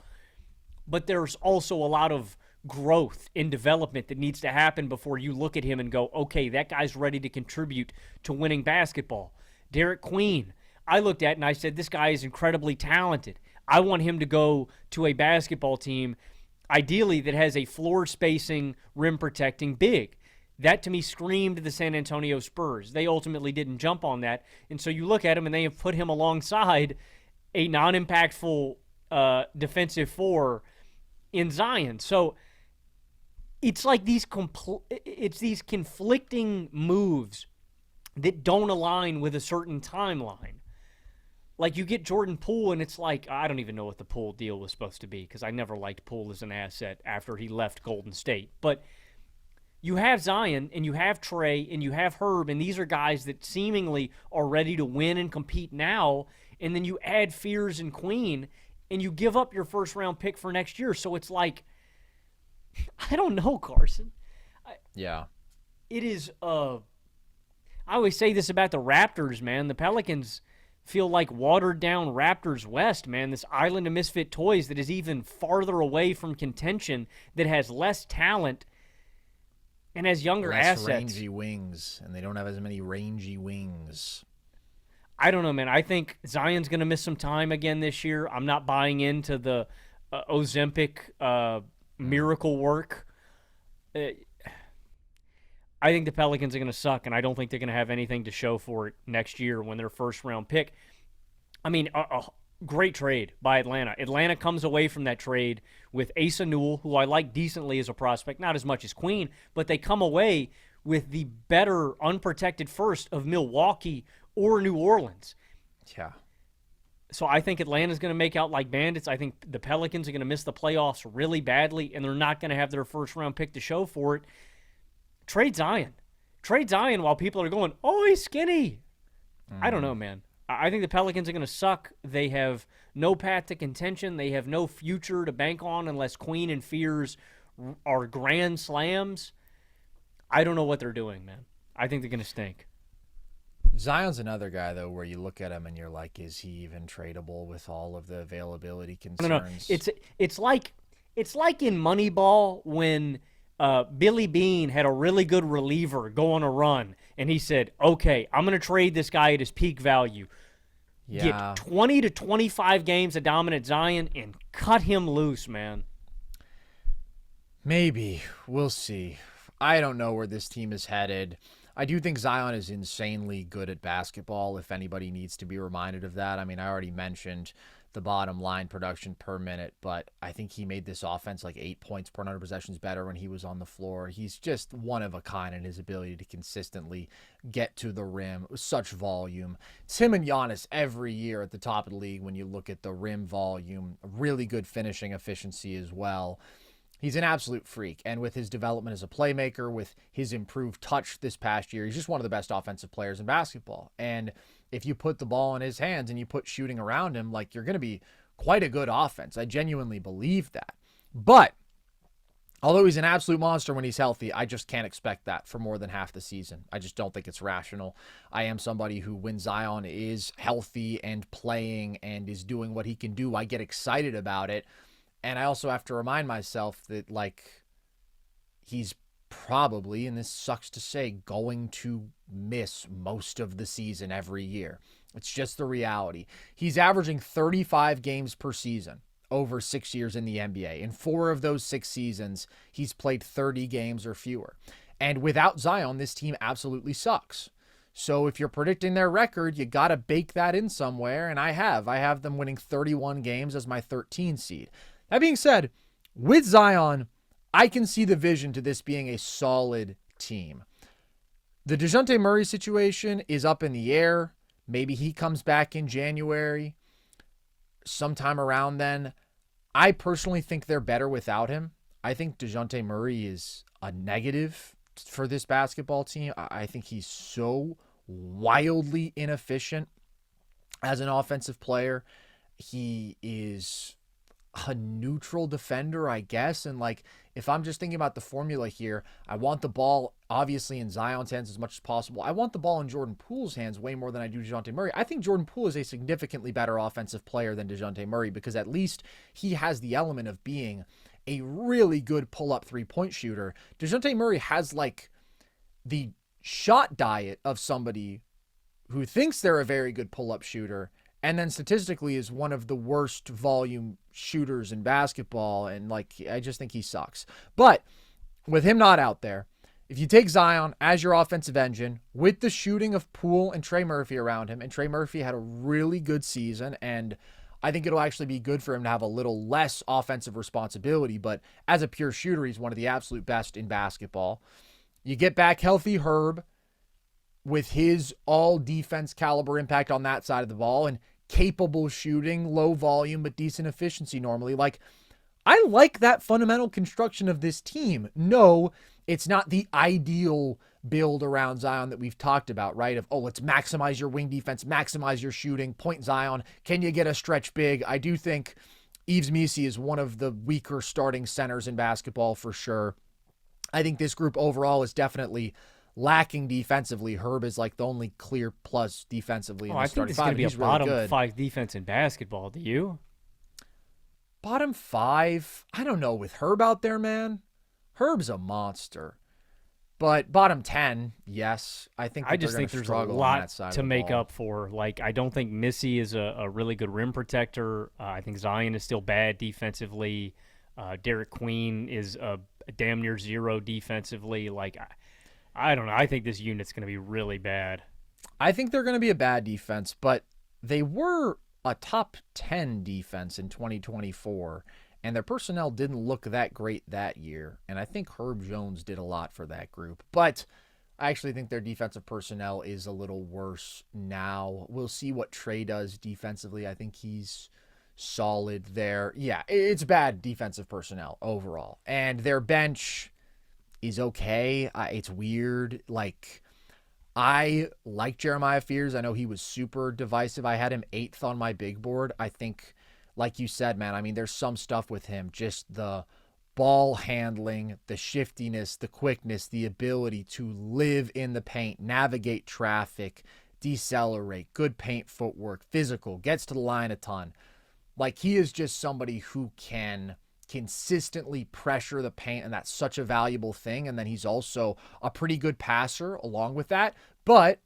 but there's also a lot of growth in development that needs to happen before you look at him and go, okay, that guy's ready to contribute to winning basketball. Derek Queen, I looked at and I said, this guy is incredibly talented. I want him to go to a basketball team, ideally that has a floor spacing, rim protecting big. That to me screamed the San Antonio Spurs. They ultimately didn't jump on that. And so you look at him and they have put him alongside a non-impactful defensive 4 in Zion. So it's like these conflicting moves that don't align with a certain timeline. Like you get Jordan Poole, and it's like, I don't even know what the Poole deal was supposed to be because I never liked Poole as an asset after he left Golden State. But you have Zion, and you have Trey, and you have Herb, and these are guys that seemingly are ready to win and compete now, and then you add Fears and Queen, and you give up your first-round pick for next year. So it's like, I don't know, Carson. It is, I always say this about the Raptors, man. The Pelicans feel like watered-down Raptors West, man. This island of misfit toys that is even farther away from contention, that has less talent. and has younger less assets. rangy wings, and they don't have as many rangy wings. I don't know, man. I think Zion's going to miss some time again this year. I'm not buying into the Ozempic miracle work. I think the Pelicans are going to suck, and I don't think they're going to have anything to show for it next year when their first-round pick. I mean, a great trade by Atlanta. Atlanta comes away from that trade with Asa Newell, who I like decently as a prospect, not as much as Queen, but they come away with the better unprotected first of Milwaukee or New Orleans. Yeah. So I think Atlanta's going to make out like bandits. I think the Pelicans are going to miss the playoffs really badly, and they're not going to have their first-round pick to show for it. Trade Zion. Trade Zion while people are going, oh, he's skinny. I don't know, man. I think the Pelicans are going to suck. They have no path to contention. They have no future to bank on unless Queen and Fears are grand slams. I don't know what they're doing, man. I think they're going to stink. Zion's another guy, though, where you look at him and you're like, is he even tradable with all of the availability concerns? No. It's like in Moneyball when Billy Bean had a really good reliever go on a run, and he said, okay, I'm going to trade this guy at his peak value. Yeah. Get 20 to 25 games of dominant Zion and cut him loose, man. Maybe. We'll see. I don't know where this team is headed. I do think Zion is insanely good at basketball, if anybody needs to be reminded of that. I mean, I already mentioned the bottom line production per minute, but I think he made this offense like 8 points per 100 possessions better when he was on the floor. He's just one of a kind in his ability to consistently get to the rim with such volume. It's him and Giannis every year at the top of the league when you look at the rim volume, really good finishing efficiency as well. He's an absolute freak, and with his development as a playmaker, with his improved touch this past year, he's just one of the best offensive players in basketball. And if you put the ball in his hands and you put shooting around him, like, you're going to be quite a good offense. I genuinely believe that. But although he's an absolute monster when he's healthy, I just can't expect that for more than half the season. I just don't think it's rational. I am somebody who, when Zion is healthy and playing and is doing what he can do, I get excited about it. And I also have to remind myself that, like, he's probably, and this sucks to say, going to miss most of the season every year. It's just the reality. He's averaging 35 games per season over 6 years in the NBA. In 4 of those 6 seasons, he's played 30 games or fewer. And without Zion, this team absolutely sucks. So if you're predicting their record, you got to bake that in somewhere, and I have. I have them winning 31 games as my 13 seed. That being said, with Zion, I can see the vision to this being a solid team. The DeJounte Murray situation is up in the air. Maybe he comes back in January, sometime around then. I personally think they're better without him. I think DeJounte Murray is a negative for this basketball team. I think he's so wildly inefficient as an offensive player. He is a neutral defender, I guess. And, like, if I'm just thinking about the formula here, I want the ball obviously in Zion's hands as much as possible. I want the ball in Jordan Poole's hands way more than I do DeJounte Murray. I think Jordan Poole is a significantly better offensive player than DeJounte Murray because at least he has the element of being a really good pull-up three-point shooter. DeJounte Murray has, like, the shot diet of somebody who thinks they're a very good pull-up shooter and then statistically is one of the worst volume shooters in basketball. And, like, I just think he sucks. But with him not out there, if you take Zion as your offensive engine with the shooting of Poole and Trey Murphy around him, and Trey Murphy had a really good season, and I think it'll actually be good for him to have a little less offensive responsibility, but as a pure shooter, he's one of the absolute best in basketball. You get back healthy Herb with his all defense caliber impact on that side of the ball and capable shooting, low volume, but decent efficiency normally. Like, I like that fundamental construction of this team. No, it's not the ideal build around Zion that we've talked about, right? Of, oh, let's maximize your wing defense, maximize your shooting, point Zion. Can you get a stretch big? I do think Yves Missi is one of the weaker starting centers in basketball for sure. I think this group overall is definitely lacking defensively. Herb is like the only clear plus defensively in the starting five. I think this is going to be a bottom 5 defense in basketball. Do you? Bottom 5? I don't know. With Herb out there, man, Herb's a monster. But bottom 10, yes. I think I just think there's a lot to make ball. up for. Like, I don't think Missy is a really good rim protector. I think Zion is still bad defensively. Derek Queen is a damn near zero defensively. Like, I don't know. I think this unit's going to be really bad. I think they're going to be a bad defense, but they were a top 10 defense in 2024, and their personnel didn't look that great that year. And I think Herb Jones did a lot for that group. But I actually think their defensive personnel is a little worse now. We'll see what Trey does defensively. I think he's solid there. Yeah, it's bad defensive personnel overall. And their bench is okay. It's weird. Like, I like Jeremiah Fears. I know he was super divisive. I had him 8th on my big board. I think, like you said, man, I mean, there's some stuff with him. Just the ball handling, the shiftiness, the quickness, the ability to live in the paint, navigate traffic, decelerate, good paint footwork, physical, gets to the line a ton. Like, he is just somebody who can consistently pressure the paint, and that's such a valuable thing. And then he's also a pretty good passer along with that, but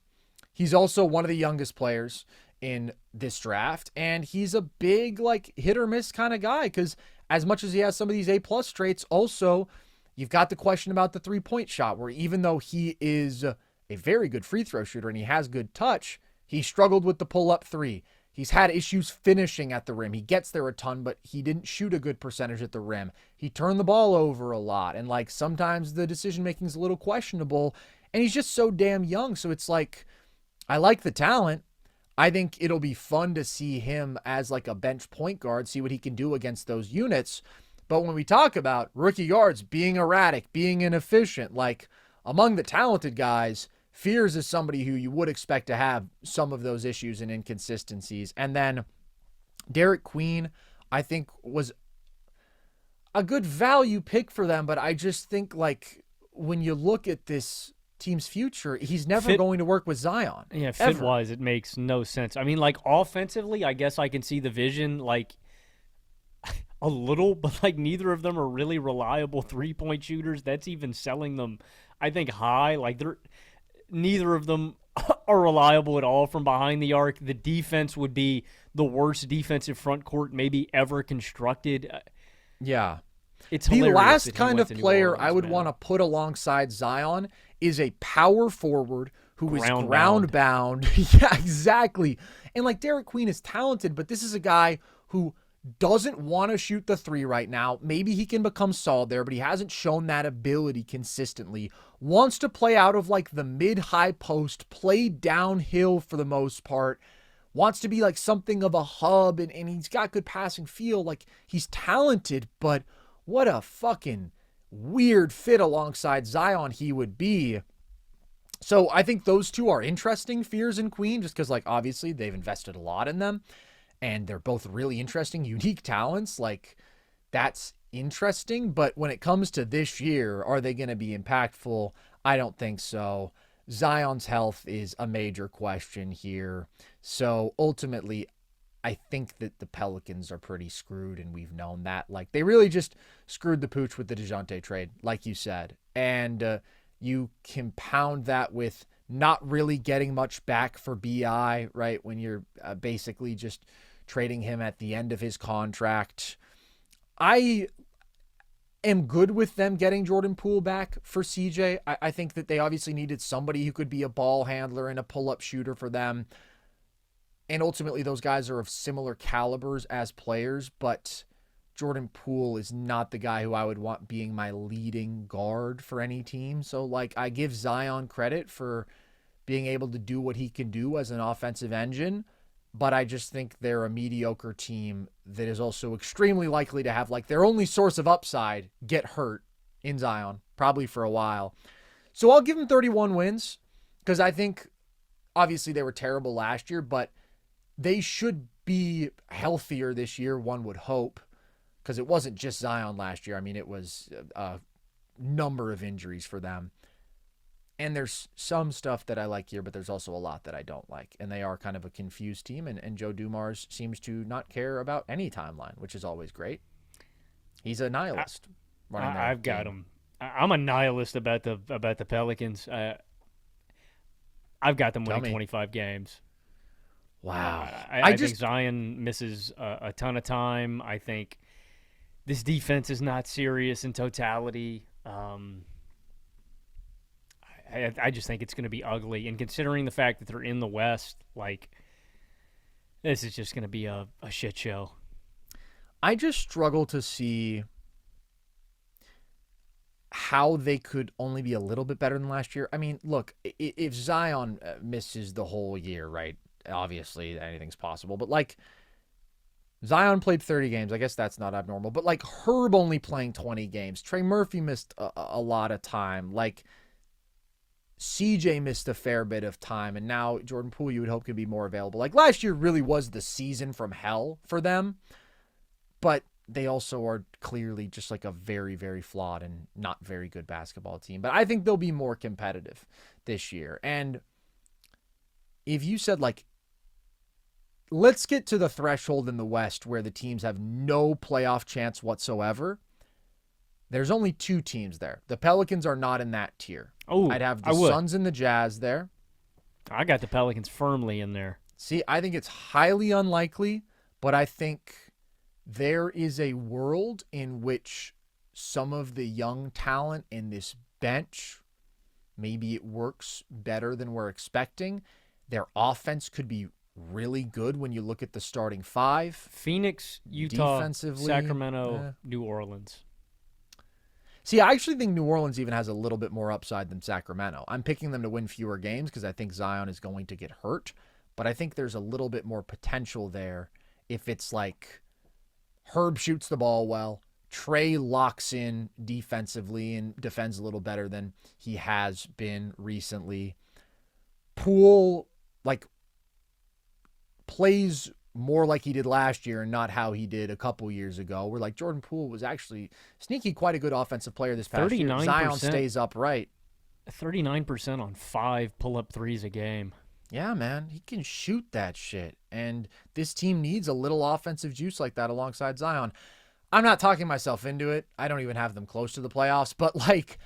he's also one of the youngest players in this draft, and he's a big, like, hit or miss kind of guy, because as much as he has some of these A+ traits, also you've got the question about the 3-point shot, where even though he is a very good free throw shooter and he has good touch, he struggled with the pull-up 3. He's had issues finishing at the rim. He gets there a ton, but he didn't shoot a good percentage at the rim. He turned the ball over a lot, and like sometimes the decision-making is a little questionable, and he's just so damn young. So it's like, I like the talent. I think it'll be fun to see him as like a bench point guard, see what he can do against those units. But when we talk about rookie guards being erratic, being inefficient, like among the talented guys, Fears is somebody who you would expect to have some of those issues and inconsistencies. And then Derek Queen, I think, was a good value pick for them, but I just think, like, when you look at this team's future, he's never going to work with Zion. Yeah, fit-wise, it makes no sense. I mean, like, offensively, I guess I can see the vision, like, a little, but, like, neither of them are really reliable three-point shooters. That's even selling them, I think, high. Like, neither of them are reliable at all from behind the arc. The defense would be the worst defensive front court maybe ever constructed. Yeah. It's the last kind of player I would want to put alongside Zion is a power forward who is ground bound. Yeah, exactly. And like, Derek Queen is talented, but this is a guy who doesn't want to shoot the 3 right now. Maybe he can become solid there, but he hasn't shown that ability consistently. Wants to play out of like the mid-high post, play downhill for the most part. Wants to be like something of a hub, and he's got good passing feel. Like, he's talented, but what a fucking weird fit alongside Zion he would be. So I think those two are interesting, Fears and Queen, just because, like, obviously they've invested a lot in them. And they're both really interesting, unique talents. Like, that's interesting. But when it comes to this year, are they going to be impactful? I don't think so. Zion's health is a major question here. So ultimately, I think that the Pelicans are pretty screwed, and we've known that. Like, they really just screwed the pooch with the DeJounte trade, like you said. And you compound that with not really getting much back for BI, right? When you're basically just trading him at the end of his contract. I am good with them getting Jordan Poole back for CJ. I think that they obviously needed somebody who could be a ball handler and a pull-up shooter for them. And ultimately, those guys are of similar calibers as players, but Jordan Poole is not the guy who I would want being my leading guard for any team. So, like, I give Zion credit for being able to do what he can do as an offensive engine, but I just think they're a mediocre team that is also extremely likely to have, like, their only source of upside get hurt in Zion, probably for a while. So I'll give them 31 wins, because I think, obviously, they were terrible last year, but they should be healthier this year, one would hope, because it wasn't just Zion last year. I mean, it was a number of injuries for them. And there's some stuff that I like here, but there's also a lot that I don't like. And they are kind of a confused team, and Joe Dumars seems to not care about any timeline, which is always great. He's a nihilist. I've got them I'm a nihilist about the Pelicans. I've got them winning 25 games. Wow. I think Zion misses a ton of time. I think this defense is not serious in totality. I just think it's going to be ugly. And considering the fact that they're in the West, like, this is just going to be a shit show. I just struggle to see how they could only be a little bit better than last year. I mean, look, if Zion misses the whole year, right, obviously anything's possible. But, like, Zion played 30 games. I guess that's not abnormal. But, like, Herb only playing 20 games. Trey Murphy missed a lot of time. Like, CJ missed a fair bit of time. And now Jordan Poole, you would hope, could be more available. Like, last year really was the season from hell for them. But they also are clearly just like a very, very flawed and not very good basketball team. But I think they'll be more competitive this year. And if you said, like, let's get to the threshold in the West where the teams have no playoff chance whatsoever, there's only two teams there. The Pelicans are not in that tier. Oh, I'd have the Suns and the Jazz there. I got the Pelicans firmly in there. See, I think it's highly unlikely, but I think there is a world in which some of the young talent in this bench, maybe it works better than we're expecting. Their offense could be really good when you look at the starting five. Phoenix, Utah, Sacramento, New Orleans. See, I actually think New Orleans even has a little bit more upside than Sacramento. I'm picking them to win fewer games because I think Zion is going to get hurt. But I think there's a little bit more potential there if it's like Herb shoots the ball well, Trey locks in defensively and defends a little better than he has been recently. Poole, like, plays more like he did last year and not how he did a couple years ago. Where, like, Jordan Poole was actually sneaky quite a good offensive player this past year. Zion stays upright. 39% on 5 pull-up threes a game. Yeah, man. He can shoot that shit. And this team needs a little offensive juice like that alongside Zion. I'm not talking myself into it. I don't even have them close to the playoffs. But, like,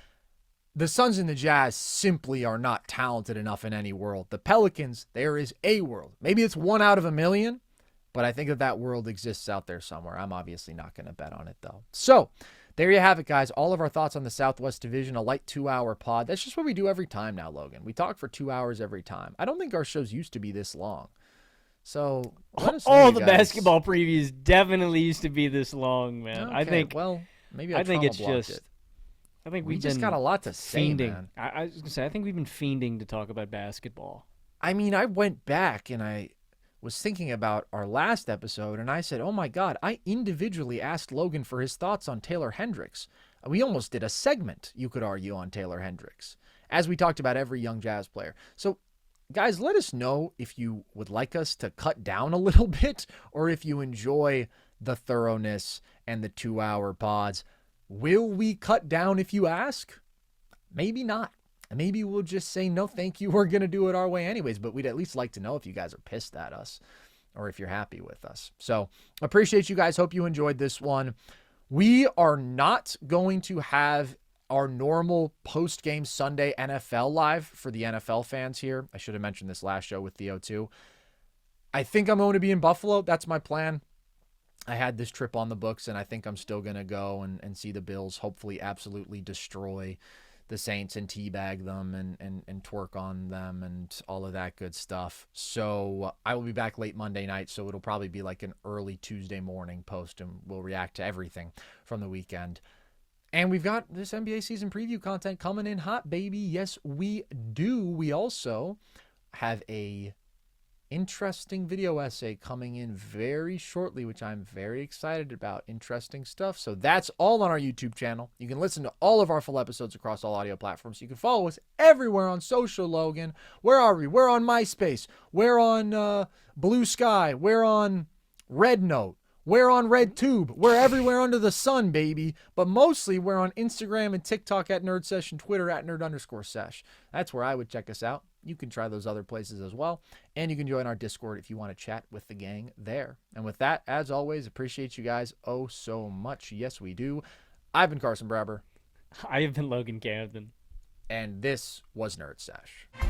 the Suns and the Jazz simply are not talented enough in any world. The Pelicans, there is a world. Maybe it's 1 out of a million, but I think that world exists out there somewhere. I'm obviously not going to bet on it, though. So, there you have it, guys. All of our thoughts on the Southwest Division, a light 2-hour pod. That's just what we do every time now, Logan. We talk for 2 hours every time. I don't think our shows used to be this long. So, let us know, all the basketball previews definitely used to be this long, man. Okay, I think. Well, maybe I think it's just. it. I think we we've just been got a lot to say, fiending. man. I was gonna say, I think we've been fiending to talk about basketball. I mean, I went back and I was thinking about our last episode, and I said, oh my God, I individually asked Logan for his thoughts on Taylor Hendricks. We almost did a segment, you could argue, on Taylor Hendricks, as we talked about every young Jazz player. So, guys, let us know if you would like us to cut down a little bit or if you enjoy the thoroughness and the 2-hour pods. Will we cut down if you ask? Maybe not. Maybe we'll just say, no, thank you. We're going to do it our way anyways, but we'd at least like to know if you guys are pissed at us or if you're happy with us. So appreciate you guys. Hope you enjoyed this one. We are not going to have our normal post-game Sunday NFL live for the NFL fans here. I should have mentioned this last show with Theo too. I think I'm going to be in Buffalo. That's my plan. I had this trip on the books, and I think I'm still going to go and see the Bills hopefully absolutely destroy the Saints and teabag them and twerk on them and all of that good stuff. So I will be back late Monday night, so it'll probably be like an early Tuesday morning post, and we'll react to everything from the weekend. And we've got this NBA season preview content coming in hot, baby. Yes, we do. We also have a interesting video essay coming in very shortly, which I'm very excited about. Interesting stuff. So that's all on our YouTube channel. You can listen to all of our full episodes across all audio platforms. You can follow us everywhere on social, Logan. Where are we? We're on MySpace. We're on Blue Sky. We're on Red Note. We're on RedTube. We're everywhere under the sun, baby. But mostly we're on Instagram and TikTok at NerdSesh and Twitter at Nerd_Sesh. That's where I would check us out. You can try those other places as well. And you can join our Discord if you want to chat with the gang there. And with that, as always, appreciate you guys oh so much. Yes, we do. I've been Carson Brabber. I have been Logan Camden. And this was Nerd Sesh.